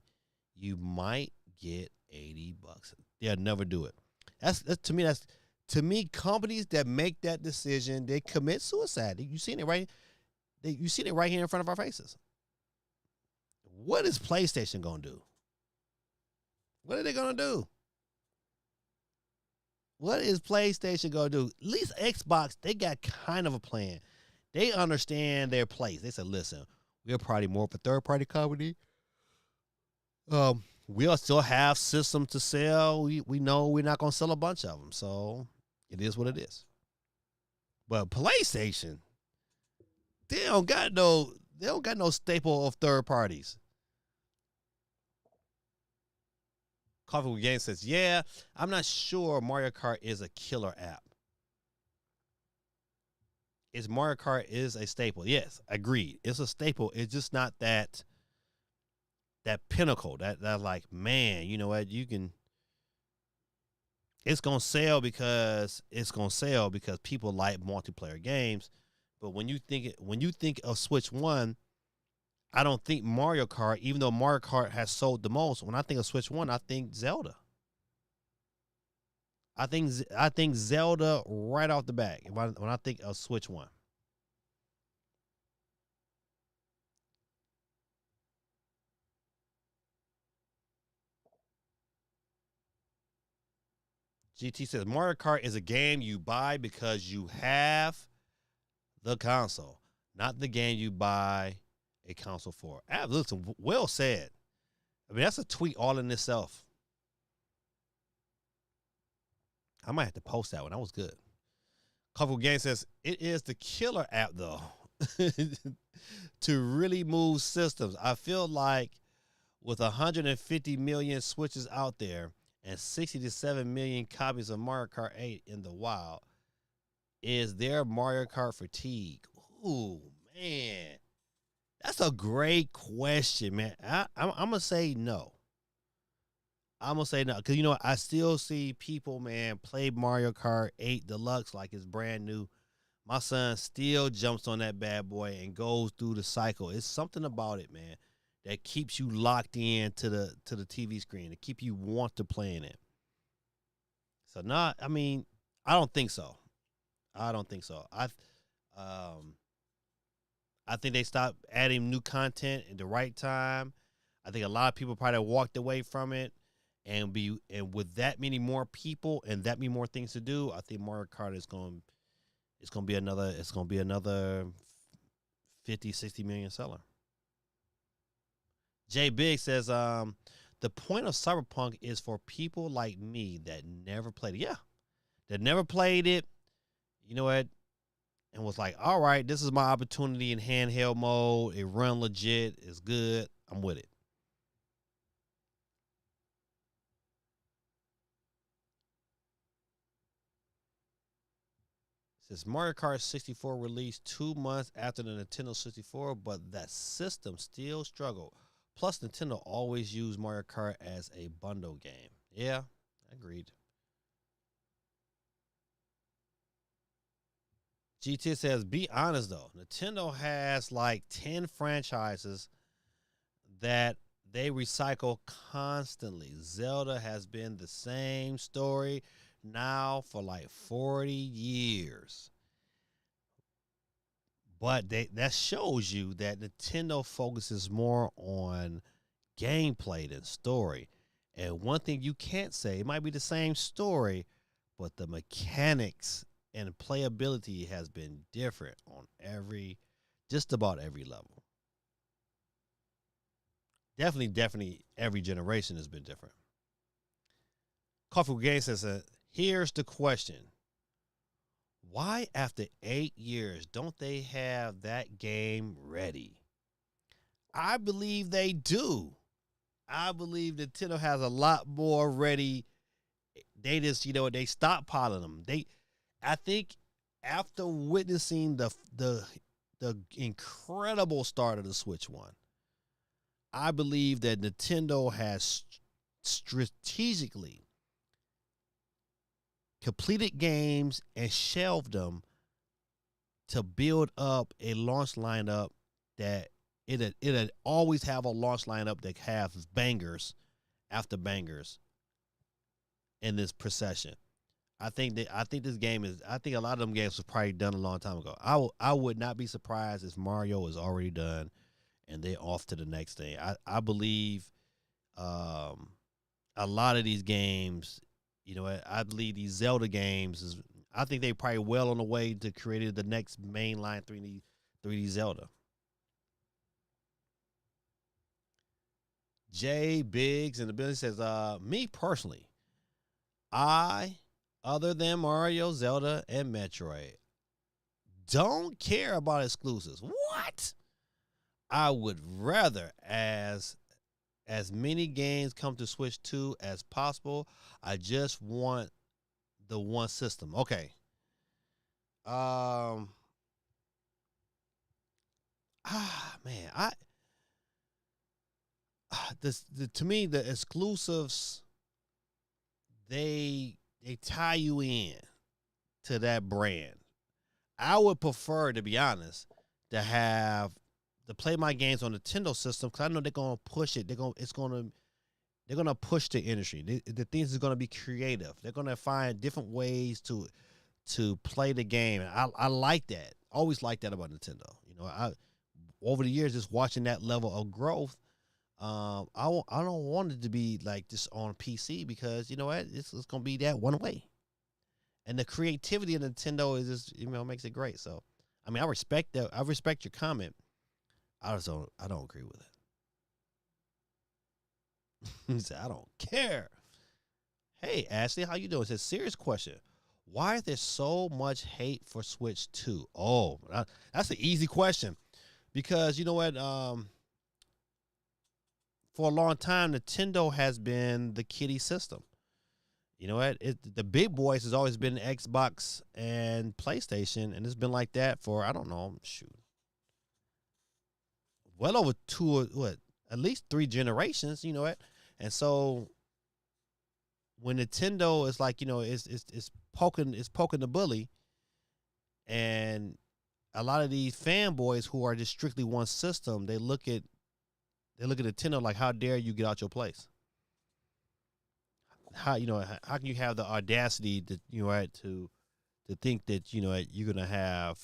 You might get $80. They'll never do it. That's to me. That's to me. Companies that make that decision, they commit suicide. You seen it right. You seen it right here in front of our faces. What is PlayStation gonna do? What are they gonna do? What is PlayStation gonna do? At least Xbox, they got kind of a plan. They understand their place. They said, listen, we're probably more of a third-party company. We'll still have systems to sell. We know we're not gonna sell a bunch of them, so it is what it is. But PlayStation, they don't got no staple of third parties. Coffee with Game says, yeah, I'm not sure Mario Kart is a killer app. Mario Kart is a staple. Yes, agreed. It's a staple. It's just not that pinnacle. That like, man, you know what? It's gonna sell because people like multiplayer games. But when you think of Switch One, I don't think Mario Kart, even though Mario Kart has sold the most. When I think of Switch One, I think Zelda. I think Zelda right off the bat when I think of Switch One. GT says Mario Kart is a game you buy because you have the console, not the game you buy a console for. Listen, well said. I mean, that's a tweet all in itself. I might have to post that one. That was good. Couple Game says it is the killer app though to really move systems. I feel like with 150 million Switches out there and 60 to 7 million copies of Mario Kart 8 in the wild, is there Mario Kart fatigue? Ooh, man. That's a great question, man. I'm going to say no. I'm going to say no. Because, you know, I still see people, man, play Mario Kart 8 Deluxe like it's brand new. My son still jumps on that bad boy and goes through the cycle. It's something about it, man, that keeps you locked in to the TV screen, to keep you want to play in it. So, I don't think so. I think they stopped adding new content at the right time. I think a lot of people probably walked away from it, and with that many more people and that many more things to do, I think Mario Kart is going to be another 50, 60 million seller. Jay Big says the point of Cyberpunk is for people like me that never played it. Yeah, that never played it. You know what? And was like, all right, this is my opportunity in handheld mode. It run legit. It's good. I'm with it. It says Mario Kart 64 released 2 months after the Nintendo 64, but that system still struggled. Plus, Nintendo always used Mario Kart as a bundle game. Yeah, agreed. GT says, be honest though, Nintendo has like 10 franchises that they recycle constantly. Zelda has been the same story now for like 40 years. But that shows you that Nintendo focuses more on gameplay than story. And one thing you can't say, it might be the same story, but the mechanics and playability has been different on just about every level. Definitely every generation has been different. Coffee with Game says, here's the question. Why after 8 years don't they have that game ready? I believe they do. I believe Nintendo has a lot more ready. They just, they stockpiling them. I think after witnessing the the incredible start of the Switch One. I believe that Nintendo has strategically completed games and shelved them to build up a launch lineup that it'd always have a launch lineup that has bangers after bangers in this procession. I think this game is. I think a lot of them games was probably done a long time ago. I would not be surprised if Mario is already done and they off to the next thing. I believe a lot of these games, I believe these Zelda games is. I think they probably well on the way to creating the next mainline 3D Zelda. Jay Biggs in the building says, me personally, other than Mario, Zelda, and Metroid, don't care about exclusives. What? I would rather as many games come to Switch 2 as possible. I just want the one system. Okay. Man, to me the exclusives they tie you in to that brand. I would prefer, to be honest, to play my games on the Nintendo system because I know they're gonna push it. They're gonna push the industry. The things is gonna be creative. They're gonna find different ways to play the game. I like that. Always like that about Nintendo. I over the years just watching that level of growth. I don't want it to be like this on PC because you know what, it's gonna be that one way. And the creativity of Nintendo is just makes it great. So, I mean, I respect that. I respect your comment. I don't agree with it. He said, I don't care. Hey, Ashley, how you doing? It's a serious question. Why is there so much hate for Switch 2? Oh, that's an easy question. Because you know what? For a long time, Nintendo has been the kiddie system. You know what? The big boys has always been Xbox and PlayStation, and it's been like that for, I don't know, well over at least 3 generations, you know what? And so when Nintendo is like, it's poking the bully, and a lot of these fanboys who are just strictly one system, they look at Nintendo like, how dare you get out your place? How can you have the audacity to to think that you're gonna have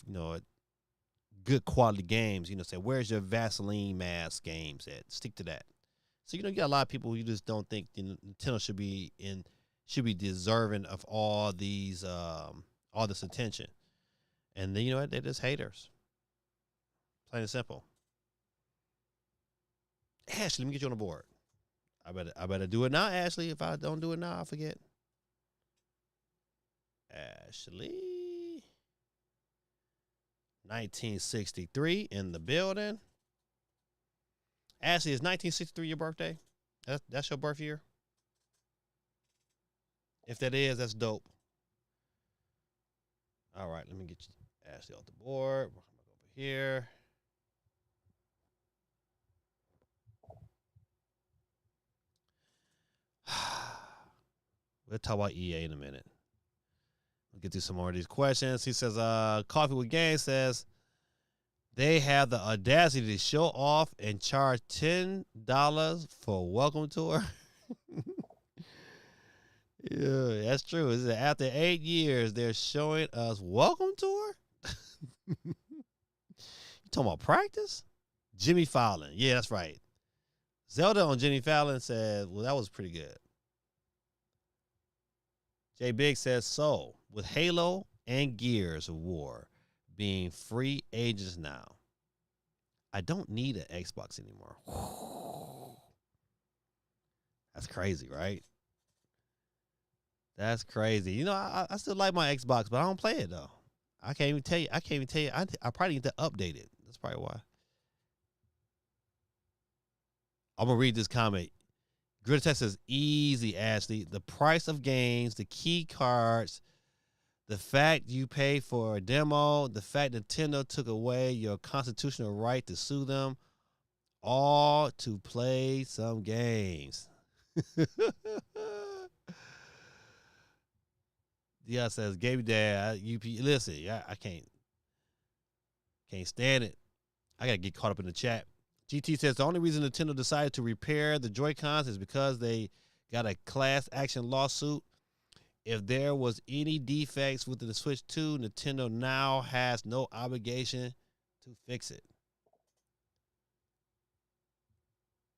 good quality games? Say, where's your Vaseline mask games at? Stick to that. So you got a lot of people who just don't think Nintendo should be deserving of all this attention, and then they're just haters. Plain and simple. Ashley, let me get you on the board. I better do it now, Ashley. If I don't do it now, I'll forget. Ashley, 1963 in the building. Ashley, is 1963 your birthday? That's your birth year? If that is, that's dope. All right, let me get you, Ashley, off the board. We'll come back over here. We'll talk about EA in a minute. We'll get through some more of these questions. He says, Coffee with Gang says, they have the audacity to show off and charge $10 for welcome tour. Yeah, that's true. Is it after 8 years they're showing us welcome tour? You talking about practice? Jimmy Fallon. Yeah, that's right. Zelda on Jimmy Fallon said, well, that was pretty good. Jay Big says, so with Halo and Gears of War being free agents now, I don't need an Xbox anymore. That's crazy, right? That's crazy. I still like my Xbox, but I don't play it though. I can't even tell you. I probably need to update it. That's probably why. I'm gonna read this comment. Grid Test says, easy, Ashley. The price of games, the key cards, The fact you paid for a demo, the fact Nintendo took away your constitutional right to sue them, all to play some games. Yeah, says Gaby Dad, listen, I can't stand it. I gotta get caught up in the chat. GT says the only reason Nintendo decided to repair the Joy-Cons is because they got a class action lawsuit. If there was any defects with the Switch 2, Nintendo now has no obligation to fix it.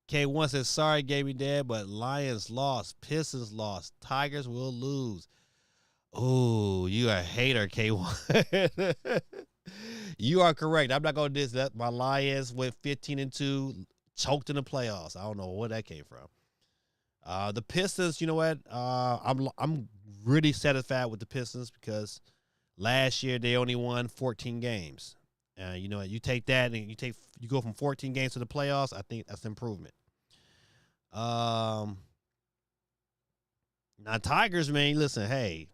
K1 says, sorry, Gaby Dad, but Lions lost. Pistons lost. Tigers will lose. Oh, you a hater, K1. You are correct. I'm not going to diss that. My Lions went 15-2, choked in the playoffs. I don't know where that came from. The Pistons, you know what? I'm really satisfied with the Pistons because last year they only won 14 games. You know, you take that and you go from 14 games to the playoffs. I think that's an improvement. Now Tigers, man, listen, hey,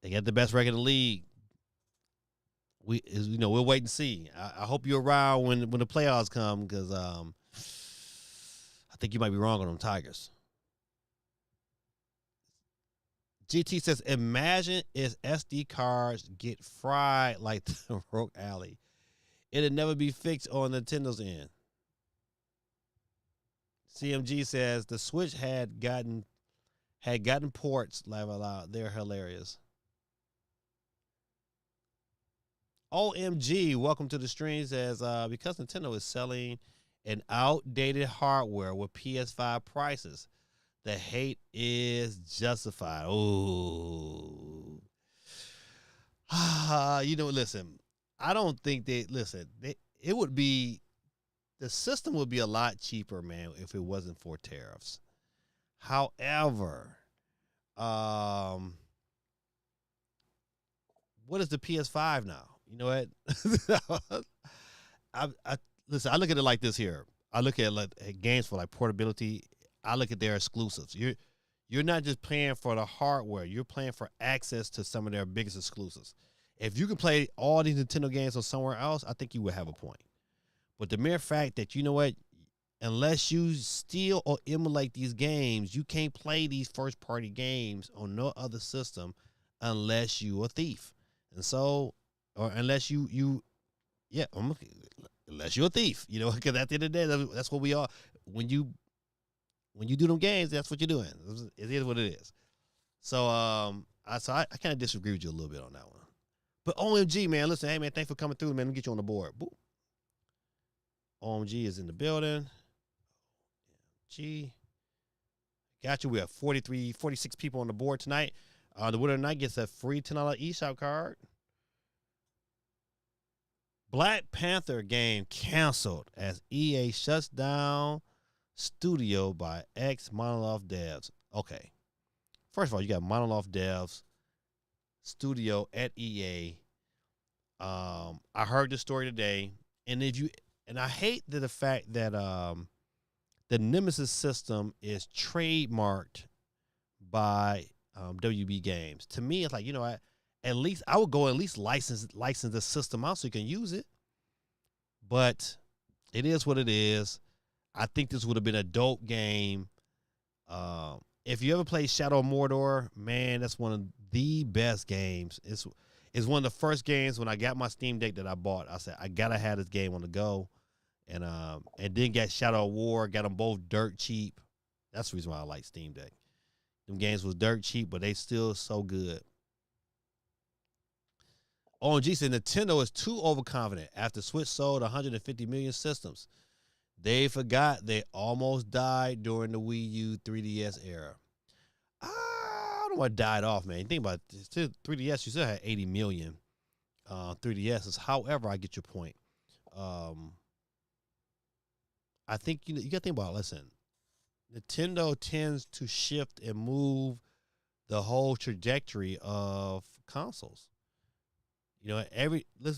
they got the best record in the league. We'll wait and see. I hope you're around when the playoffs come because I think you might be wrong on them Tigers. GT says, imagine if SD cards get fried like the Rogue Alley. It'll never be fixed on Nintendo's end. CMG says the Switch had gotten ports. Laugh out loud. They're hilarious. OMG, welcome to the stream. Says because Nintendo is selling an outdated hardware with PS5 prices, the hate is justified. Oh, listen. I don't think it would be, the system would be a lot cheaper, man, if it wasn't for tariffs. However, what is the PS5 now? You know what? Listen, I look at it like this here. I look at games for like portability. I look at their exclusives. You're not just playing for the hardware. You're playing for access to some of their biggest exclusives. If you can play all these Nintendo games on somewhere else, I think you would have a point. But the mere fact that, you know what, unless you steal or emulate these games, you can't play these first-party games on no other system unless you a thief. And so, or unless unless you're a thief, you know, because at the end of the day, that's what we are. When you do them games, that's what you're doing. It is what it is. So, I kind of disagree with you a little bit on that one. But OMG, man, listen, hey, man, thanks for coming through, man. Let me get you on the board. Boop. OMG is in the building. OMG. Got you. We have 46 people on the board tonight. The winner tonight gets a free $10 eShop card. Black Panther game canceled as EA shuts down studio by ex-Monolith devs. Okay. First of all, you got Monolith devs studio at EA. I heard the story today, and I hate the fact that the Nemesis system is trademarked by WB Games. To me, it's like, you know, at least I would go license the system out so you can use it. But it is what it is. I think this would have been a dope game. If you ever played Shadow of Mordor, man, that's one of the best games. It's one of the first games when I got my Steam Deck that I bought. I said I gotta have this game on the go, and then got Shadow of War. Got them both dirt cheap. That's the reason why I like Steam Deck. Them games was dirt cheap, but they still so good. OMG said Nintendo is too overconfident after Switch sold 150 million systems. They forgot they almost died during the Wii U 3DS era. I don't know what died off, man. Think about it. 3DS, you still had 80 million 3DSs. However, I get your point. I think you got to think about it. Listen, Nintendo tends to shift and move the whole trajectory of consoles. You know,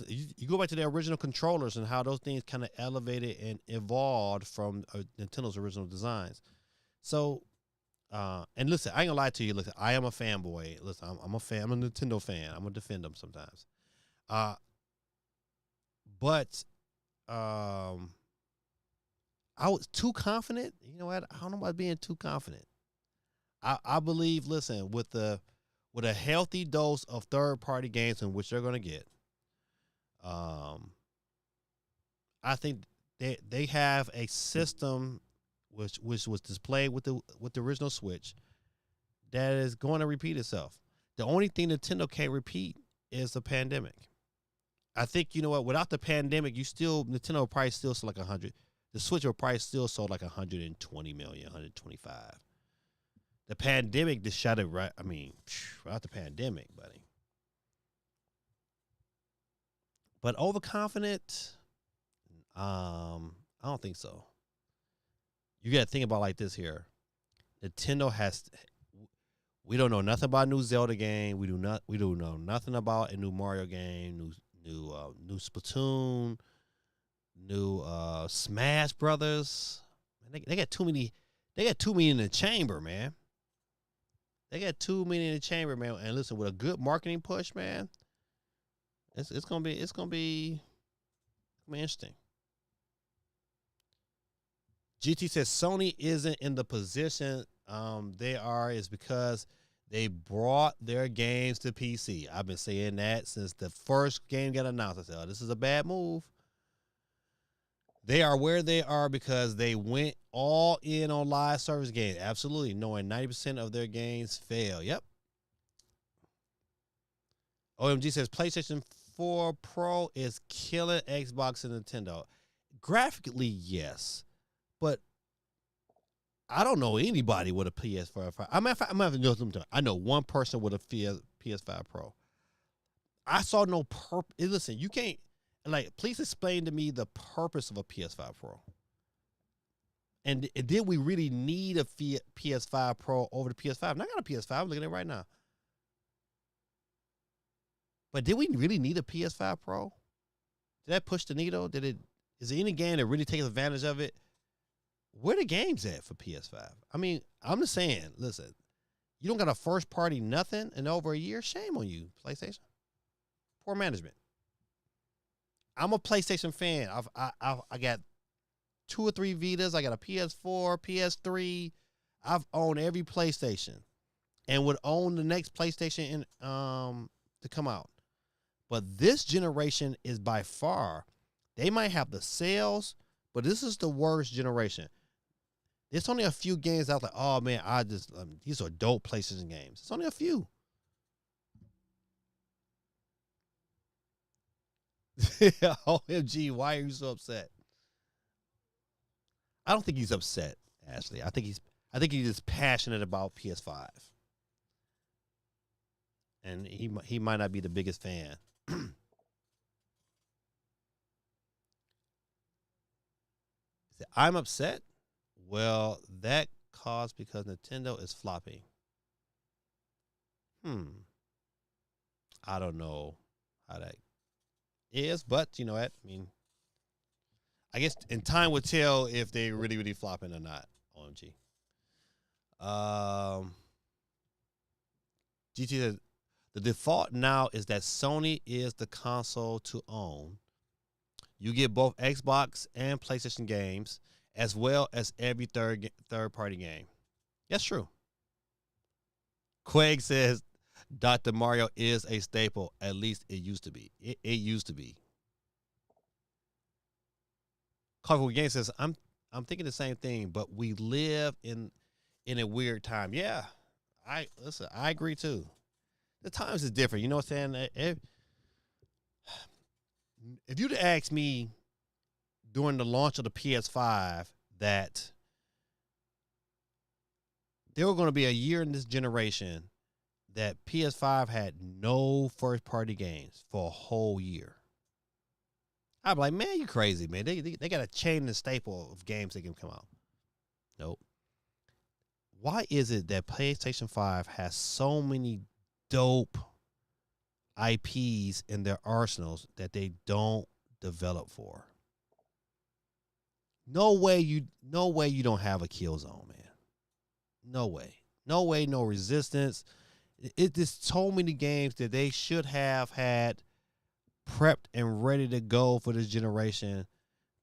you go back to the original controllers and how those things kind of elevated and evolved from Nintendo's original designs. So And listen, I ain't gonna lie to you. Listen, I am a fanboy. Listen, I'm a fan. I'm a Nintendo fan. I'm gonna defend them sometimes. Uh, but I was too confident. You know what? I don't know about being too confident. I believe. Listen, with a healthy dose of third party games in which they're gonna get, um, I think they have a system which was displayed with the original Switch that is going to repeat itself. The only thing Nintendo can't repeat is the pandemic. I think you know what. Without the pandemic, Nintendo probably still sold like 100. The Switch will probably still sold like 120 million, 125. The pandemic just shot it right. I mean, without the pandemic, buddy. But overconfident, I don't think so. You got to think about like this here. Nintendo has. We don't know nothing about a new Zelda game. We do know nothing about a new Mario game. New Splatoon. New Smash Brothers. They got too many. They got too many in the chamber, man. They got too many in the chamber, man. And listen, with a good marketing push, man, it's gonna be interesting. GT says Sony isn't in the position they are is because they brought their games to PC. I've been saying that since the first game got announced. I said, oh, this is a bad move. They are where they are because they went all in on live service games. Absolutely. Knowing 90% of their games fail. Yep. OMG says PlayStation 4 Pro is killing Xbox and Nintendo. Graphically, yes. But I don't know anybody with a PS5. I'm going to have to know something. I know one person with a PS5 Pro. I saw no purpose. Listen, you can't, like, please explain to me the purpose of a PS5 Pro. And did we really need a PS5 Pro over the PS5? And I got a PS5. I'm looking at it right now. But did we really need a PS5 Pro? Did that push the needle? Is there any game that really takes advantage of it? Where the games at for PS5? I mean, I'm just saying, listen, you don't got a first party nothing in over a year? Shame on you, PlayStation. Poor management. I'm a PlayStation fan. I got 2 or 3 Vitas. I got a PS4, PS3. I've owned every PlayStation and would own the next PlayStation to come out. But this generation is by far, they might have the sales, but this is the worst generation. There's only a few games out like, oh man, these are dope PlayStation games. It's only a few. OMG, why are you so upset? I don't think he's upset, Ashley. I think he's just passionate about PS5. And he might not be the biggest fan. I'm upset. Well, that caused because Nintendo is flopping. I don't know how that is, but you know what? I mean, I guess in time will tell if they really, really flopping or not. OMG. GT says, the default now is that Sony is the console to own. You get both Xbox and PlayStation games, as well as every third party game. That's true. Quag says Dr. Mario is a staple. At least it used to be. It used to be. Coffee Game says I'm thinking the same thing, but we live in a weird time. Yeah, I agree too. The times is different. You know what I'm saying? If you'd asked me during the launch of the PS5 that there were going to be a year in this generation that PS5 had no first party games for a whole year, I'd be like, man, you crazy, man. They got to change the staple of games that can come out. Nope. Why is it that PlayStation 5 has so many dope IPs in their arsenals that they don't develop for? No way you don't have a Killzone, man. No way. No way, no resistance. It just so many games that they should have had prepped and ready to go for this generation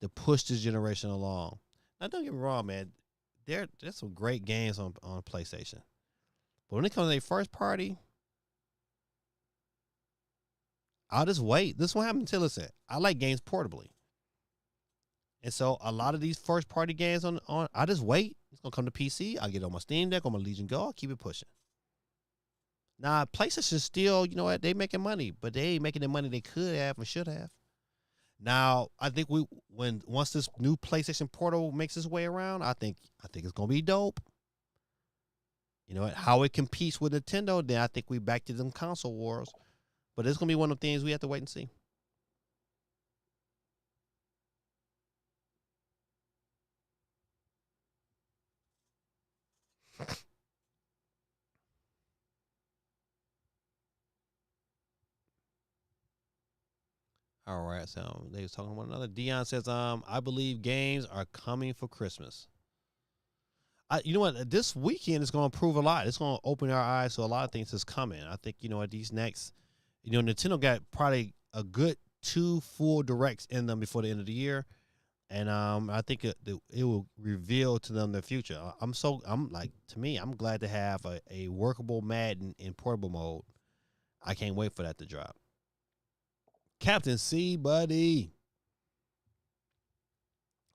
to push this generation along. Now, don't get me wrong, man. There's some great games on PlayStation. But when it comes to their first party, I'll just wait. This won't happen until, listen, I like games portably. And so a lot of these first party games on I just wait. It's gonna come to PC. I get it on my Steam Deck, on my Legion Go. I'll keep it pushing. Now PlayStation still, you know what, they making money, but they ain't making the money they could have and should have. Now I think once this new PlayStation Portal makes its way around, I think it's gonna be dope. You know what, how it competes with Nintendo, then I think we back to them console wars. But it's gonna be one of the things we have to wait and see. All right, so they was talking to one another. Dion says, I believe games are coming for Christmas. You know what? This weekend is going to prove a lot. It's going to open our eyes to a lot of things that's coming. I think, you know, at these next, you know, Nintendo got probably a good 2 full directs in them before the end of the year. And I think it will reveal to them their future. I'm glad to have a workable Madden in portable mode. I can't wait for that to drop. Captain C, buddy.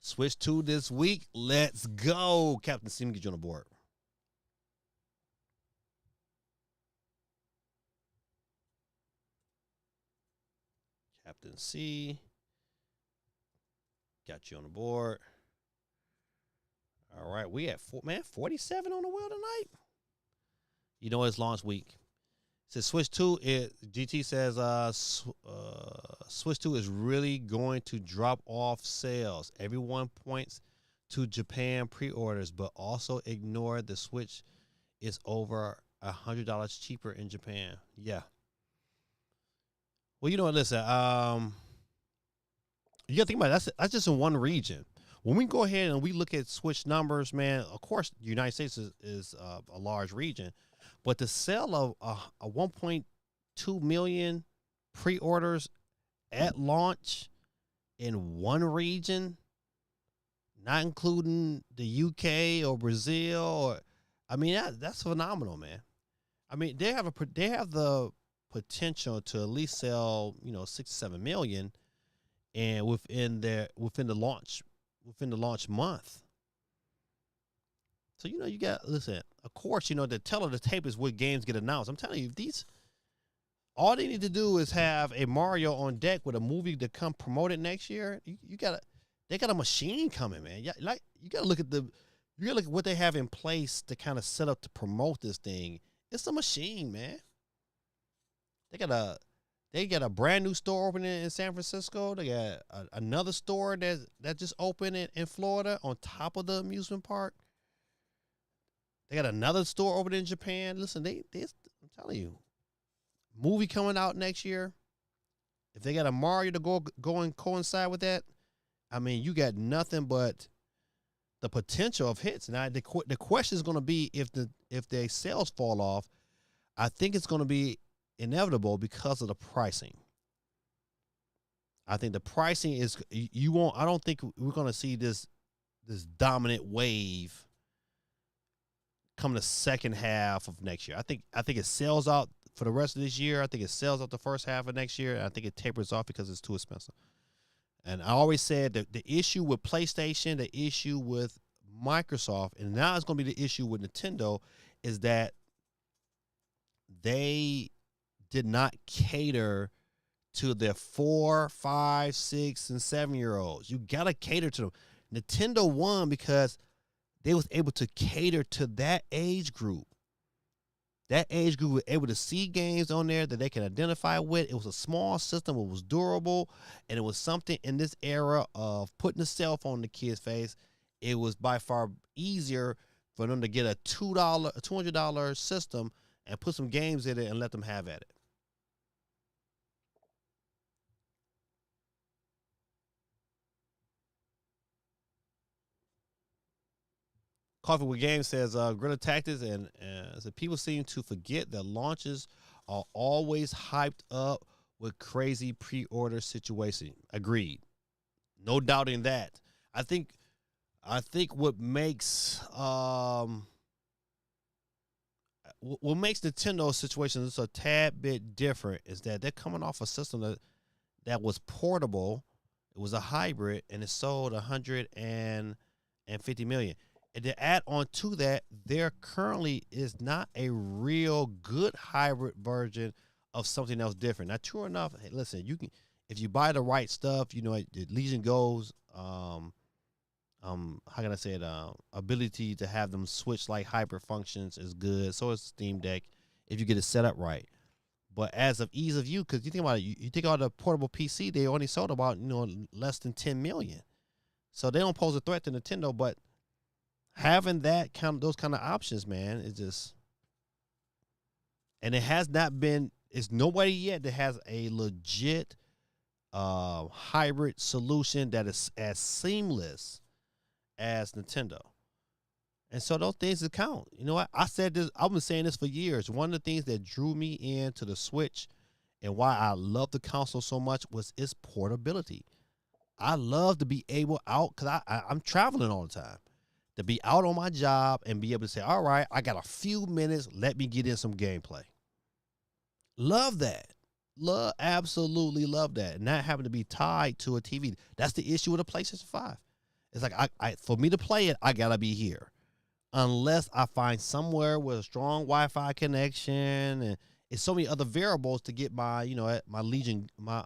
Switch 2 this week. Let's go. Captain C, let me get you on the board. Captain C. Got you on the board. All right. We at 47 on the wheel tonight. You know it's launch week. Says Switch 2, GT says Switch 2 is really going to drop off sales. Everyone points to Japan pre-orders, but also ignore the Switch is over $100 cheaper in Japan. Yeah. Well, you know what, listen, you gotta think about it. That's just in one region. When we go ahead and we look at Switch numbers, man, of course, the United States is a large region. But the sale of a 1.2 million pre-orders at launch in one region, not including the UK or Brazil, that's phenomenal, man. I mean, they have the potential to at least sell 6 to 7 million, and within the launch month. So, you got, listen, of course, the tell of the tape is what games get announced. I'm telling you, all they need to do is have a Mario on deck with a movie to come promoted next year. They got a machine coming, man. You got to look at what they have in place to kind of set up to promote this thing. It's a machine, man. They got a brand new store opening in San Francisco. They got another store that just opened in Florida on top of the amusement park. They got another store over there in Japan. Listen, I'm telling you, movie coming out next year. If they got a Mario to go and coincide with that, I mean, you got nothing but the potential of hits. Now, the question is going to be if their sales fall off. I think it's going to be inevitable because of the pricing. I think the pricing is I don't think we're going to see this dominant wave come the second half of next year. I think it sells out for the rest of this year. I think it sells out the first half of next year. And I think it tapers off because it's too expensive. And I always said that the issue with PlayStation, the issue with Microsoft, and now it's going to be the issue with Nintendo, is that they did not cater to their 4, 5, 6, and 7-year-olds. You got to cater to them. Nintendo won because they was able to cater to that age group. That age group was able to see games on there that they can identify with. It was a small system. It was durable. And it was something in this era of putting a cell phone in the kid's face. It was by far easier for them to get a $200 system and put some games in it and let them have at it. Coffee with Games says guerrilla tactics and so people seem to forget that launches are always hyped up with crazy pre-order situation. Agreed. No doubting that. I think what makes Nintendo situation just a tad bit different is that they're coming off a system that was portable. It was a hybrid and it sold 150 million. And to add on to that, there currently is not a real good hybrid version of something else different. Now, true enough, hey, listen, you can if you buy the right stuff, you know, Legion goes, how can I say it? Ability to have them switch like hyper functions is good. So is Steam Deck if you get it set up right. But as of ease of use, because you think about it, you think about the portable PC, they only sold about less than 10 million. So they don't pose a threat to Nintendo. But having those kind of options, man, is just, and it has not been. It's nobody yet that has a legit hybrid solution that is as seamless as Nintendo. And so those things that count. You know what? I said this, I've been saying this for years. One of the things that drew me into the Switch and why I love the console so much was its portability. I love to be able out because I'm traveling all the time. To be out on my job and be able to say, all right, I got a few minutes. Let me get in some gameplay. Love that. Absolutely love that. And not having to be tied to a TV. That's the issue with a PlayStation 5. It's like for me to play it, I gotta be here. Unless I find somewhere with a strong Wi-Fi connection, and it's so many other variables to get my my Legion my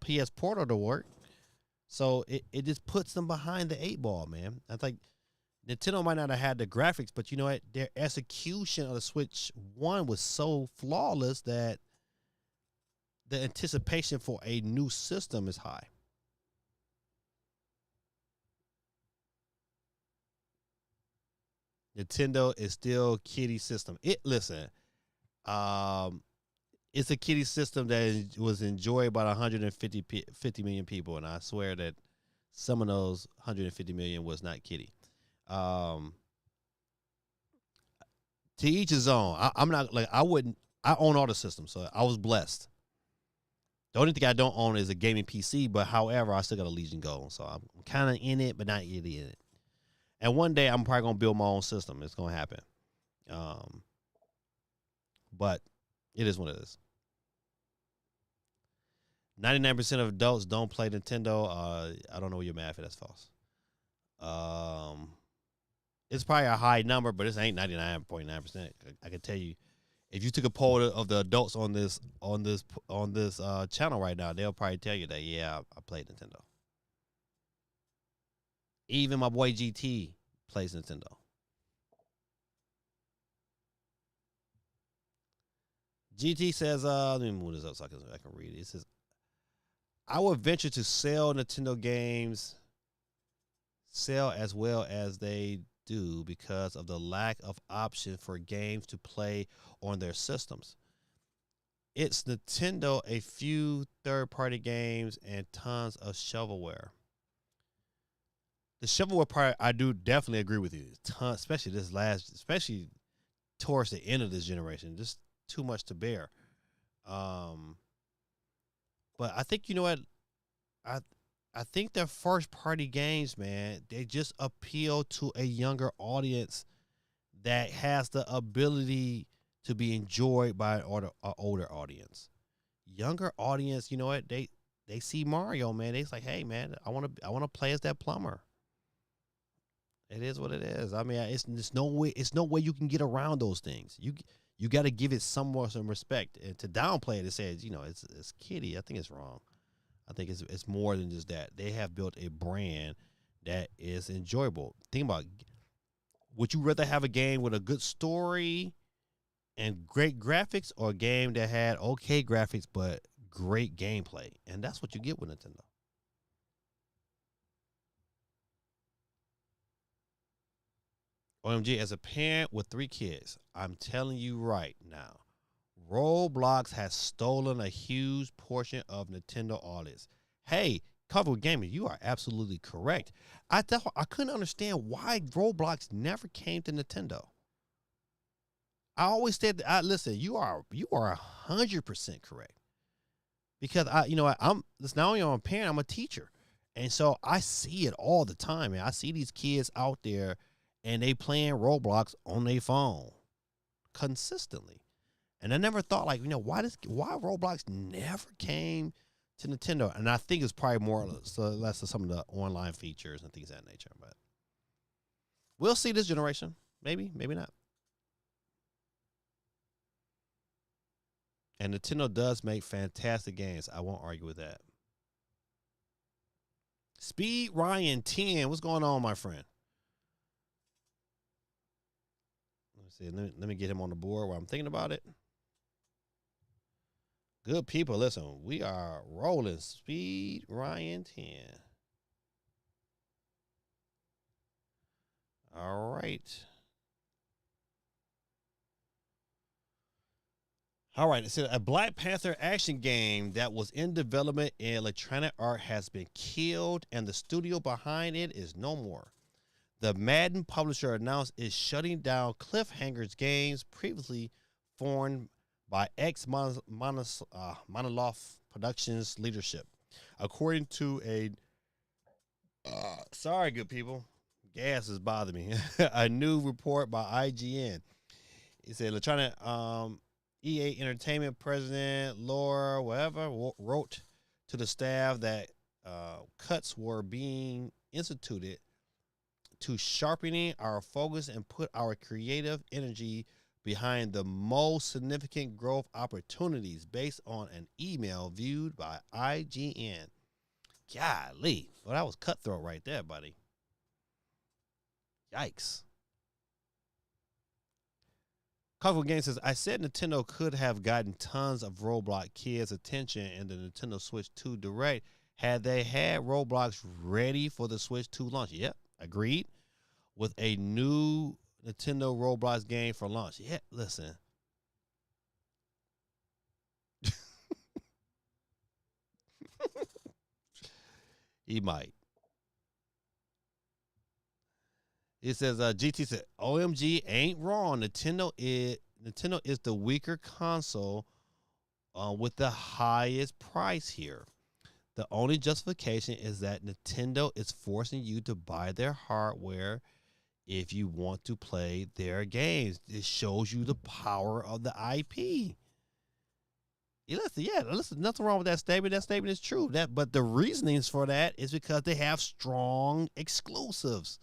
PS Portal to work. So it just puts them behind the 8 ball, man. I think Nintendo might not have had the graphics, but you know what? Their execution of the Switch 1 was so flawless that the anticipation for a new system is high. Nintendo is still kiddie system. It's a kiddie system that was enjoyed by 50 million people, and I swear that some of those 150 million was not kiddie. To each his own. I'm not like I own all the systems, so I was blessed. The only thing I don't own is a gaming PC, but however, I still got a Legion Gold, so I'm kind of in it, but not really in it. And one day I'm probably gonna build my own system. It's gonna happen. But it is what it is. 99% of adults don't play Nintendo. I don't know your math. That's false. It's probably a high number, but it ain't 99.9%. I can tell you, if you took a poll of the adults on this channel right now, they'll probably tell you that I played Nintendo. Even my boy GT plays Nintendo. GT says, let me move this up so I can read it. It says, I would venture to sell Nintendo games, sell as well as they do because of the lack of option for games to play on their systems. It's Nintendo, a few third-party games, and tons of shovelware. The shovelware part, I do definitely agree with you. Tons, especially towards the end of this generation, just too much to bear. But I think, you know what, I think their first party games, man, they just appeal to a younger audience that has the ability to be enjoyed by an older audience. Younger audience, you know what, they see Mario, man. They's like, hey, man, I want to play as that plumber. It is what it is. I mean, it's no way you can get around those things. You got to give it some respect. And to downplay it, it says, it's kiddie. I think it's wrong. I think it's more than just that. They have built a brand that is enjoyable. Think about, would you rather have a game with a good story and great graphics, or a game that had okay graphics but great gameplay? And that's what you get with Nintendo. OMG, as a parent with 3 kids, I'm telling you right now, Roblox has stolen a huge portion of Nintendo audience. Hey, Cover Gaming, you are absolutely correct. I couldn't understand why Roblox never came to Nintendo. I always said, listen, you are 100% correct, because I'm listen, not only I'm a parent, I'm a teacher, and so I see it all the time, man. I see these kids out there, and they playing Roblox on their phone consistently, and I never thought, like, why Roblox never came to Nintendo, and I think it's probably more or less of some of the online features and things of that nature. But we'll see this generation, maybe not. And Nintendo does make fantastic games. I won't argue with that. Speed Ryan 10, what's going on, my friend? Let's see. Let me get him on the board while I'm thinking about it. Good people, listen, we are rolling. Speed Ryan 10. All right. All right, it said a Black Panther action game that was in development in Electronic Arts has been killed, and the studio behind it is no more. The Madden publisher announced it's shutting down Cliffhanger's games previously formed by Monolith Productions leadership, according to a sorry, good people, gas is bothering me. A new report by IGN. It said Electronic EA Entertainment president Laura whatever wrote to the staff that cuts were being instituted to sharpening our focus and put our creative energy behind the most significant growth opportunities, based on an email viewed by IGN. Golly, well, that was cutthroat right there, buddy. Yikes. Cover Games says, I said Nintendo could have gotten tons of Roblox kids' attention in the Nintendo Switch 2 Direct had they had Roblox ready for the Switch 2 launch. Yep, agreed. With a new Nintendo Roblox game for launch. Yeah, listen. He might. It says GT said, OMG ain't wrong. Nintendo is the weaker console with the highest price here. The only justification is that Nintendo is forcing you to buy their hardware if you want to play their games. It shows you the power of the IP. Listen, nothing wrong with that statement. That statement is true. But the reasonings for that is because they have strong exclusives.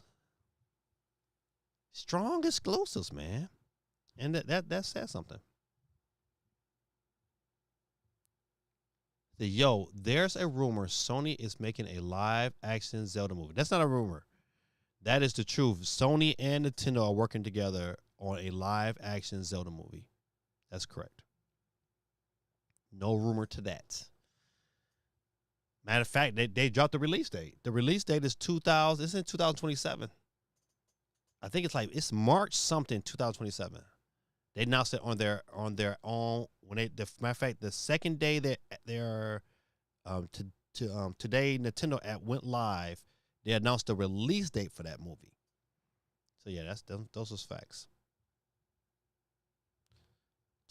Strong exclusives, man. And that says something. There's a rumor Sony is making a live action Zelda movie. That's not a rumor. That is the truth. Sony and Nintendo are working together on a live action Zelda movie. That's correct. No rumor to that. Matter of fact, they dropped the release date. The release date is it's in 2027. I think it's March something 2027. They announced it on their own matter of fact, the second day that they're today Nintendo app went live, they announced the release date for that movie. So yeah, those are facts.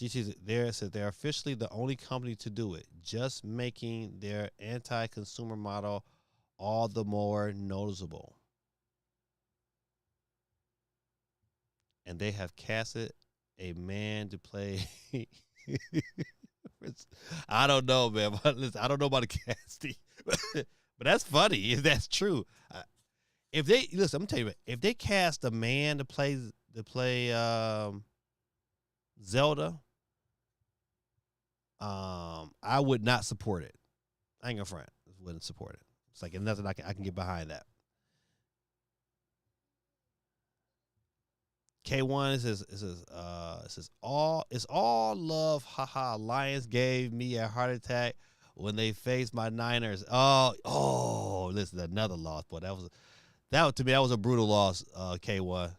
GT there says they're officially the only company to do it, just making their anti-consumer model all the more noticeable. And they have casted a man to play. I don't know, man. But listen, I don't know about the casting, but that's funny if that's true. I'm gonna tell you, if they cast a man to play Zelda, I would not support it. I ain't gonna front. Wouldn't support it. It's like nothing I can get behind that. K1 says all love. Haha. Lions gave me a heart attack when they faced my Niners. Listen, another loss. Boy, to me that was a brutal loss. K1.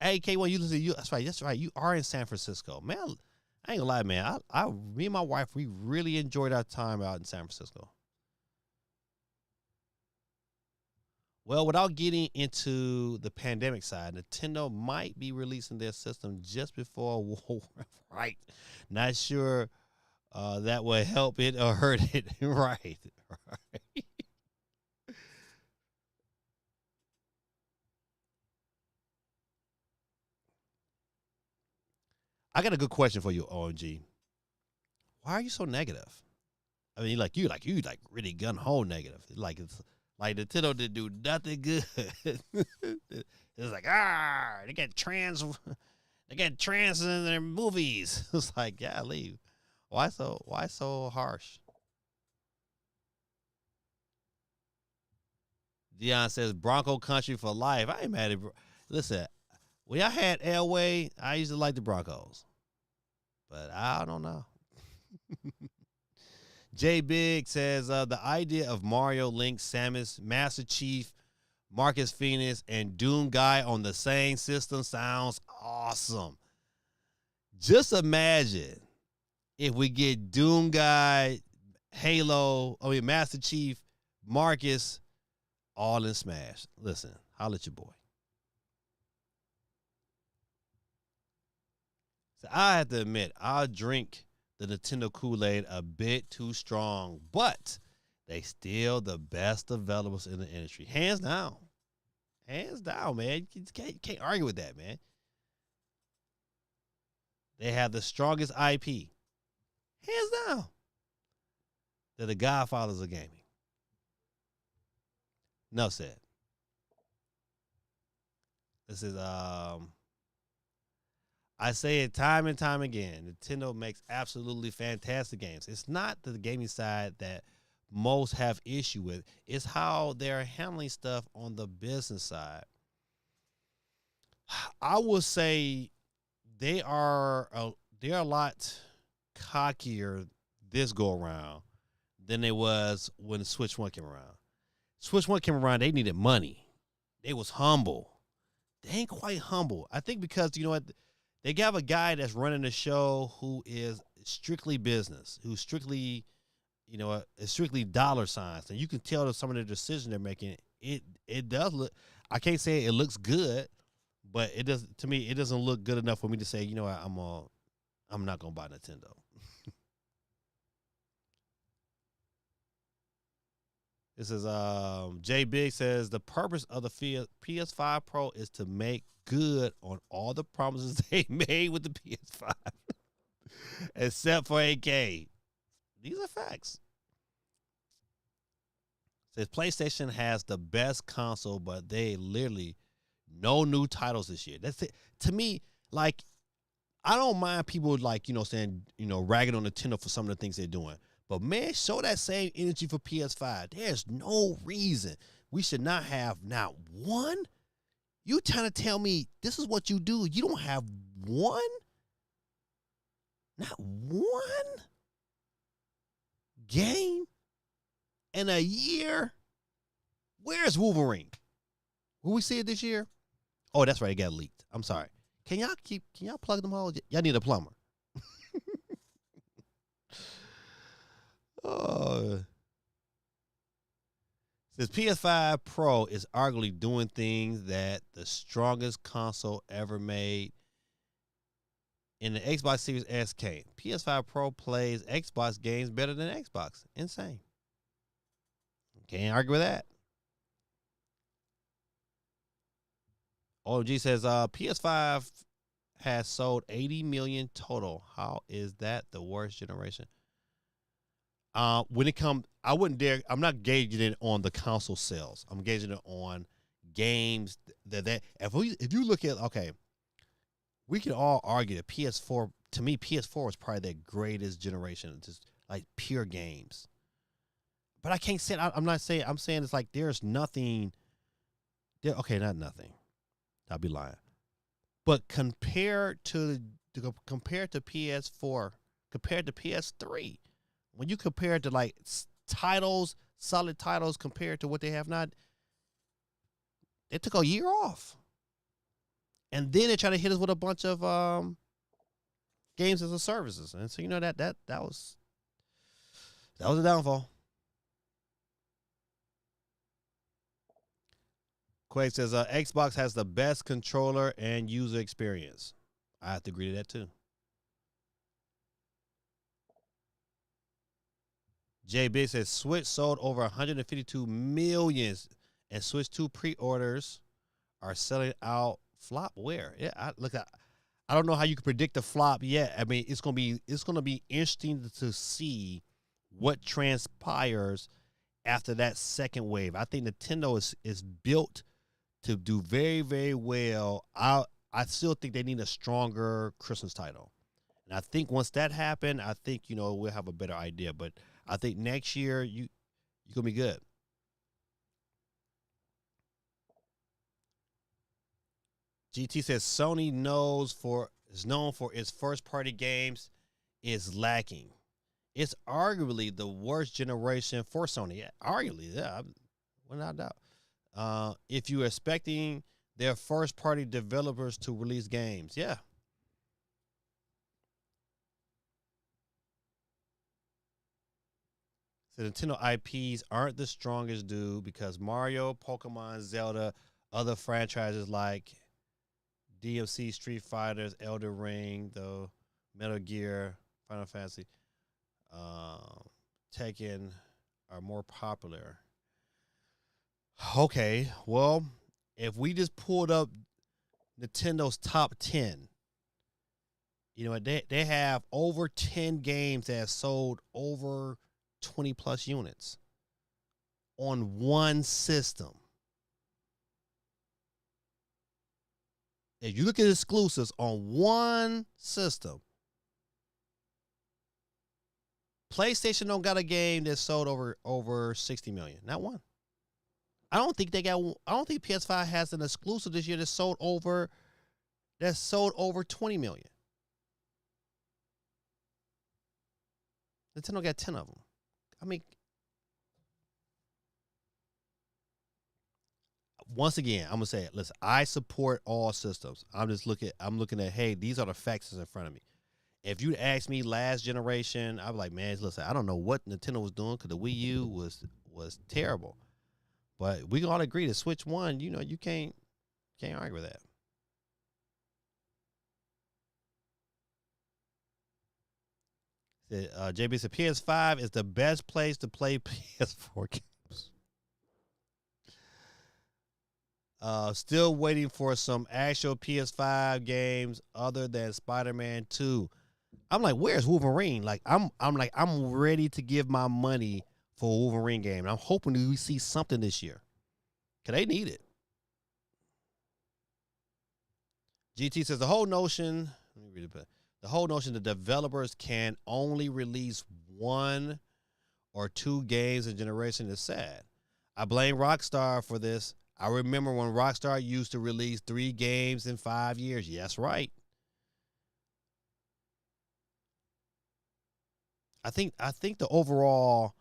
Hey, K1, you listen. That's right. You are in San Francisco, man. I ain't gonna lie, man. Me and my wife, we really enjoyed our time out in San Francisco. Well, without getting into the pandemic side, Nintendo might be releasing their system just before war, right? Not sure that will help it or hurt it, right? Right. I got a good question for you, OMG. Why are you so negative? I mean, you like really gun ho negative. Like it's like Nintendo didn't do nothing good. It's like they get trans in their movies. It's like, yeah, leave. Why so harsh? Dion says Bronco country for life. I ain't mad at listen, when I had Elway, I used to like the Broncos. But I don't know. Jay Big says the idea of Mario, Link, Samus, Master Chief, Marcus Phoenix, and Doom Guy on the same system sounds awesome. Just imagine if we get Doom Guy, Master Chief, Marcus, all in Smash. Listen, holla at your boy. So I have to admit, I'll drink the Nintendo Kool-Aid a bit too strong, but they still the best developers in the industry. Hands down. Hands down, man. You can't argue with that, man. They have the strongest IP. Hands down. They're the godfathers of gaming. No said. This is I say it time and time again. Nintendo makes absolutely fantastic games. It's not the gaming side that most have issue with. It's how they're handling stuff on the business side. I will say they're a lot cockier this go around than they was when Switch One came around. Switch One came around, they needed money. They was humble. They ain't quite humble. I think because you know what, they got a guy that's running the show who is strictly business, who's strictly, is strictly dollar signs, and you can tell that some of the decisions they're making. It does look. I can't say it looks good, but it does to me. It doesn't look good enough for me to say, you know what, I'm not gonna buy Nintendo. This is Jay Big says the purpose of the PS5 Pro is to make good on all the promises they made with the PS5, except for 8K. These are facts. Says PlayStation has the best console, but they literally no new titles this year. That's it. To me, like I don't mind people like saying ragging on Nintendo for some of the things they're doing. But man, show that same energy for PS5. There's no reason we should not have not one. You trying to tell me this is what you do? You don't have one? Not one game in a year? Where's Wolverine? Will we see it this year? Oh, that's right. It got leaked. I'm sorry. Can y'all plug them all? Y'all need a plumber. Says PS5 Pro is arguably doing things that the strongest console ever made in the Xbox Series S came. PS5 Pro plays Xbox games better than Xbox. Insane. Can't argue with that. OG says PS5 has sold 80 million total. How is that the worst generation? When it comes, I wouldn't dare. I'm not gauging it on the console sales. I'm gauging it on games that if you look at we can all argue that PS4 to me PS4 is probably the greatest generation, just like pure games. But I can't say I'm not saying I'm saying it's like there's nothing. There, okay, not nothing. I'll be lying. But compared to PS4, compared to PS3. When you compare it to like titles, solid titles compared to what they have not, they took a year off. And then they try to hit us with a bunch of games as a services, and so that was a downfall. Quake says Xbox has the best controller and user experience. I have to agree to that too. Jay Big says Switch sold over 152 million, and Switch 2 pre-orders are selling out. Flop where? Yeah, I don't know how you can predict the flop yet. I mean, it's gonna be interesting to see what transpires after that second wave. I think Nintendo is built to do very, very well. I still think they need a stronger Christmas title. And I think once that happens, I think, we'll have a better idea. But I think next year you're gonna be good. GT says Sony is known for its first party games is lacking. It's arguably the worst generation for Sony. Yeah, arguably, yeah, without doubt. If you're expecting their first party developers to release games, yeah. So Nintendo IPs aren't the strongest, dude, because Mario, Pokemon, Zelda, other franchises like DMC, Street Fighters, Elder Ring, though, Metal Gear, Final Fantasy, Tekken are more popular. Okay, well, if we just pulled up Nintendo's top 10, they have over 10 games that have sold over 20 plus units on one system. If you look at exclusives on one system, PlayStation don't got a game that sold over 60 million. Not one. I don't think PS5 has an exclusive this year that sold over 20 million. Nintendo got 10 of them. I mean, once again, I'm gonna say it. Listen, I support all systems. I'm looking at, hey, these are the facts in front of me. If you'd asked me last generation, I'd be like, man, listen, I don't know what Nintendo was doing because the Wii U was terrible. But we can all agree that Switch 1, you can't argue with that. JB said PS5 is the best place to play PS4 games. Still waiting for some actual PS5 games other than Spider-Man 2. I'm like, where's Wolverine? Like, I'm ready to give my money for a Wolverine game. And I'm hoping that we see something this year. Cause they need it. GT says the whole notion. Let me read it. The whole notion that developers can only release 1 or 2 games a generation is sad. I blame Rockstar for this. I remember when Rockstar used to release 3 games in 5 years. Yes, right. I think the overall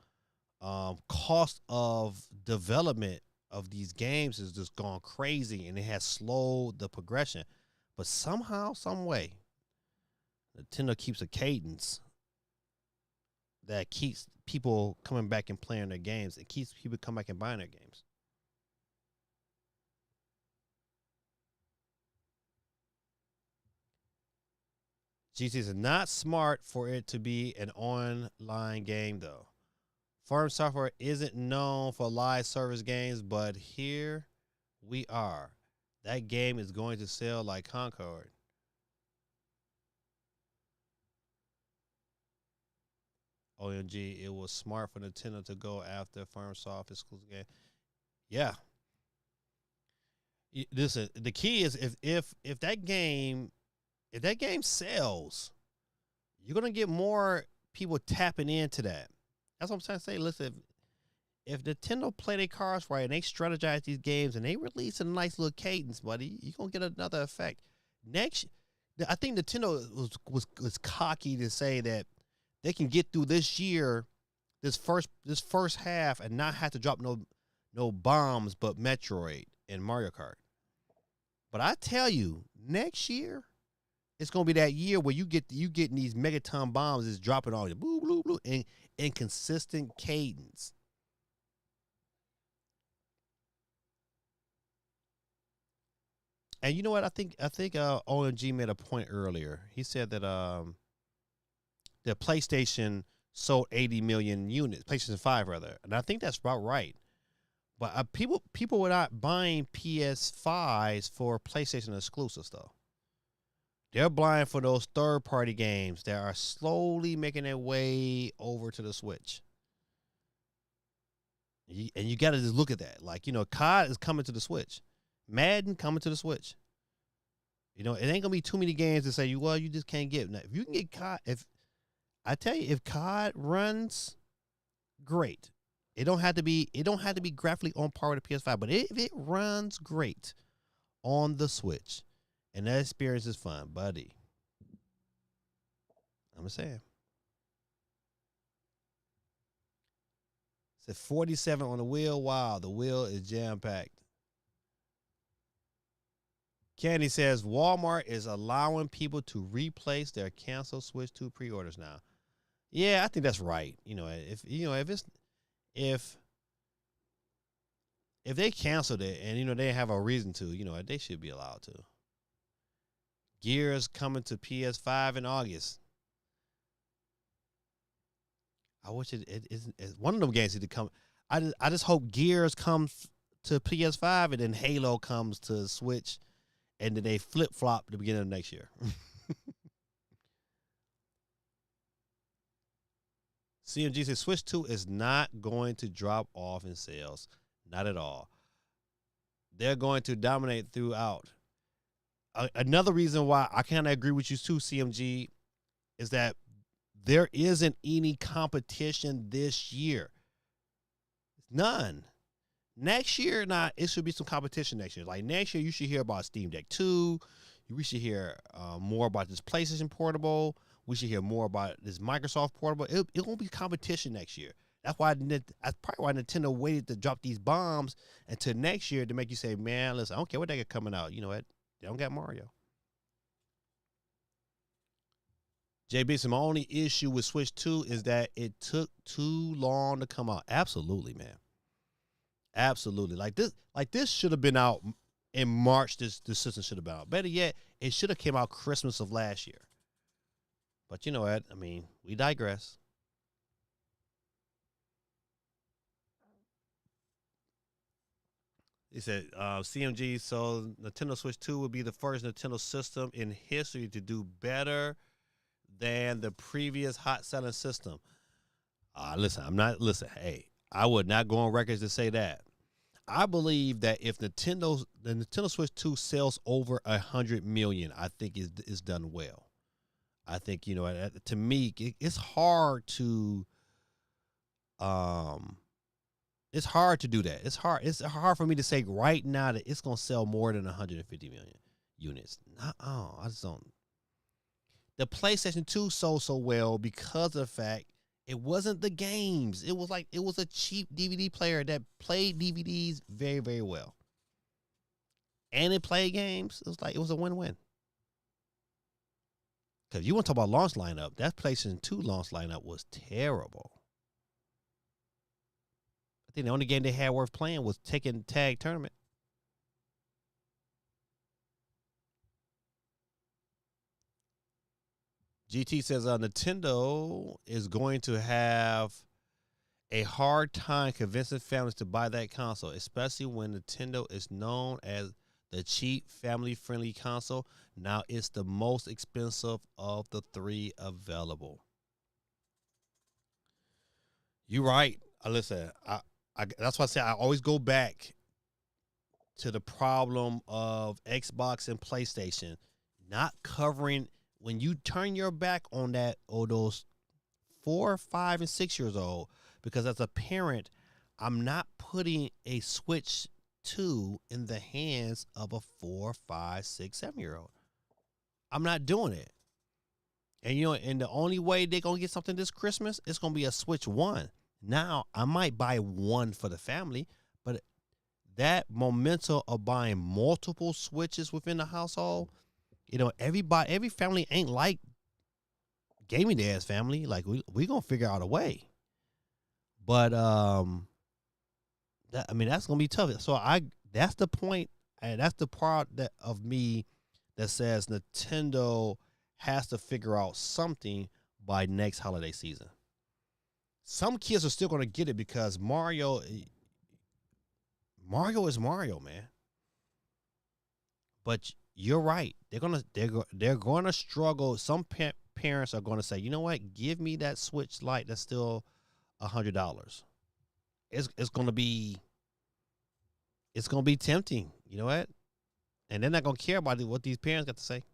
cost of development of these games has just gone crazy, and it has slowed the progression. But somehow, some way, Nintendo keeps a cadence that keeps people coming back and playing their games. It keeps people coming back and buying their games. GT is not smart for it to be an online game, though. Farm Software isn't known for live service games, but here we are. That game is going to sell like Concord. OMG, it was smart for Nintendo to go after FarmSoft exclusive game. Yeah. Listen, the key is if that game sells, you're gonna get more people tapping into that. That's what I'm trying to say. Listen, if Nintendo play their cards right and they strategize these games and they release a nice little cadence, buddy, you're gonna get another effect. Next, I think Nintendo was cocky to say that they can get through this year, this first half, and not have to drop no bombs but Metroid and Mario Kart. But I tell you, next year, it's gonna be that year where you getting these megaton bombs is dropping on you, blue, blue, blue, in consistent cadence. And you know what? I think OMG made a point earlier. He said that the PlayStation sold 80 million units, PlayStation 5 rather, and I think that's about right. But people were not buying PS5s for PlayStation exclusive stuff. They're buying for those third-party games that are slowly making their way over to the Switch. And you got to just look at that. Like, COD is coming to the Switch. Madden coming to the Switch. It ain't going to be too many games to say, you just can't get. Now, if you can get COD, if COD runs, great. It don't have to be graphically on par with the PS5, but if it runs great on the Switch, and that experience is fun, buddy. I'm just saying. It's 47 on the wheel. Wow, the wheel is jam-packed. Candy says Walmart is allowing people to replace their canceled Switch 2 pre-orders now. Yeah, I think that's right. If they canceled it and they have a reason to, they should be allowed to. Gears coming to PS5 in August. I wish it's one of them games need to come. I just hope Gears comes to PS5 and then Halo comes to Switch, and then they flip flop at the beginning of next year. CMG says Switch 2 is not going to drop off in sales, not at all. They're going to dominate throughout. Another reason why I kind of agree with you too, CMG, is that there isn't any competition this year. None. Next year, it should be some competition next year. Like next year, you should hear about Steam Deck 2. We should hear more about this PlayStation Portable. We should hear more about this Microsoft Portable. It won't be competition next year. That's probably why Nintendo waited to drop these bombs until next year to make you say, man, listen, I don't care what they got coming out. You know what? They don't got Mario. JB, so my only issue with Switch 2 is that it took too long to come out. Absolutely, man. Absolutely. Like this should have been out in March. This system should have been out. Better yet, it should have came out Christmas of last year. But you know what? I mean, we digress. He said, CMG, so Nintendo Switch 2 will be the first Nintendo system in history to do better than the previous hot-selling system. Hey, I would not go on records to say that. I believe that if the Nintendo Switch 2 sells over 100 million, I think is done well. I think, to me, it's hard to it's hard to do that. It's hard for me to say right now that it's going to sell more than 150 million units. I just don't. The PlayStation 2 sold so well because of the fact it wasn't the games. It was a cheap DVD player that played DVDs very, very well. And it played games. It was a win-win. Because you want to talk about launch lineup, that PlayStation 2 launch lineup was terrible. I think the only game they had worth playing was Tekken Tag Tournament. GT says Nintendo is going to have a hard time convincing families to buy that console, especially when Nintendo is known as the cheap, family-friendly console. Now it's the most expensive of the three available. You're right. Listen, that's why I say I always go back to the problem of Xbox and PlayStation not covering. When you turn your back on that, or those 4, 5, and 6 years old, because as a parent, I'm not putting a Switch 2 in the hands of a 4, 5, 6, 7-year-old. I'm not doing it. And and the only way they're gonna get something this Christmas is gonna be a Switch 1. Now, I might buy one for the family, but that momentum of buying multiple Switches within the household, Every family ain't like Gaming Dad's family. Like we gonna figure out a way. But that's gonna be tough. So that's the point, and that's the part that of me that says Nintendo has to figure out something by next holiday season. Some kids are still gonna get it because Mario is Mario, man. But you're right. They're gonna struggle. Some parents are gonna say, you know what? Give me that Switch Lite that's still $100. It's gonna be tempting. You know what? And they're not gonna care about what these parents got to say.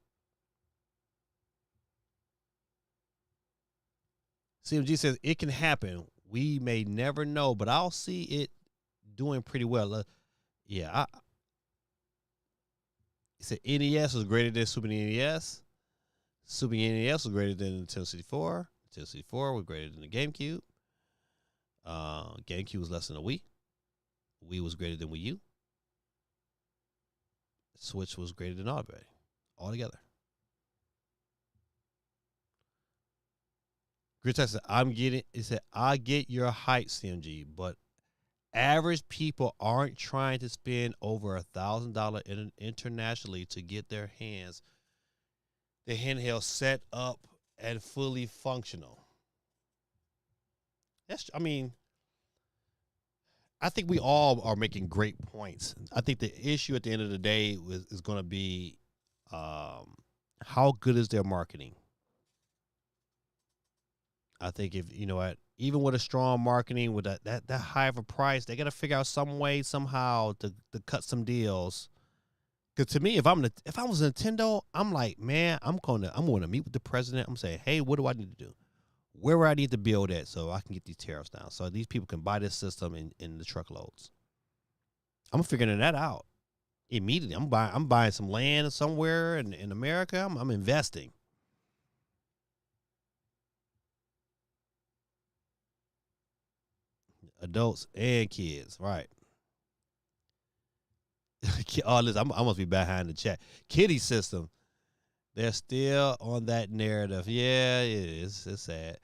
CMG says it can happen. We may never know, but I'll see it doing pretty well. Yeah, he said NES was greater than Super NES. Super NES was greater than the Nintendo 64. Nintendo 64 was greater than the GameCube. GameCube was less than the Wii. Wii was greater than Wii U. Switch was greater than all together. Grit said, I get your hype, CMG, but average people aren't trying to spend over $1,000 internationally to get their handheld set up and fully functional. I think we all are making great points. I think the issue at the end of the day is going to be how good is their marketing. I think if even with a strong marketing with that high of a price, they got to figure out some way somehow to cut some deals. Because to me, if I was Nintendo, I'm like, man, I'm going to meet with the president. I'm saying, hey, what do I need to do? Where do I need to build at so I can get these tariffs down, so these people can buy this system in the truckloads. I'm figuring that out immediately. I'm buying some land somewhere in America. I'm investing. Adults and kids, right? Oh, listen, I must be behind the chat. Kitty system, they're still on that narrative. Yeah, it is. It's sad.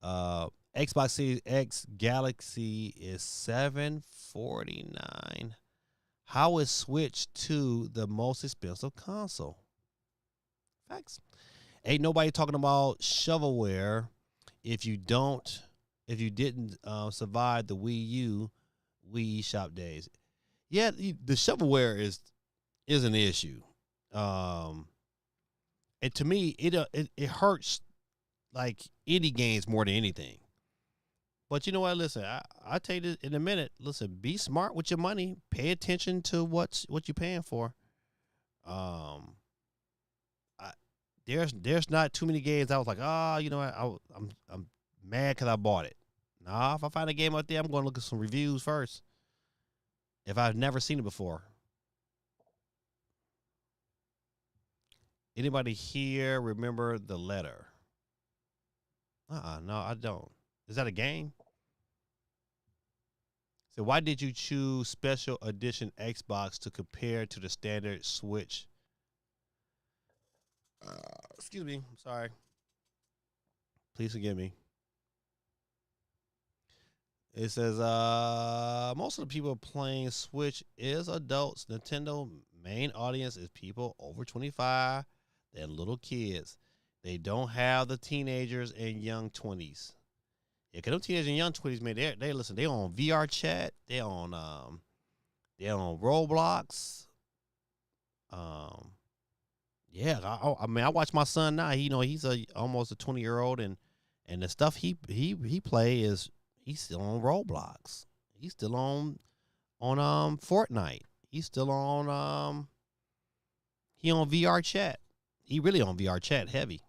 Xbox Series X Galaxy is $749. How is Switch 2 the most expensive console? Facts. Ain't nobody talking about shovelware if you didn't survive the Wii shop days. Yeah, the shovelware is an issue. And to me, it hurts like indie games more than anything. But you know what? Listen, I'll tell you this in a minute. Listen, be smart with your money. Pay attention to what you're paying for. There's not too many games I was like, you know what? I'm mad because I bought it. Nah, if I find a game out there, I'm going to look at some reviews first. If I've never seen it before. Anybody here remember The Letter? No, I don't. Is that a game? So why did you choose Special Edition Xbox to compare to the standard Switch? Excuse me. I'm sorry. Please forgive me. It says most of the people playing Switch is adults. Nintendo main audience is people over 25 and little kids. They don't have the teenagers and young 20s. Yeah, cause them teenagers and young 20s, man, they listen. They on VR chat. They on Roblox. Yeah, I mean, I watch my son now. He's almost a 20-year-old, and the stuff he play is he's still on Roblox. He's still on Fortnite. He's still on he on VR chat. He really on VR chat heavy.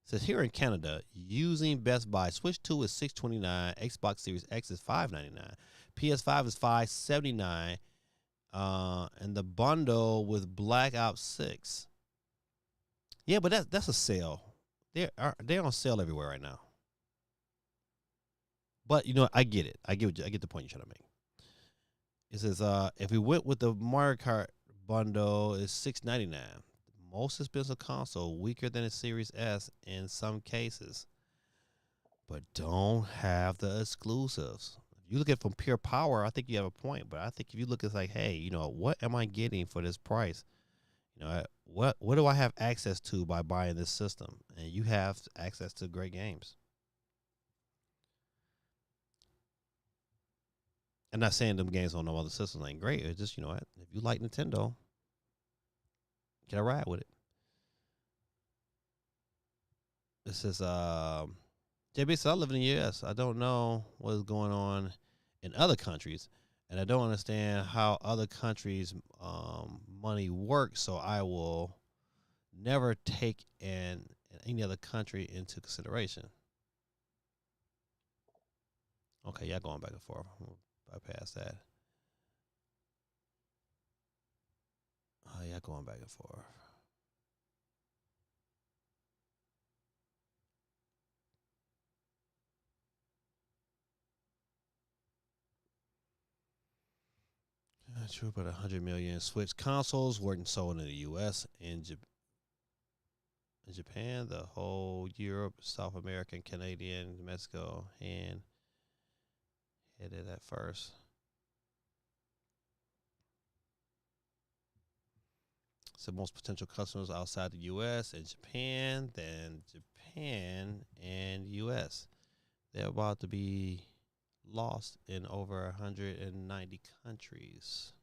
Says here in Canada, using Best Buy, Switch 2 is $629, Xbox Series X is $599, PS5 is $579, and the bundle with Black Ops 6. Yeah, but that's a sale. They're on sale everywhere right now. But I get it. I get the point you're trying to make. It says if we went with the Mario Kart bundle, it's $6.99. Most expensive console, weaker than a Series S in some cases, but don't have the exclusives. If you look at it from pure power, I think you have a point. But I think if you look at like, hey, what am I getting for this price? What do I have access to by buying this system? And you have access to great games. I'm not saying them games on no other systems ain't great. It's just what, if you like Nintendo, get a ride with it. This is JB said I live in the US. I don't know what is going on in other countries, and I don't understand how other countries' money works. So I will never take any other country into consideration. Okay, y'all going back and forth. We'll bypass that. Oh, y'all going back and forth. True, about 100 million Switch consoles weren't sold in the U.S. and in Japan, the whole Europe, South America, Canadian, Mexico, and headed at first. So most potential customers outside the U.S. and Japan, then Japan and U.S. They're about to be lost in over 190 countries.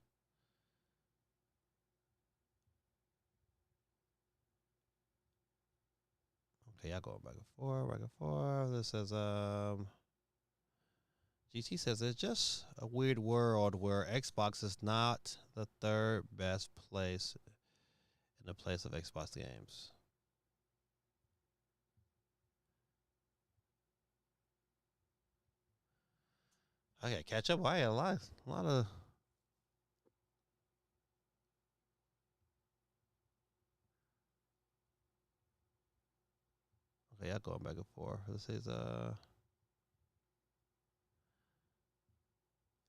Okay, y'all going back and forth, back and forth. This says GT says it's just a weird world where Xbox is not the third best place in the place of Xbox games. I gotta catch up. I had a lot of. Okay, y'all going back and forth. This is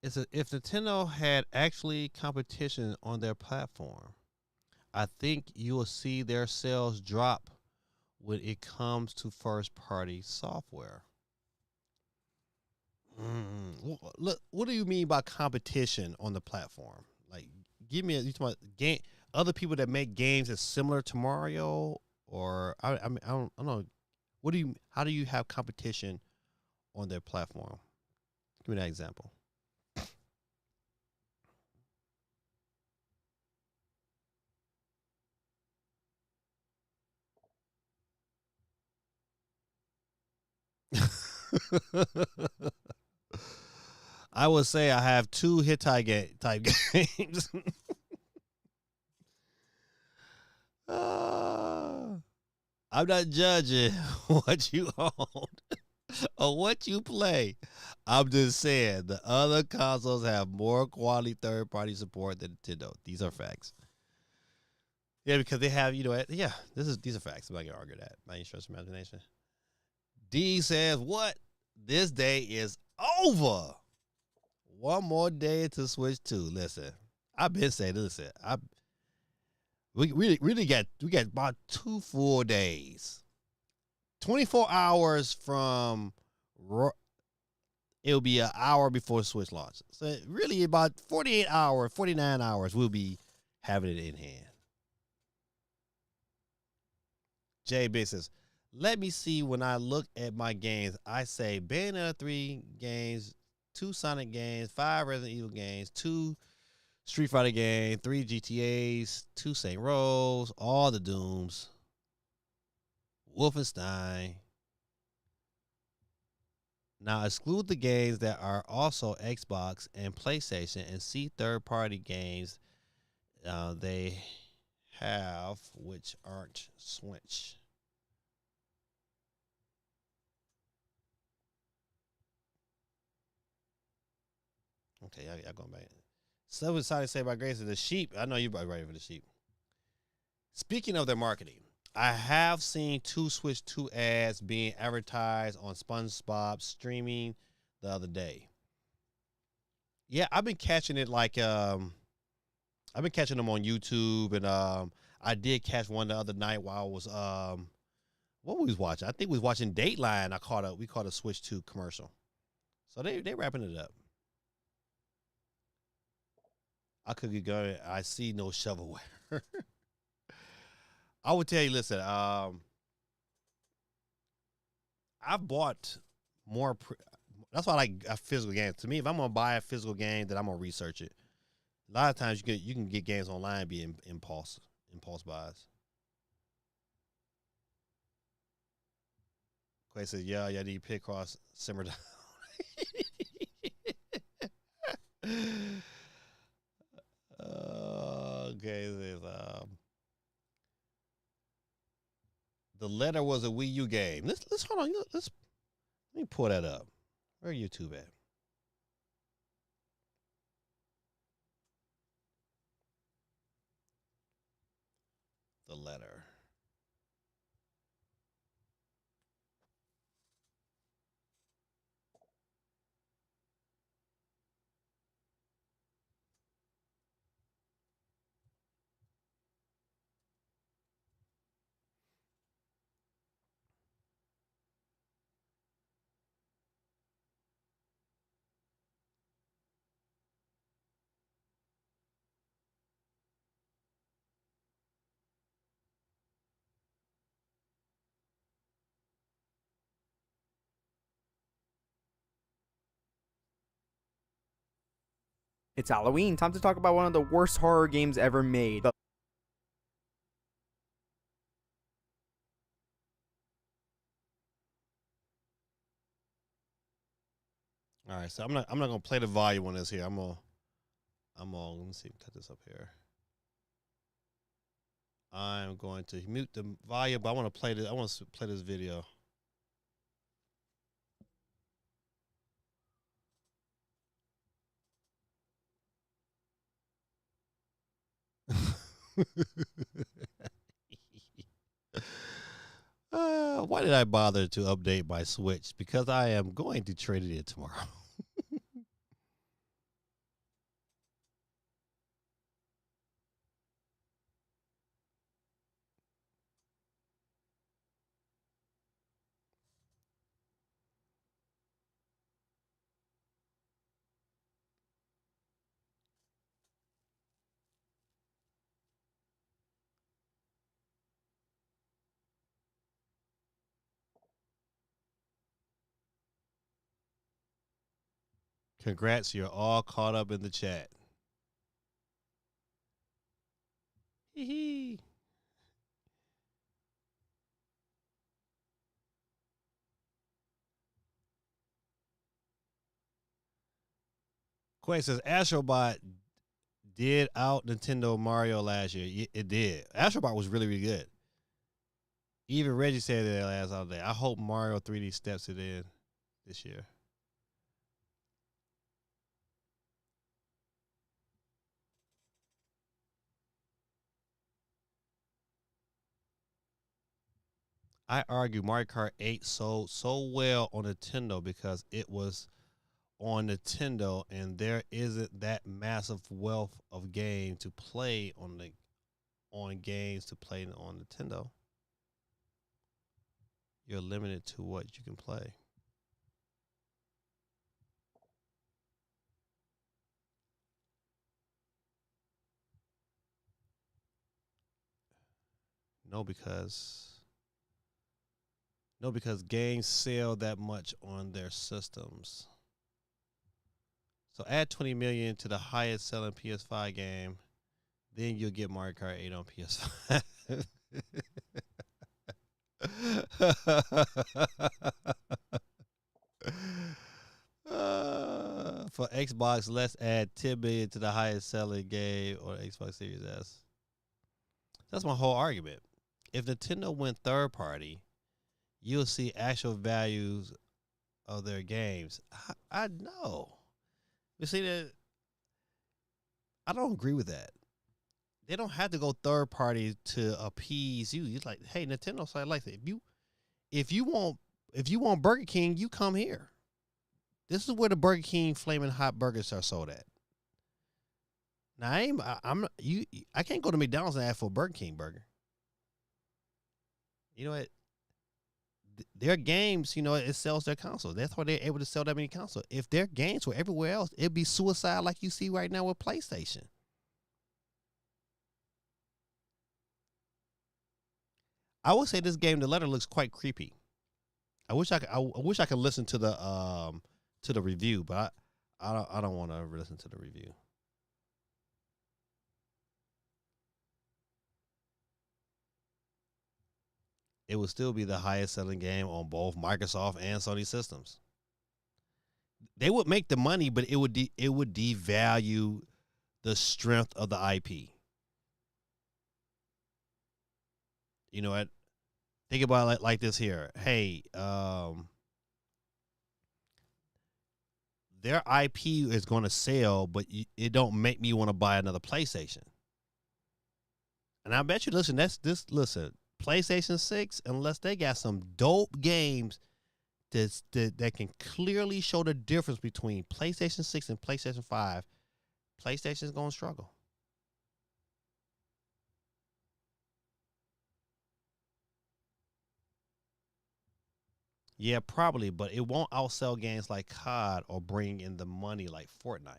if Nintendo had actually competition on their platform, I think you will see their sales drop when it comes to first party software. Look, what do you mean by competition on the platform? Like, give me you talking about game other people that make games that's similar to Mario, or I mean I don't know. What do you? How do you have competition on their platform? Give me that example. I would say I have two hit type games. uh, I'm not judging what you own or what you play. I'm just saying the other consoles have more quality third party support than Nintendo. These are facts. Yeah, because they have, yeah, these are facts. I'm not gonna argue that. My insurance imagination. D says what? This day is over. One more day to switch to. Listen, I've been saying, listen, we got about 2 full days. 24 hours from it'll be an hour before Switch launch. So really about 48 hours, 49 hours we'll be having it in hand. Jay B says, let me see when I look at my games. I say Bayonetta 3 games, 2 Sonic games, 5 Resident Evil games, 2 Street Fighter games, 3 GTAs, 2 Saint Rose, all the Dooms, Wolfenstein. Now exclude the games that are also Xbox and PlayStation and see third-party games they have which aren't Switch. Okay, y'all going back. Stuff excited to say about Grace is the sheep. I know you're ready for the sheep. Speaking of their marketing, I have seen 2 Switch 2 ads being advertised on SpongeBob streaming the other day. Yeah, I've been catching it like I've been catching them on YouTube, and I did catch one the other night while I was what we was watching. I think we was watching Dateline. We caught a Switch 2 commercial. So they wrapping it up. I could get going. I see no shovelware. I would tell you, listen, I've bought more. That's why I like a physical games. To me, if I'm gonna buy a physical game, then I'm gonna research it. A lot of times you can get games online be impulse buys. Quay says, yeah, I need pit cross simmer down. Okay, says, the letter was a Wii U game. Let's hold on. Let me pull that up. Where YouTube at? The letter. It's Halloween. Time to talk about one of the worst horror games ever made. All right, so I'm not gonna play the volume on this here. I'm gonna let me see, cut this up here. I'm going to mute the volume, but I want to play this. I want to play this video. Why did I bother to update my Switch? Because I am going to trade it in tomorrow. Congrats, you're all caught up in the chat. Hee hee. Quay says Astrobot did out Nintendo Mario last year. It did. Astrobot was really, really good. Even Reggie said that last other day. I hope Mario 3D steps it in this year. I argue Mario Kart 8 sold so well on Nintendo because it was on Nintendo, and there isn't that massive wealth of game to play on games to play on Nintendo. You're limited to what you can play. No, because games sell that much on their systems. So add 20 million to the highest selling PS5 game, then you'll get Mario Kart 8 on PS5. For Xbox, let's add 10 million to the highest selling game on Xbox Series S. That's my whole argument. If Nintendo went third party, you'll see actual values of their games. I know. You see that? I don't agree with that. They don't have to go third party to appease you. It's like, hey, Nintendo side like that. If you want Burger King, you come here. This is where the Burger King flaming hot burgers are sold at. Now I can't go to McDonald's and ask for a Burger King burger. You know what? Their games, it sells their consoles. That's why they're able to sell that many consoles. If their games were everywhere else, it'd be suicide like you see right now with PlayStation. I would say this game, the letter looks quite creepy. I wish I could listen to the review, but I don't want to listen to the review. It would still be the highest selling game on both Microsoft and Sony systems. They would make the money, but it would devalue the strength of the IP. You know what? Think about it like this here. Hey, their IP is going to sell, but it don't make me want to buy another PlayStation. And I bet you, listen, PlayStation 6, unless they got some dope games that can clearly show the difference between PlayStation 6 and PlayStation 5, PlayStation's going to struggle. Yeah, probably, but it won't outsell games like COD or bring in the money like Fortnite.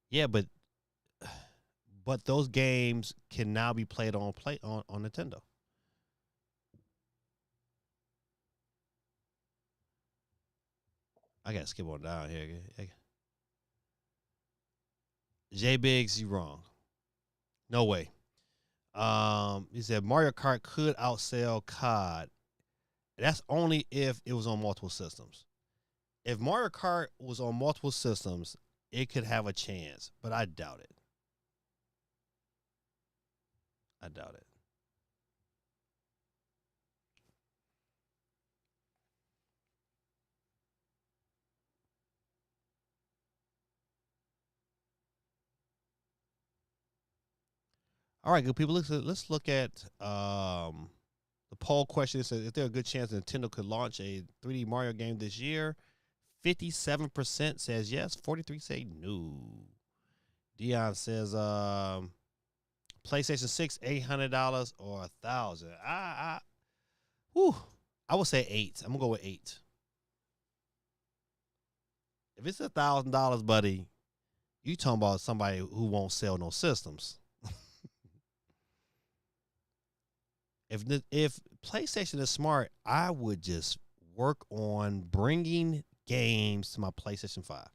Yeah, but those games can now be played on Nintendo. I gotta skip on down here. J Biggs, you wrong. No way. He said Mario Kart could outsell COD. That's only if it was on multiple systems. If Mario Kart was on multiple systems, it could have a chance, but I doubt it. I doubt it. All right, good people. Let's look at the poll question. It says, is there a good chance Nintendo could launch a 3D Mario game this year? 57% says yes. 43% say no. Dion says PlayStation 6, $800 or $1,000. I would say 8. I'm gonna go with 8. If it's $1,000, buddy, you talking about somebody who won't sell no systems. If PlayStation is smart, I would just work on bringing games to my PlayStation 5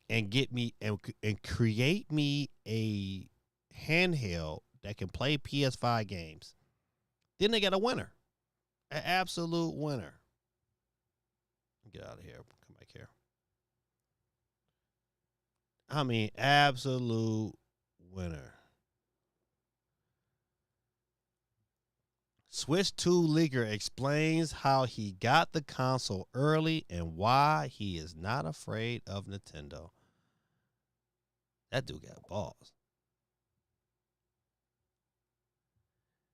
and get me and create me a handheld that can play PS5 games. Then they got a winner, an absolute winner. Get out of here. Come back here. I mean, absolute winner. Switch 2 leaker explains how he got the console early and why he is not afraid of Nintendo. That dude got balls.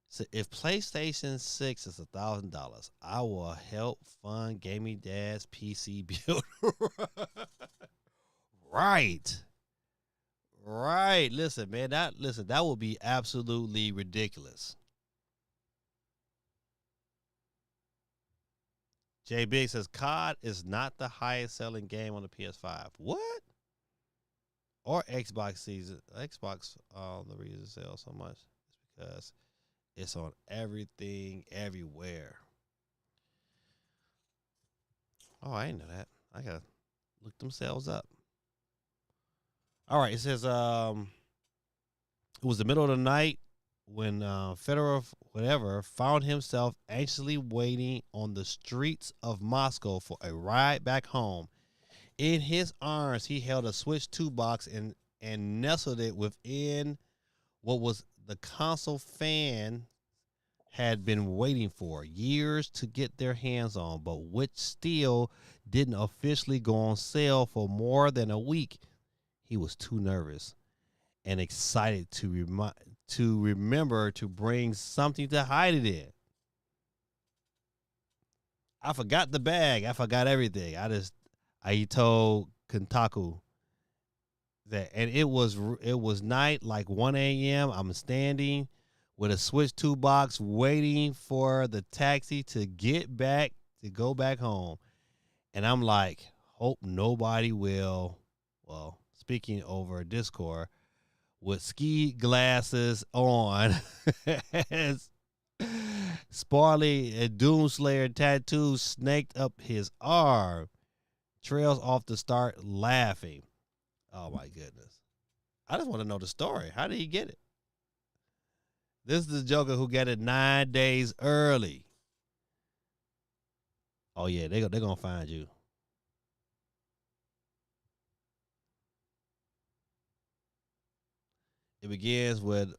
So if PlayStation 6 is $1,000, I will help fund Gaming Dad's PC builder. Right. Listen, man, that would be absolutely ridiculous. Jay Big says COD is not the highest selling game on the PS5. What? Or Xbox season. Xbox, the reason it sells so much is because it's on everything, everywhere. Oh, I didn't know that. I gotta look themselves up. All right, it says it was the middle of the night when Fedorov, whatever, found himself anxiously waiting on the streets of Moscow for a ride back home. In his arms, he held a Switch 2 box and nestled it within what was the console fan had been waiting for years to get their hands on, but which still didn't officially go on sale for more than a week. He was too nervous and excited to remember to bring something to hide it in. I forgot the bag. I forgot everything. I told Kentaku that, and it was night, like 1 a.m. I'm standing with a Switch 2 box waiting for the taxi to get back to go back home. And I'm like, hope nobody will, well, speaking over Discord, with ski glasses on, as Sparley and Doomslayer tattoo snaked up his arm, trails off to start laughing. Oh my goodness. I just want to know the story. How did he get it? This is the Joker who got it 9 days early. Oh yeah, they're gonna find you. It begins with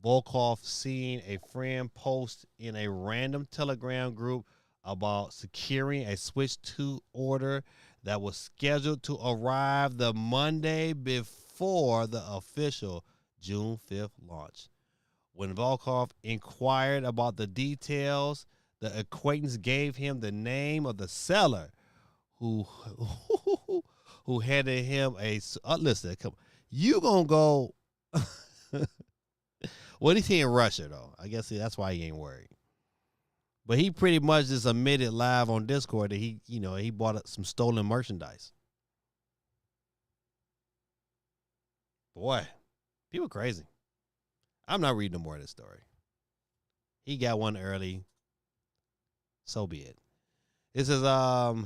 Volkov seeing a friend post in a random Telegram group about securing a Switch 2 order that was scheduled to arrive the Monday before the official June 5th launch. When Volkov inquired about the details, the acquaintance gave him the name of the seller who who handed him a listen. Come, you gonna go? Well, he's in Russia though. I guess that's why he ain't worried. But he pretty much just admitted live on Discord that he bought some stolen merchandise. Boy, people crazy. I'm not reading no more of this story. He got one early. So be it. This is so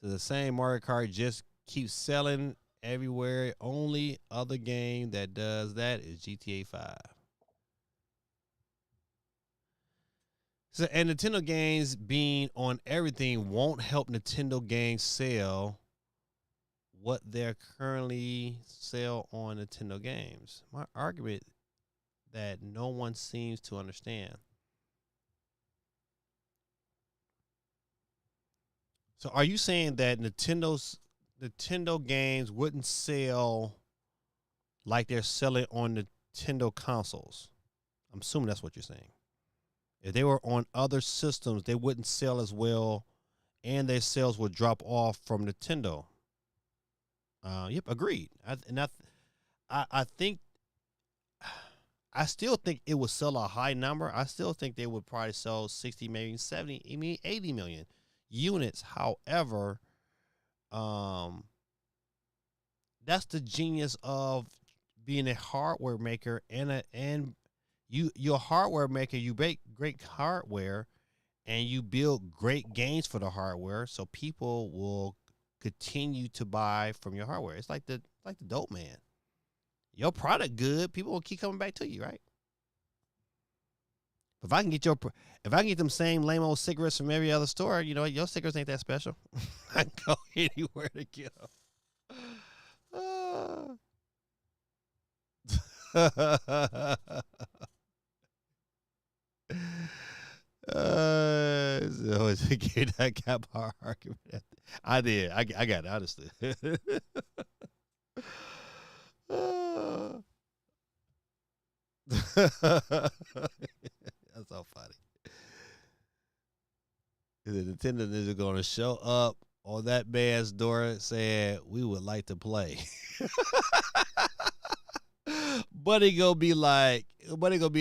the same Mario Kart just keeps selling everywhere. Only other game that does that is GTA 5. So, and Nintendo games being on everything won't help Nintendo games sell what they're currently sell on Nintendo games. My argument that no one seems to understand. So are you saying that Nintendo games wouldn't sell like they're selling on Nintendo consoles? I'm assuming that's what you're saying. If they were on other systems, they wouldn't sell as well, and their sales would drop off from Nintendo. Yep, agreed. I think, I still think it would sell a high number. I still think they would probably sell 60, maybe 70, maybe 80 million units. However, that's the genius of being a hardware maker and you're a hardware maker. You make great hardware and you build great games for the hardware, so people will continue to buy from your hardware. It's like the dope man. Your product good, people will keep coming back to you, right? If I can get them same lame old cigarettes from every other store, your cigarettes ain't that special. I can go anywhere to get them. So I got my argument. I did. I got it. I understood. That's so funny. The Nintendo is going to show up on that man's door saying, "We would like to play." Buddy gonna be in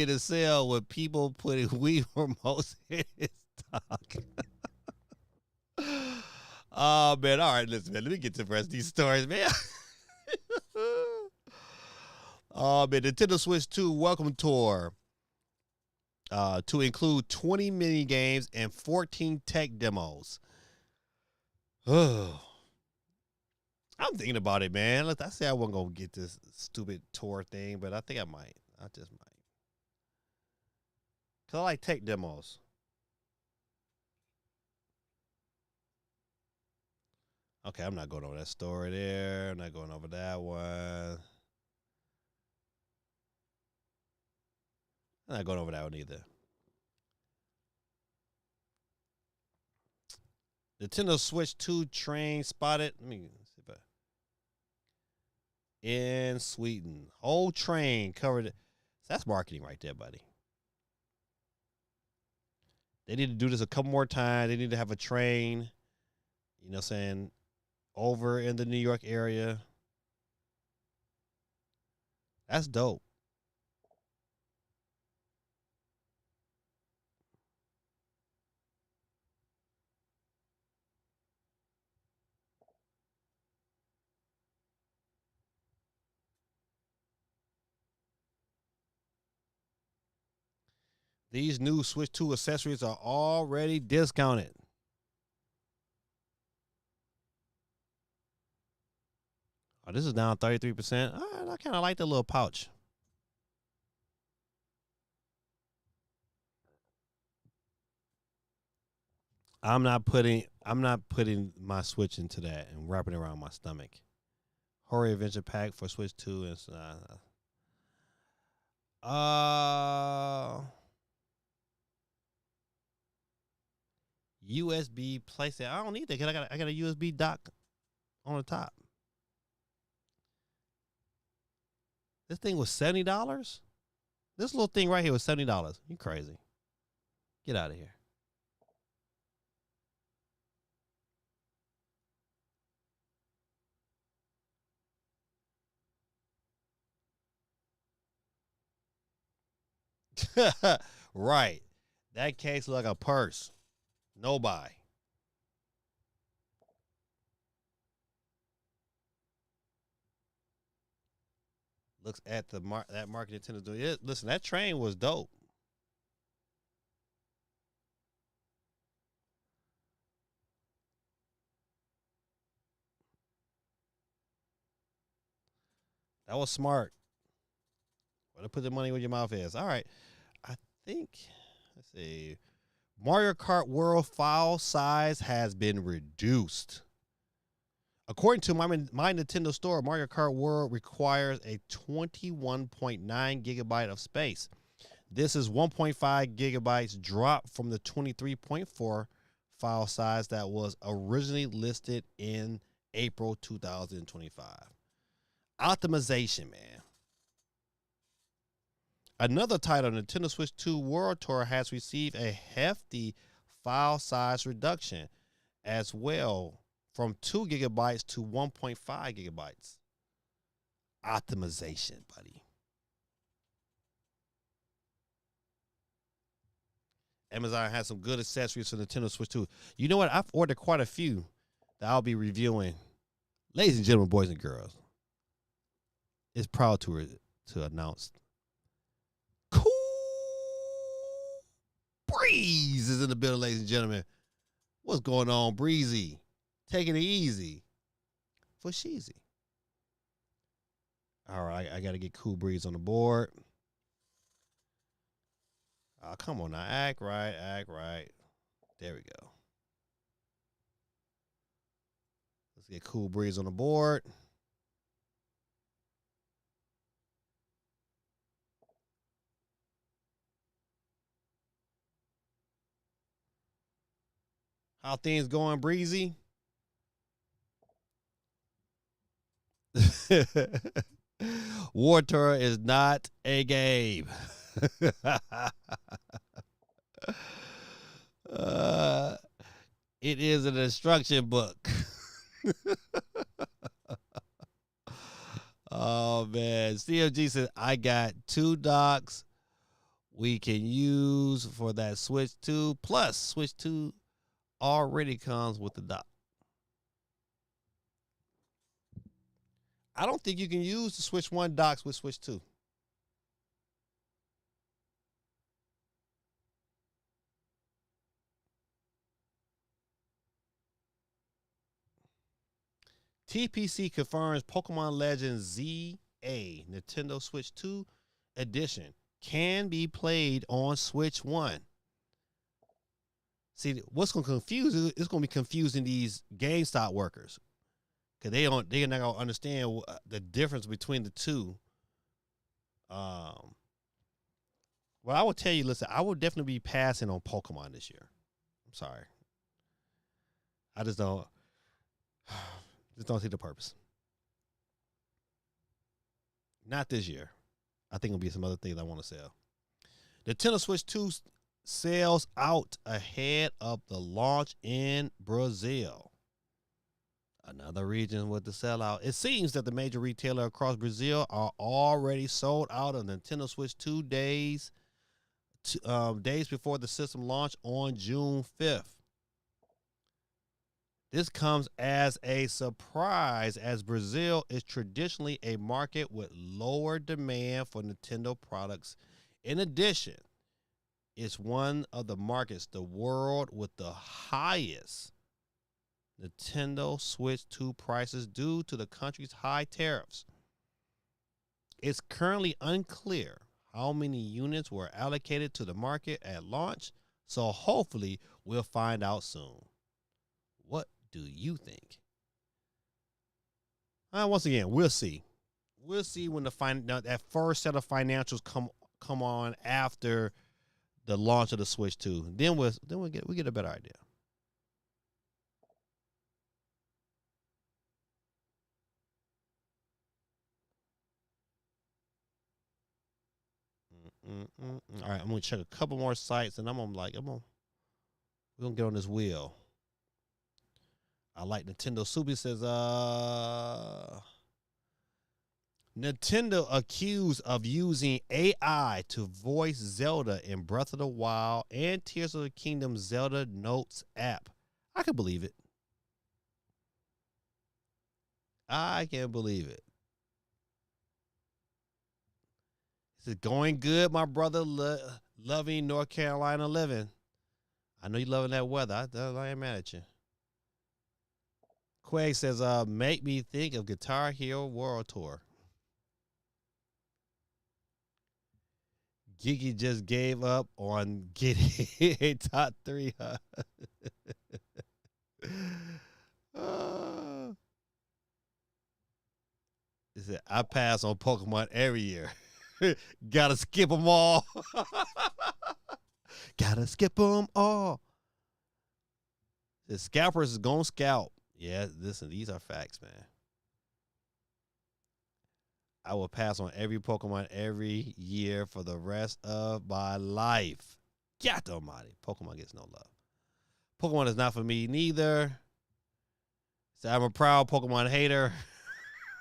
the cell with people putting Wii remotes in his stock. Oh man, all right, listen, man. Let me get to the rest of these stories, man. Oh man, Nintendo Switch 2 welcome tour. To include 20 mini games and 14 tech demos. Oh. I'm thinking about it, man. I said I wasn't gonna get this stupid tour thing, but I think I might. I just might. Cause I like tech demos. Okay, I'm not going over that story there. I'm not going over that one. I'm not going over that one either. Nintendo Switch 2 train spotted. Let me see if in Sweden. Whole train covered That's marketing right there, buddy. They need to do this a couple more times. They need to have a train, you know what I'm saying, over in the New York area. That's dope. These new Switch 2 accessories are already discounted. Oh, this is down 33%. I kind of like the little pouch. I'm not putting my Switch into that and wrapping it around my stomach. Horror Adventure Pack for Switch 2 and USB PlayStation. I don't need that because I got a USB dock on the top. This thing was $70. This little thing right here was $70. You crazy? Get out of here. Right. That case look like a purse. No buy. Looks at that market Nintendo doing it. Listen, that train was dope. That was smart. Well, to put the money where your mouth is. All right. I think, let's see. Mario Kart World file size has been reduced. According to my Nintendo Store, Mario Kart World requires a 21.9 gigabyte of space. This is 1.5 gigabytes drop from the 23.4 file size that was originally listed in April 2025. Optimization, man. Another title, Nintendo Switch 2 World Tour, has received a hefty file size reduction as well, from 2 gigabytes to 1.5 gigabytes. Optimization, buddy. Amazon has some good accessories for Nintendo Switch 2. You know what? I've ordered quite a few that I'll be reviewing. Ladies and gentlemen, boys and girls, it's proud to announce Cool Breeze is in the building, ladies and gentlemen. What's going on, Breezy? Taking it easy for Sheezy. All right, I got to get Cool Breeze on the board. Oh, come on now. Act right, act right. There we go. Let's get Cool Breeze on the board. How things going, Breezy? War Tour is not a game. It is an instruction book. Oh man, CFG says I got 2 docks we can use for that Switch 2. Plus, Switch 2 already comes with the dock. I don't think you can use the Switch 1 docks with Switch 2. TPC confirms Pokemon Legends ZA Nintendo Switch 2 edition can be played on Switch 1. See, what's going to confuse it? It's going to be confusing these GameStop workers because they're not going to understand the difference between the two. Well, I will tell you, listen, I will definitely be passing on Pokemon this year. I'm sorry. I just don't see the purpose. Not this year. I think it'll be some other things I want to sell. Nintendo Switch 2 sells out ahead of the launch in Brazil. Another region with the sellout. It seems that the major retailer across Brazil are already sold out of Nintendo Switch 2 days before the system launched on June 5th. This comes as a surprise as Brazil is traditionally a market with lower demand for Nintendo products. In addition, it's one of the markets in the world with the highest Nintendo Switch 2 prices due to the country's high tariffs. It's currently unclear how many units were allocated to the market at launch, so hopefully we'll find out soon. What do you think? Once again, we'll see. We'll see when that first set of financials come on after the launch of the Switch 2. Then we get a better idea. All right, I'm gonna check a couple more sites, and we're gonna get on this wheel. I like Nintendo Super says, Nintendo accused of using AI to voice Zelda in Breath of the Wild and Tears of the Kingdom Zelda Notes app. I can believe it. I can believe it. This is going good, my brother. Loving North Carolina living. I know you're loving that weather. I ain't mad at you. Quag says, make me think of Guitar Hero World Tour. Gigi just gave up on getting a top 3. He said, I pass on Pokemon every year. Gotta skip them all. Gotta skip them all. The scalpers is gonna scalp. Yeah, listen, these are facts, man. I will pass on every Pokemon every year for the rest of my life. God almighty. Pokemon gets no love. Pokemon is not for me neither. So I'm a proud Pokemon hater.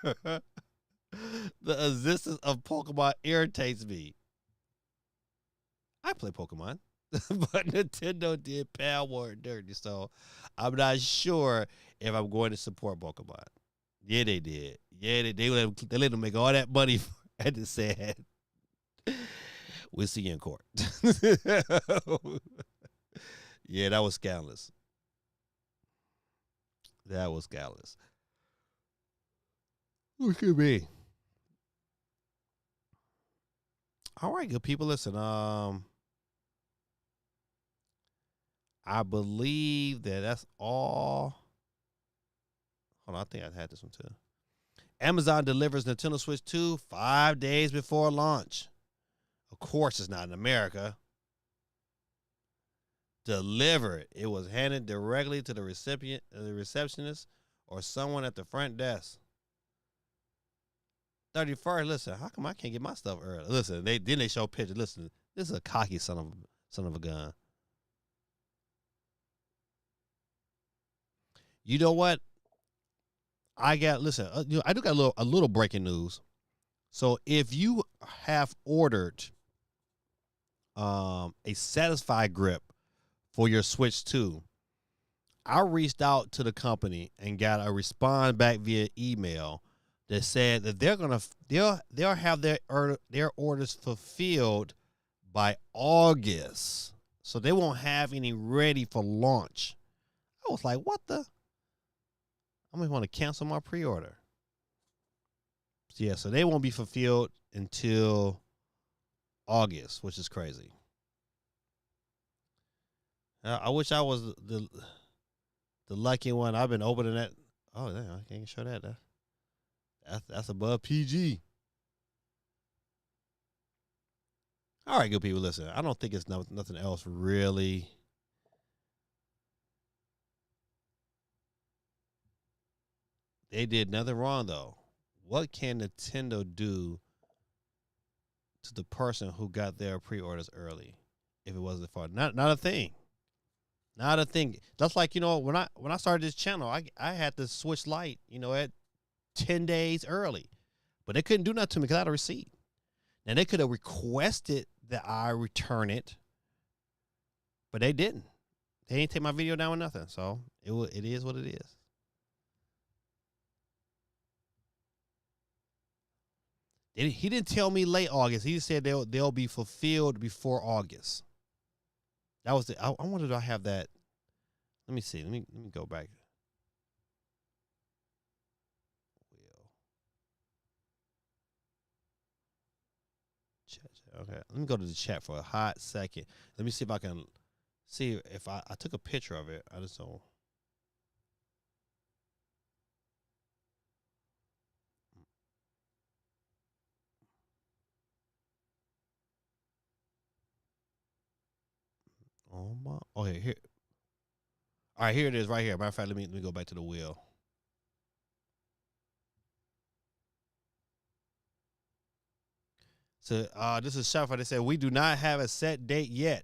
The existence of Pokemon irritates me. I play Pokemon, but Nintendo did Power dirty, so I'm not sure if I'm going to support Pokemon. Yeah, they did. Yeah, they let them make all that money at the sad. We'll see you in court. Yeah, that was scandalous. That was scandalous. What could be? All right, good people. Listen, I believe that's all. Hold on, I think I had this one too. Amazon delivers Nintendo Switch 2 5 days before launch. Of course, it's not in America. Delivered. It was handed directly to the receptionist, or someone at the front desk. 31st. Listen, how come I can't get my stuff early? Listen, they show pictures. Listen, this is a cocky son of a gun. You know what? I do got a little breaking news. So if you have ordered a Satisfy grip for your Switch 2, I reached out to the company and got a response back via email that said that they'll have their orders fulfilled by August, so they won't have any ready for launch. I was like, what the? I'm gonna want to cancel my pre-order. Yeah, so they won't be fulfilled until August, which is crazy. I wish I was the lucky one. I've been opening that. Oh, damn, I can't show that. That's above PG. All right, good people. Listen, I don't think it's nothing else really. They did nothing wrong though. What can Nintendo do to the person who got their pre-orders early if it wasn't for not a thing. Not a thing. That's like, when I started this channel, I had to switch light, at 10 days early. But they couldn't do nothing to me because I had a receipt. Now they could have requested that I return it, but they didn't. They didn't take my video down or nothing. So it is what it is. He didn't tell me late August. He said they'll be fulfilled before August. That was I wonder if I have that. Let me see. Let me go back. Okay, let me go to the chat for a hot second. Let me see if I can see if I took a picture of it. I just don't. Oh my! Okay, here. All right, here it is, right here. Matter of fact, let me go back to the wheel. So this is Shopify. They said we do not have a set date yet.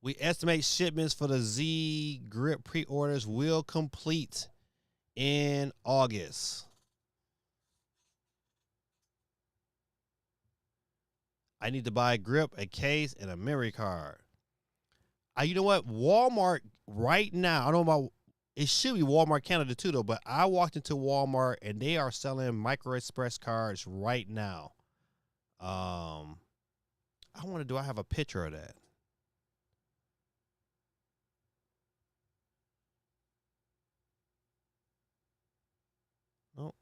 We estimate shipments for the Z Grip pre-orders will complete in August. I need to buy a grip, a case, and a memory card. You know what? Walmart right now, I don't know about, it should be Walmart Canada too though, but I walked into Walmart and they are selling Micro Express cards right now. I wonder, do I have a picture of that? No.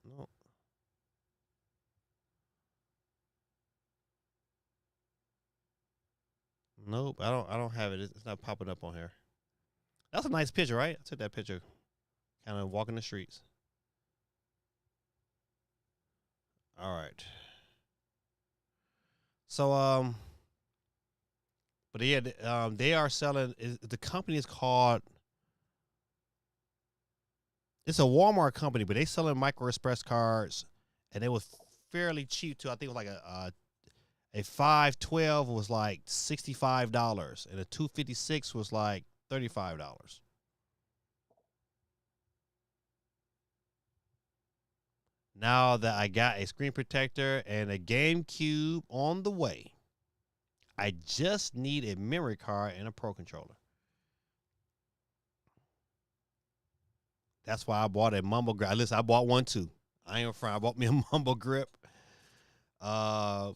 Nope, I don't have it. It's not popping up on here. That's a nice picture, right? I took that picture kind of walking the streets. All right. So but yeah, they are selling, the company is called, it's a Walmart company, but they selling Micro Express cards and they was fairly cheap too. I think it was like a 512 was like $65 and a 256 was like $35. Now that I got a screen protector and a GameCube on the way, I just need a memory card and a Pro controller. That's why I bought a Mumble Grip. Listen, I bought one too. I ain't front. I bought me a Mumble Grip. On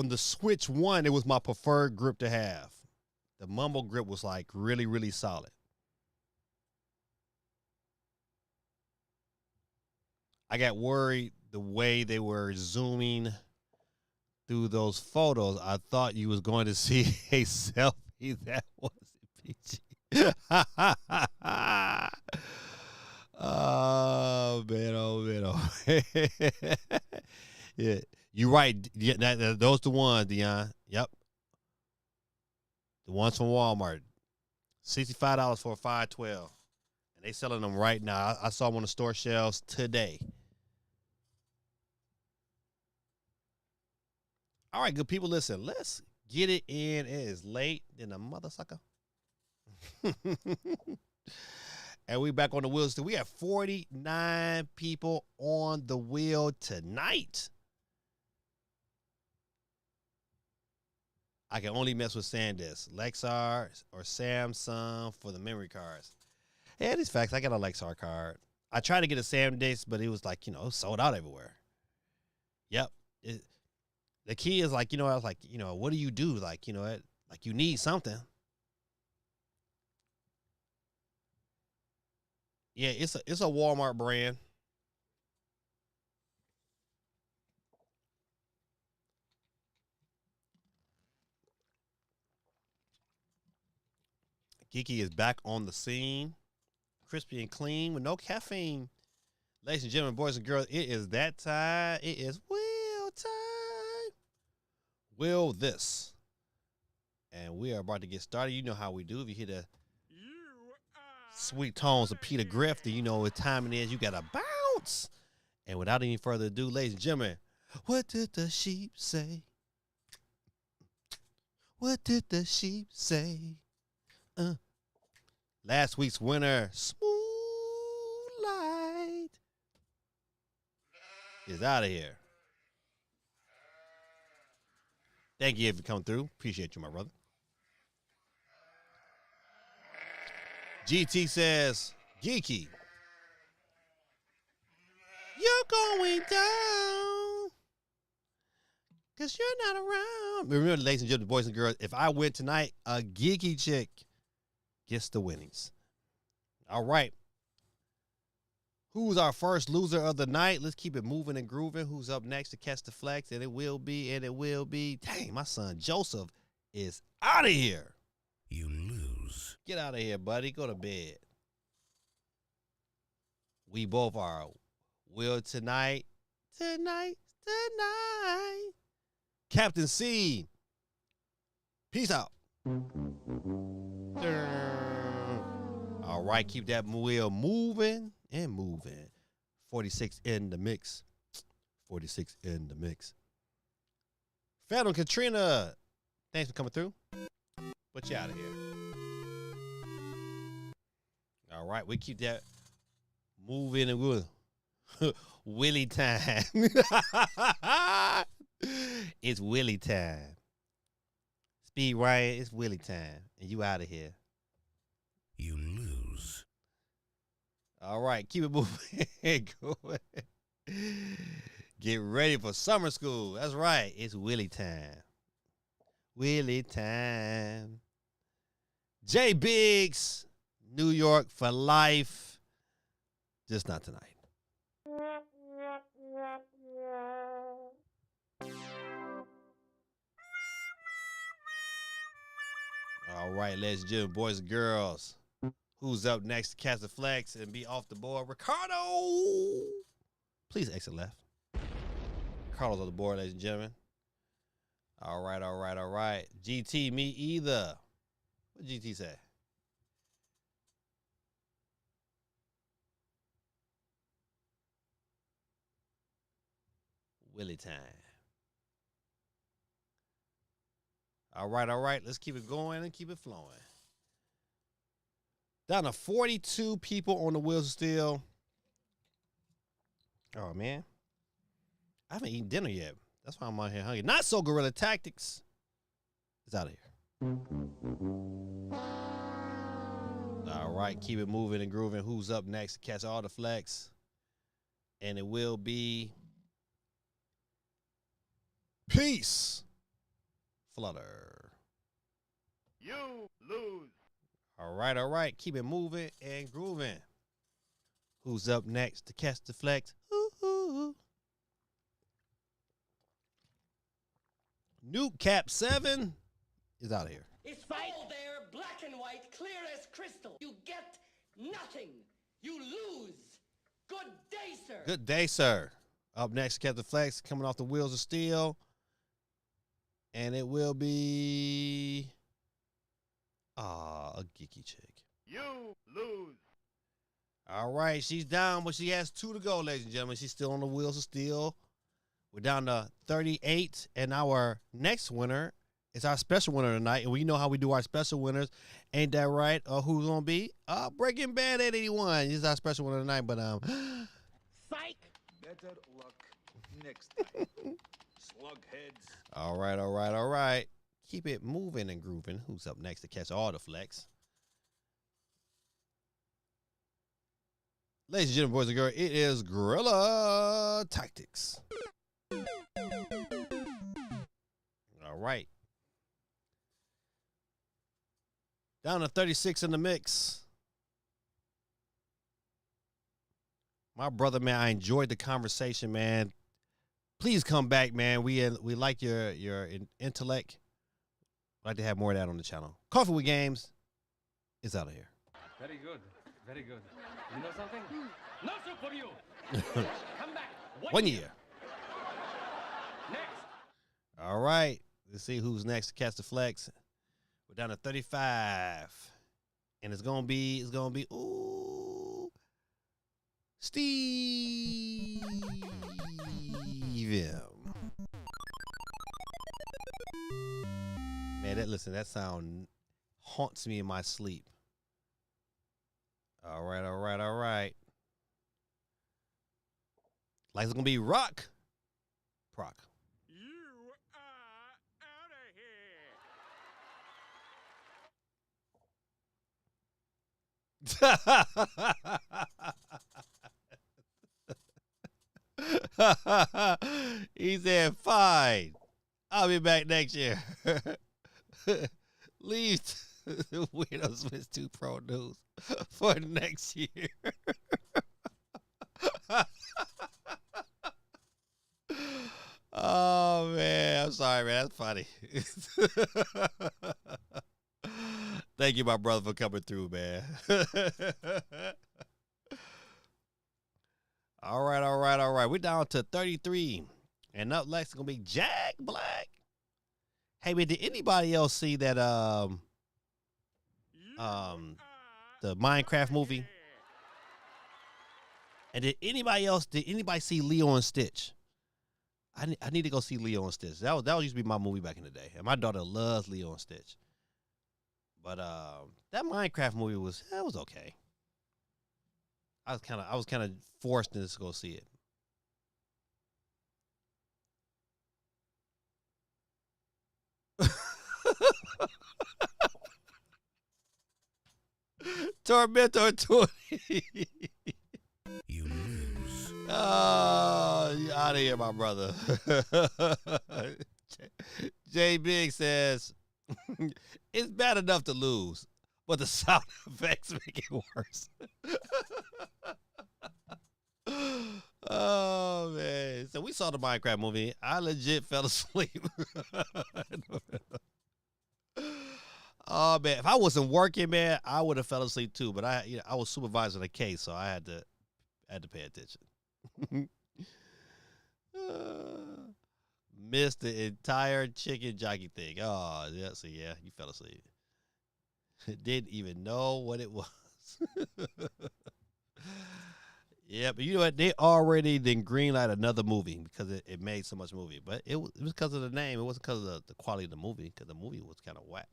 the Switch 1, it was my preferred grip to have. The Mumble Grip was like really, really solid. I got worried the way they were zooming through those photos. I thought you was going to see a selfie that wasn't PG. Oh man. Yeah, you're right. Yeah, those the ones, Dion. Yep, the ones from Walmart. $65 for a 512, and they selling them right now. I saw them on the store shelves today. All right, good people, listen. Let's get it in. It is late than a mother sucker. And we back on the wheels. We have 49 people on the wheel tonight. I can only mess with SanDisk, Lexar, or Samsung for the memory cards. Yeah, these facts. I got a Lexar card. I tried to get a SanDisk, but it was like, sold out everywhere. Yep. The key is like, I was like, what do you do? Like, like you need something. Yeah, it's a Walmart brand. Geeky is back on the scene. Crispy and clean with no caffeine. Ladies and gentlemen, boys and girls, it is that time. It is Will time. Will this. And we are about to get started. You know how we do. If you hear the sweet tones of Peter Griff, then you know what time it is. You got to bounce. And without any further ado, ladies and gentlemen, what did the sheep say? What did the sheep say? Last week's winner, Smooth Light, is out of here. Thank you for coming through. Appreciate you, my brother. GT says, Geeky, you're going down because you're not around. Remember, ladies and gentlemen, boys and girls, if I win tonight, a geeky chick gets the winnings. All right. Who's our first loser of the night? Let's keep it moving and grooving. Who's up next to catch the flex? And it will be. Dang, my son Joseph is out of here. You lose. Get out of here, buddy. Go to bed. We both are. Will tonight. Captain C. Peace out. All right, keep that wheel moving and moving. 46 in the mix. 46 in the mix. Phantom Katrina, thanks for coming through. Put you out of here. All right, we keep that moving and good. Willie time. It's Willie time. Speed Ryan, it's Willie time. And you out of here. You lose. All right, keep it moving. Go ahead. Get ready for summer school. That's right. It's Willie time. Willie time. J Biggs, New York for life. Just not tonight. All right, ladies and gentlemen, boys and girls. Who's up next to catch the flex and be off the board? Ricardo! Please exit left. Ricardo's on the board, ladies and gentlemen. All right. GT, me either. What did GT say? Willie time. All right. Let's keep it going and keep it flowing. Down to 42 people on the wheels of steel. Oh, man. I haven't eaten dinner yet. That's why I'm out here hungry. Not so Guerrilla Tactics. It's out of here. All right. Keep it moving and grooving. Who's up next to catch all the flex? And it will be Peace Flutter. You lose. All right. Keep it moving and grooving. Who's up next to catch the flex? Ooh. Nuke Cap 7 is out of here. It's all there, black and white, clear as crystal. You get nothing. You lose. Good day, sir. Good day, sir. Up next, catch the flex, coming off the wheels of steel. And it will be a geeky chick. You lose. All right, she's down, but she has 2 to go, ladies and gentlemen. She's still on the wheels of steel. We're down to 38, and our next winner is our special winner tonight. And we know how we do our special winners. Ain't that right? Who's going to be? Breaking Bad 881. He's our special winner tonight, but Psych. Better luck next time. Slugheads. All right. Keep it moving and grooving. Who's up next to catch all the flex? Ladies and gentlemen, boys and girls, it is Guerrilla Tactics. All right. Down to 36 in the mix. My brother, man, I enjoyed the conversation, man. Please come back, man. We like your intellect. I'd like to have more of that on the channel. Coffee with Games is out of here. Very good. You know something? No soup for you. Come back. 1 year. Next. All right. Let's see who's next to catch the flex. We're down to 35. And it's gonna be Steve M. Man, that sound haunts me in my sleep. All right, all right, all right. Like it's gonna be rock. Proc. You are out of here. He said, fine. I'll be back next year. Leave Weirdo Smith 2 Pro News for next year. Oh, man. I'm sorry, man. That's funny. Thank you, my brother, for coming through, man. All right, all right, all right. We're down to 33. And up next is going to be Jack Black. Hey, man, did anybody else see that the Minecraft movie? And did anybody see Leo and Stitch? I need to go see Leo and Stitch. That used to be my movie back in the day. And my daughter loves Leo and Stitch. But that Minecraft movie was okay. I was kind of forced to go see it. Tormentor 20. You lose. Oh, you out of here, my brother. J Big says, it's bad enough to lose, but the sound effects make it worse. Oh, man. So we saw the Minecraft movie. I legit fell asleep. Oh, man. If I wasn't working, man, I would have fell asleep too. But I was supervising a case, so I had to pay attention. Missed the entire chicken jockey thing. Oh, yeah. So, yeah, you fell asleep. Didn't even know what it was. Yeah, but you know what? They already then greenlight another movie because it made so much movie. But it was because of the name. It wasn't because of the quality of the movie, because the movie was kind of whack.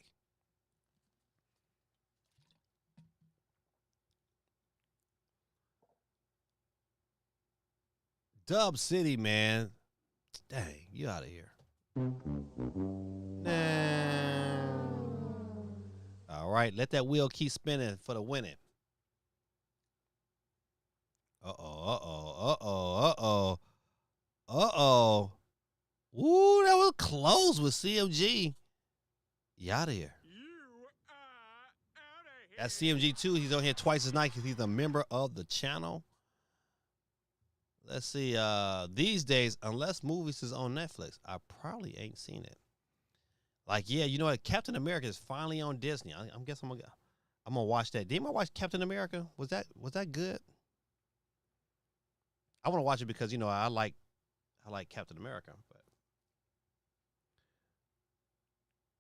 Dub City, man. Dang, you out of here. Nah. All right, let that wheel keep spinning for the winning. Uh-oh. Ooh, that was close with CMG. You out of here. That's CMG2. He's on here twice as night because he's a member of the channel. Let's see. These days, unless movies is on Netflix, I probably ain't seen it. Like, yeah, you know what? Captain America is finally on Disney. I'm guessing I'm gonna watch that. Did anybody watch Captain America? Was that good? I want to watch it because I like Captain America.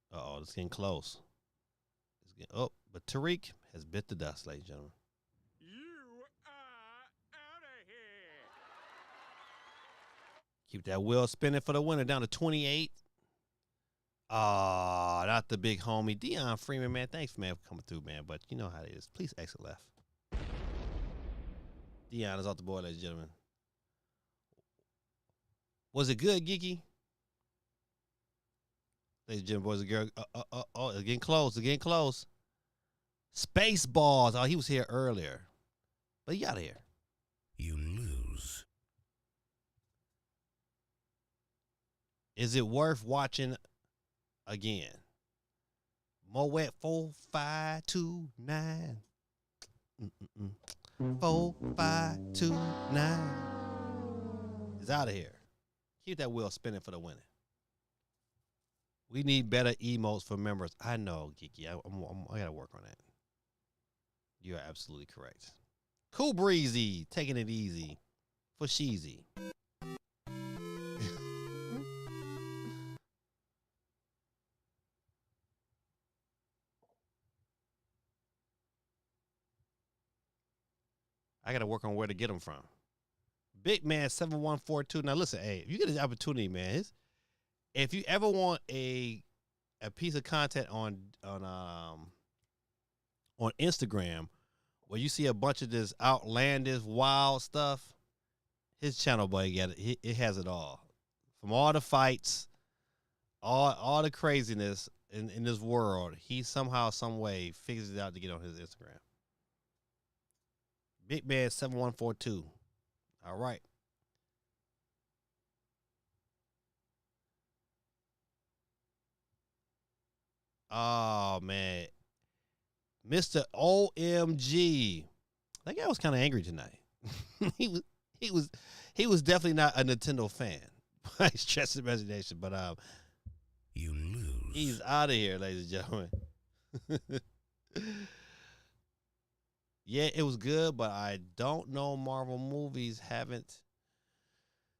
But it's getting close. But Tariq has bit the dust, ladies and gentlemen. You are out of here. Keep that wheel spinning for the winner. Down to 28. Oh, not the big homie. Dion Freeman, man. Thanks, man, for coming through, man. But you know how it is. Please exit left. Dion is off the board, ladies and gentlemen. Was it good, Geeky? Ladies and gentlemen, boys and girls. It's getting close. It's getting close. Spaceballs. Oh, he was here earlier. But he out of here. You lose. Is it worth watching again? Moet 4529. 4529. Is out of here. Keep that wheel spinning for the winning. We need better emotes for members. I know, Geeky. I gotta work on that. You are absolutely correct. Cool Breezy, taking it easy for Sheezy. I got to work on where to get them from. Big Man 7142. Now listen, hey, if you get this opportunity, man, if you ever want a a piece of content on Instagram where you see a bunch of this outlandish, wild stuff, his channel, boy, it has it all. From all the fights, all the craziness in this world, he somehow, some way figures it out to get on his Instagram. Big Man 7142. All right. Oh man, Mr. OMG. That guy was kind of angry tonight. he was definitely not a Nintendo fan by stretch of imagination, but You lose. he's out of here, ladies and gentlemen. Yeah, it was good, but I don't know. Marvel movies haven't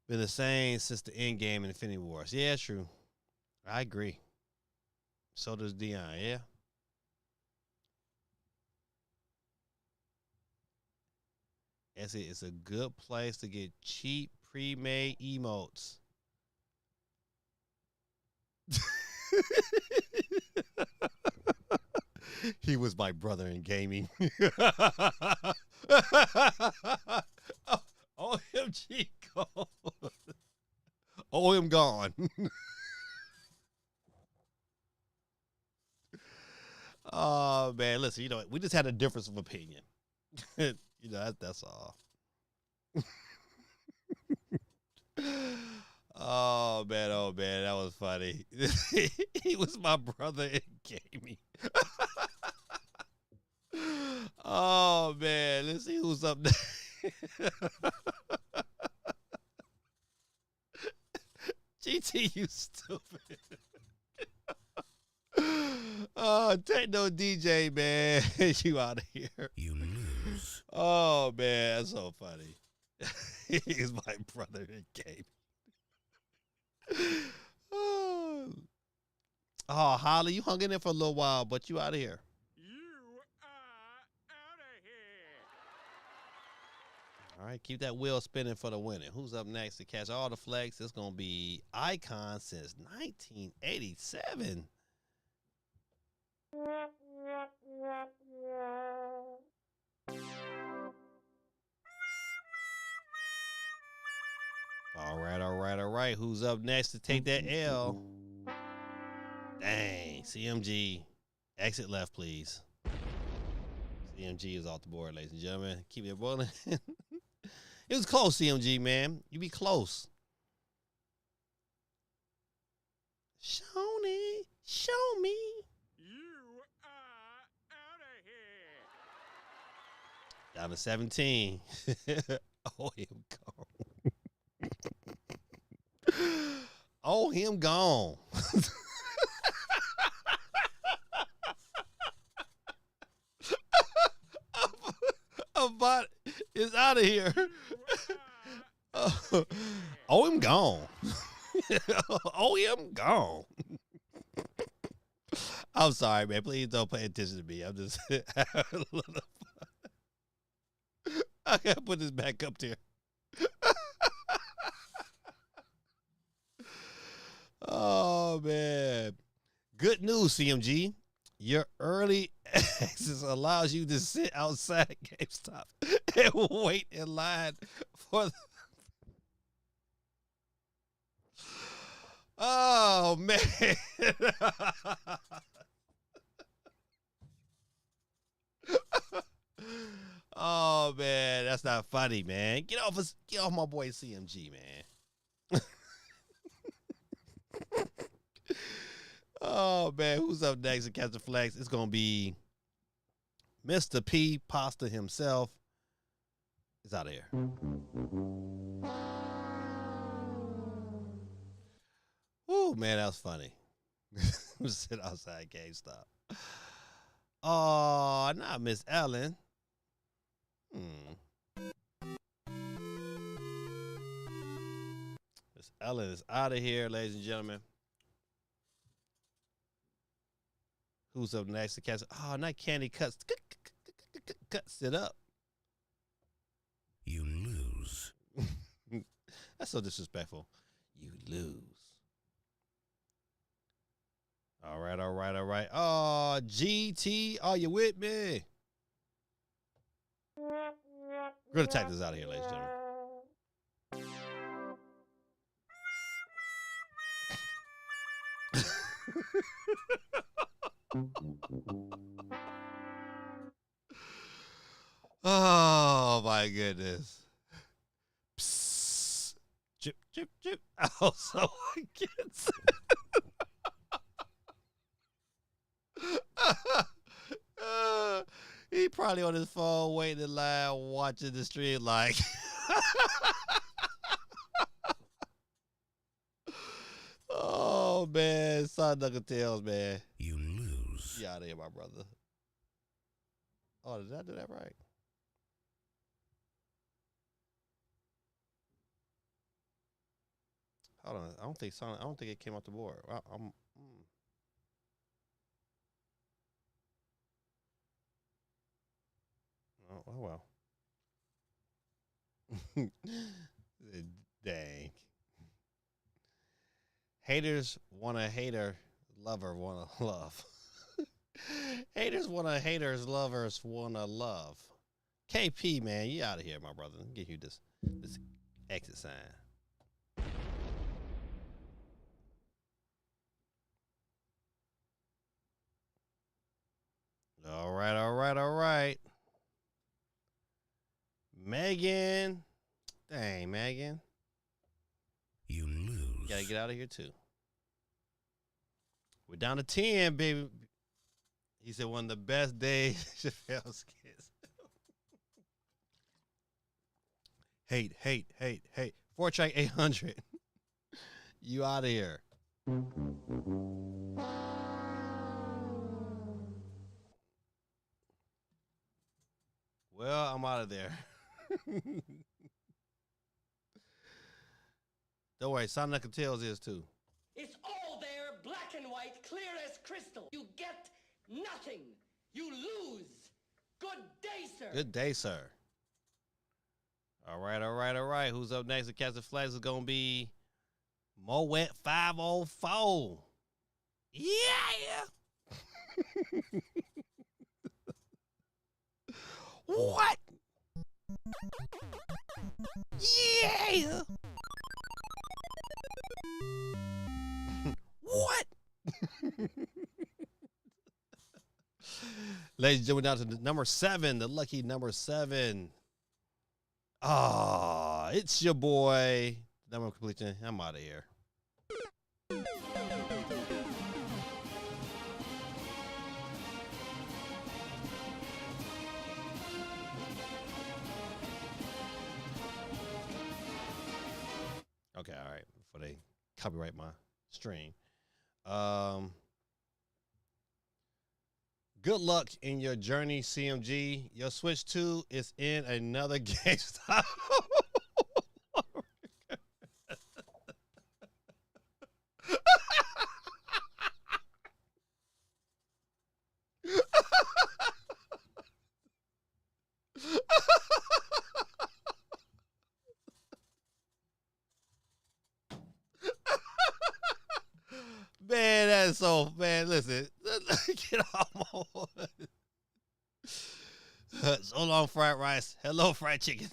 been the same since the Endgame and Infinity Wars. Yeah, true. I agree. So does Dion. Yeah. It's a good place to get cheap pre-made emotes. He was my brother in gaming. OMG gone. OM gone. Oh man, listen, you know, we just had a difference of opinion. You know, that's all. Oh man, that was funny. He was my brother in gaming. Oh man, let's see who's up next. GT, you stupid. Oh, Techno DJ, man. You out of here. You lose. Oh man, that's so funny. He's my brother in game. Oh, Holly, you hung in there for a little while, but you out of here. You are out of here. All right, keep that wheel spinning for the winning. Who's up next to catch all the flex? It's gonna be Icon since 1987. All right. Who's up next to take that L? Dang, CMG. Exit left, please. CMG is off the board, ladies and gentlemen. Keep it rolling. It was close, CMG, man. You be close. Shoney, show me. You are out of here. Down to 17. Oh, him gone. Oh, him gone. But is out of here. Oh, him gone. Oh, him gone. I'm sorry, man. Please don't pay attention to me. I'm just having a little fun. I gotta put this back up there. Oh man. Good news, CMG. Your early access allows you to sit outside GameStop and wait in line for the... Oh man. Oh man, that's not funny, man. Get off my boy CMG, man. Oh man, who's up next to catch the flex? It's gonna be Mr. P Pasta himself. He's out of here. Ooh, man, that was funny. Sit outside GameStop. Oh, not Miss Ellen. Miss Ellen is out of here, ladies and gentlemen. Who's up next to catch? Oh, not Candy Cuts. Cuts it up. You lose. That's so disrespectful. You lose. All right, all right, all right. Oh, GT, are you with me? We're going to take this out of here, ladies and gentlemen. Oh, my goodness. Psst. Chip, chip, chip. Oh, so I can't. He probably on his phone waiting in line watching the stream like oh man, son Knuckle Tails, man. You lose. You out of here, my brother. Oh, did I do that right? Hold on. I don't think it came off the board. Oh well. Dang. Haters want a hater, lover want to love. Haters want a haters, lovers want to love. KP, man, you out of here, my brother. Let me give you this exit sign. All right, all right, all right. Megan. Dang, Megan. You lose. You gotta get out of here, too. We're down to 10, baby. He said one of the best days Chappelle's kids. Hate. 4-track 800. You out of here. Well, I'm out of there. Don't worry, Sonic and Tails is too. It's all there, black and white, clear as crystal. You get nothing. You lose. Good day, sir. Good day, sir. All right, all right, all right. Who's up next? The Cast of Flags is going to be Moet 504. Yeah. What? Yeah. What? Ladies and gentlemen, down to the number 7, the lucky number 7. Ah, it's your boy. Number completion. I'm out of here. Okay, all right. Before they copyright my stream. Good luck in your journey, CMG. Your Switch 2 is in another GameStop. Man, that's so, man, listen. Get off my so long, fried rice. Hello, fried chicken.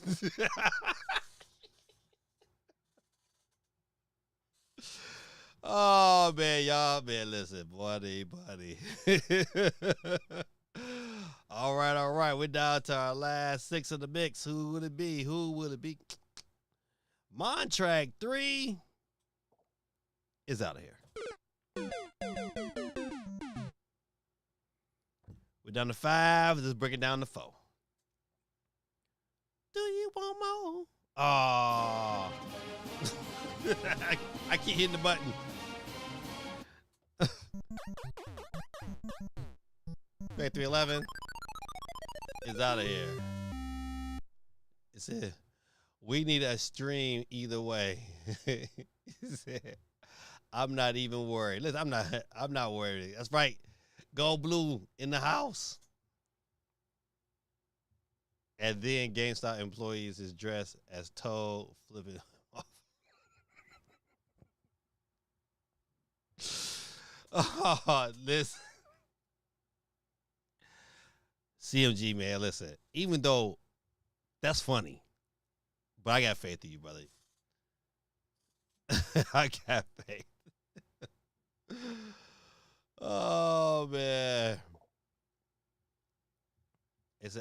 Oh, man, y'all, man, listen, buddy. All right. We're down to our last 6 of the mix. Who would it be? Montrack 3 is out of here. We're down to 5. Let's break it down to 4. Do you want more? Oh. I keep hitting the button. Okay, 311 is out of here. It said, we need a stream either way. It said, I'm not even worried. Listen, I'm not worried. That's right. Go blue in the house. And then GameStop employees is dressed as Toad flipping off. Oh, listen. CMG, man, listen. Even though that's funny, but I got faith in you, brother. I got faith. Oh, man.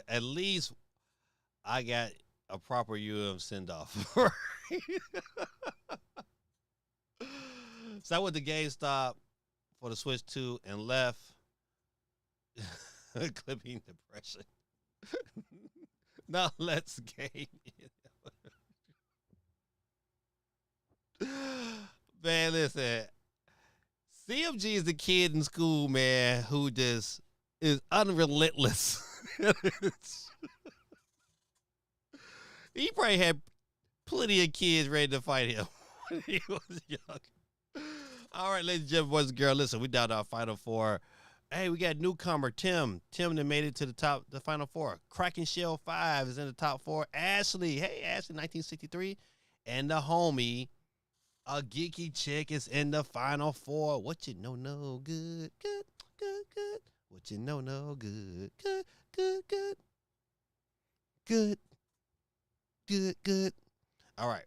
At least I got a proper send off. So I went to GameStop for the Switch 2 and left clipping depression. Now let's game. Man, listen. CMG is the kid in school, man, who just is unrelentless. He probably had plenty of kids ready to fight him when he was young. All right, ladies and gentlemen, boys and girls, listen, we down to our final four. Hey, we got newcomer Tim. Tim that made it to the final four. Kraken Shell 5 is in the top four. Ashley, hey, Ashley, 1963. And the homie, a geeky chick, is in the final four. What you know, no good, good, good, good. What you know, no good, good, good, good, good, good, good. All right.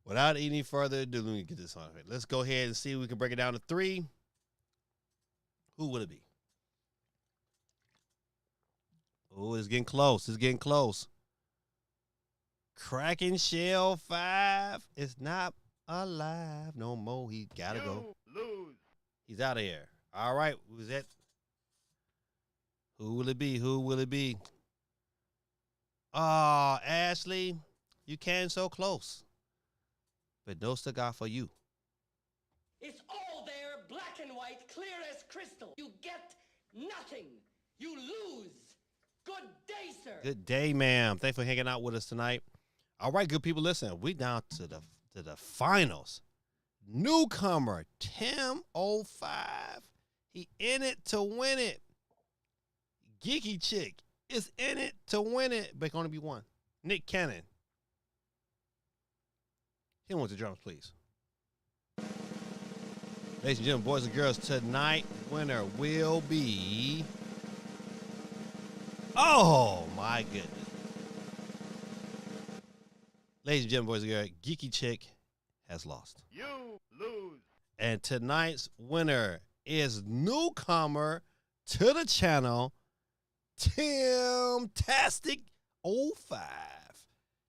Without any further ado, let me get this on. Let's go ahead and see if we can break it down to 3. Who will it be? Oh, it's getting close. It's getting close. Kraken Shell 5 is not alive no more. He gotta go. Lose. He's out of here. All right. Who's that? Who will it be? Who will it be? Oh, Ashley, you came so close. But no cigar for you. It's all there, black and white, clear as crystal. You get nothing. You lose. Good day, sir. Good day, ma'am. Thanks for hanging out with us tonight. All right, good people, listen. We down to the finals. Newcomer Tim 05. He in it to win it. Geeky chick is in it to win it. But it can only be one. Nick Cannon. Hit him with the drums, please. Ladies and gentlemen, boys and girls, tonight winner will be. Oh my goodness. Ladies and gentlemen, boys and girls, Geeky Chick has lost. You lose. And tonight's winner is newcomer to the channel, Tim-tastic 05.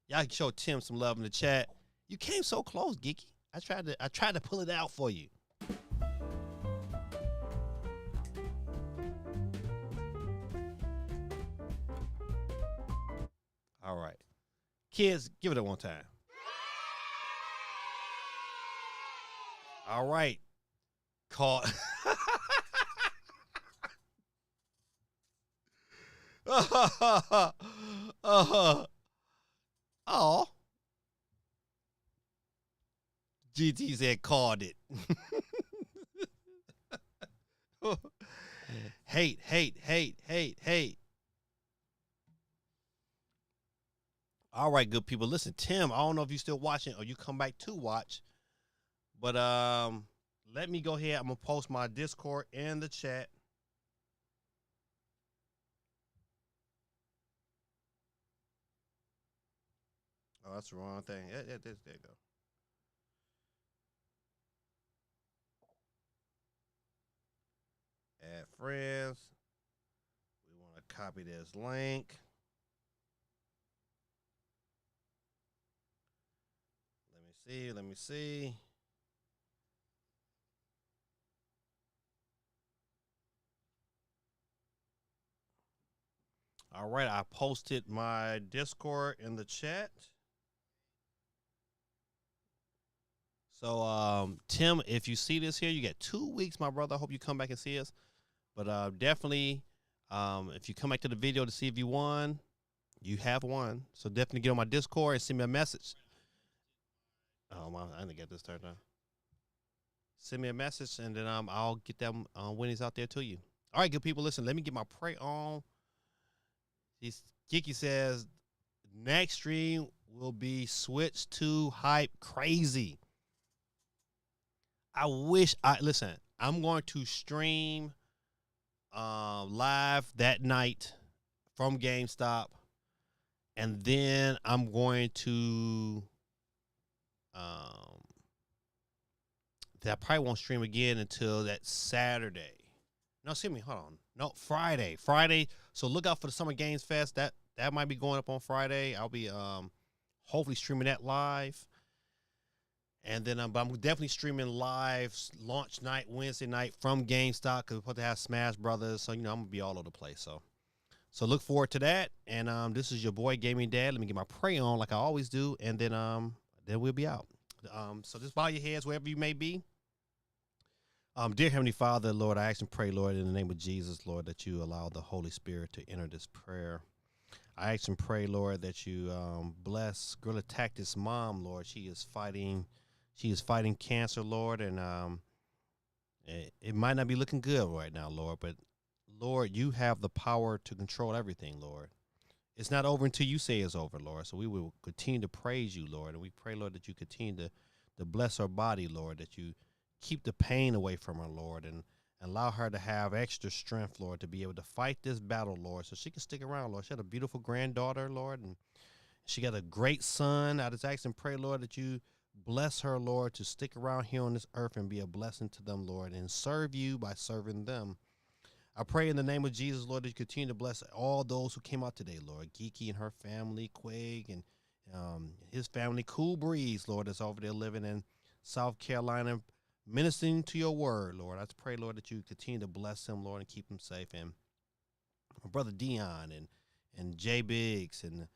Y'all can show Tim some love in the chat. You came so close, Geeky. I tried to pull it out for you. All right. Kids, give it up one time. All right. Caught. Oh. GT said called it. Hate, hate, hate, hate, hate. All right, good people. Listen, Tim, I don't know if you're still watching or you come back to watch, but let me go ahead. I'm going to post my Discord in the chat. Oh, that's the wrong thing. There you go. Add friends. We want to copy this link. Let me see. All right, I posted my Discord in the chat. So, Tim, if you see this here, you get 2 weeks, my brother. I hope you come back and see us. But definitely, if you come back to the video to see if you won, you have won. So definitely get on my Discord and send me a message. Oh, I didn't get this turned on. Send me a message, and then I'll get them winnings out there to you. All right, good people, listen, let me get my pray on. Geeky says, next stream will be Switch 2 hype crazy. Listen, I'm going to stream live that night from GameStop, and then I'm going to that I probably won't stream again until that Saturday. No, excuse me, hold on. No, Friday. Friday. So look out for the Summer Games Fest. That might be going up on Friday. I'll be hopefully streaming that live. And then but I'm definitely streaming live launch night, Wednesday night from GameStop because we're supposed to have Smash Brothers. So, I'm going to be all over the place. So look forward to that. And this is your boy Gaming Dad. Let me get my pray on like I always do. And then we'll be out. So just bow your heads wherever you may be. Dear Heavenly Father, Lord, I ask and pray, Lord, in the name of Jesus, Lord, that you allow the Holy Spirit to enter this prayer. I ask and pray, Lord, that you bless Gorilla Tactics' mom, Lord. She is fighting cancer, Lord, and it might not be looking good right now, Lord, but Lord, you have the power to control everything, Lord. It's not over until you say it's over, Lord. So we will continue to praise you, Lord, and we pray, Lord, that you continue to bless her body, Lord, that you keep the pain away from her, Lord, and allow her to have extra strength, Lord, to be able to fight this battle, Lord, so she can stick around, Lord. She had a beautiful granddaughter, Lord, and she got a great son. I just ask and pray, Lord, that you bless her, Lord, to stick around here on this earth and be a blessing to them, Lord, and serve you by serving them. I pray in the name of Jesus, Lord, that you continue to bless all those who came out today, Lord. Geeky and her family, Quig and his family, Cool Breeze, Lord, that's over there living in South Carolina, ministering to your word, Lord. I just pray, Lord, that you continue to bless him, Lord, and keep him safe. And my brother Dion and Jay Biggs and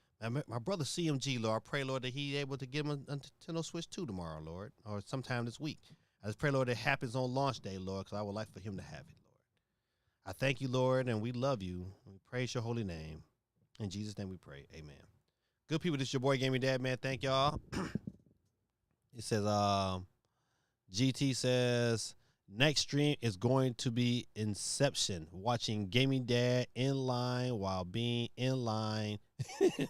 my brother CMG, Lord, I pray, Lord, that he's able to get him a Nintendo Switch 2 tomorrow, Lord, or sometime this week. I just pray, Lord, it happens on launch day, Lord, because I would like for him to have it, Lord. I thank you, Lord, and we love you. We praise your holy name. In Jesus' name we pray. Amen. Good people, this is your boy Gaming Dad, man. Thank y'all. It says, GT says, next stream is going to be Inception, watching Gaming Dad in line while being in line.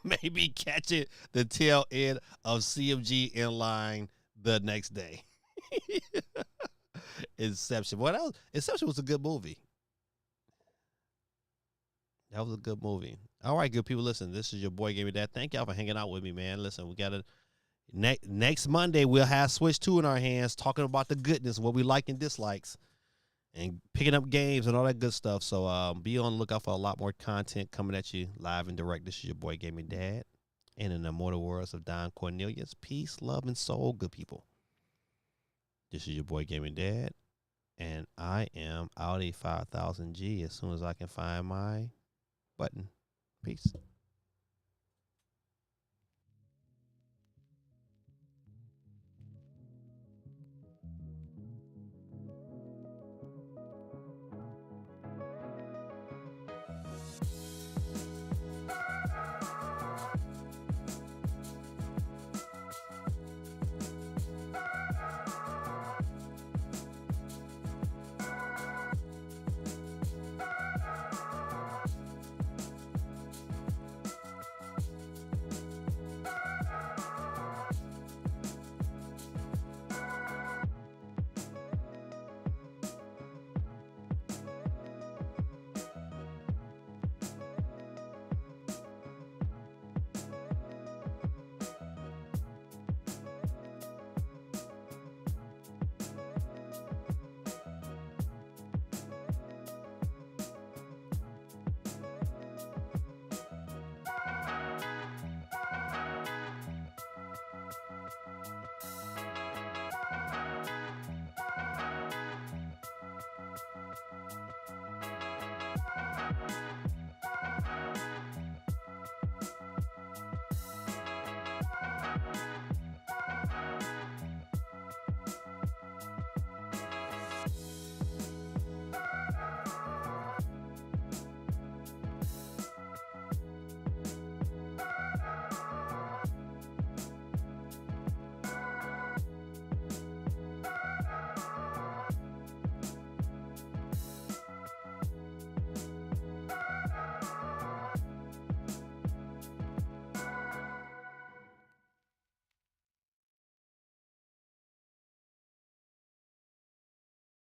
Maybe catching the tail end of CMG in line the next day. Inception. Boy, Inception was a good movie. That was a good movie. All right, good people. Listen, this is your boy Gaming Dad. Thank y'all for hanging out with me, man. Listen, we got to next Monday we'll have Switch 2 in our hands, talking about the goodness, what we like and dislikes, and picking up games and all that good stuff. So be on the lookout for a lot more content coming at you live and direct. This is your boy Gaming Dad. And in the immortal words of Don Cornelius, peace, love, and soul, good people. This is your boy Gaming Dad. And I am Audi 5000G as soon as I can find my button. Peace.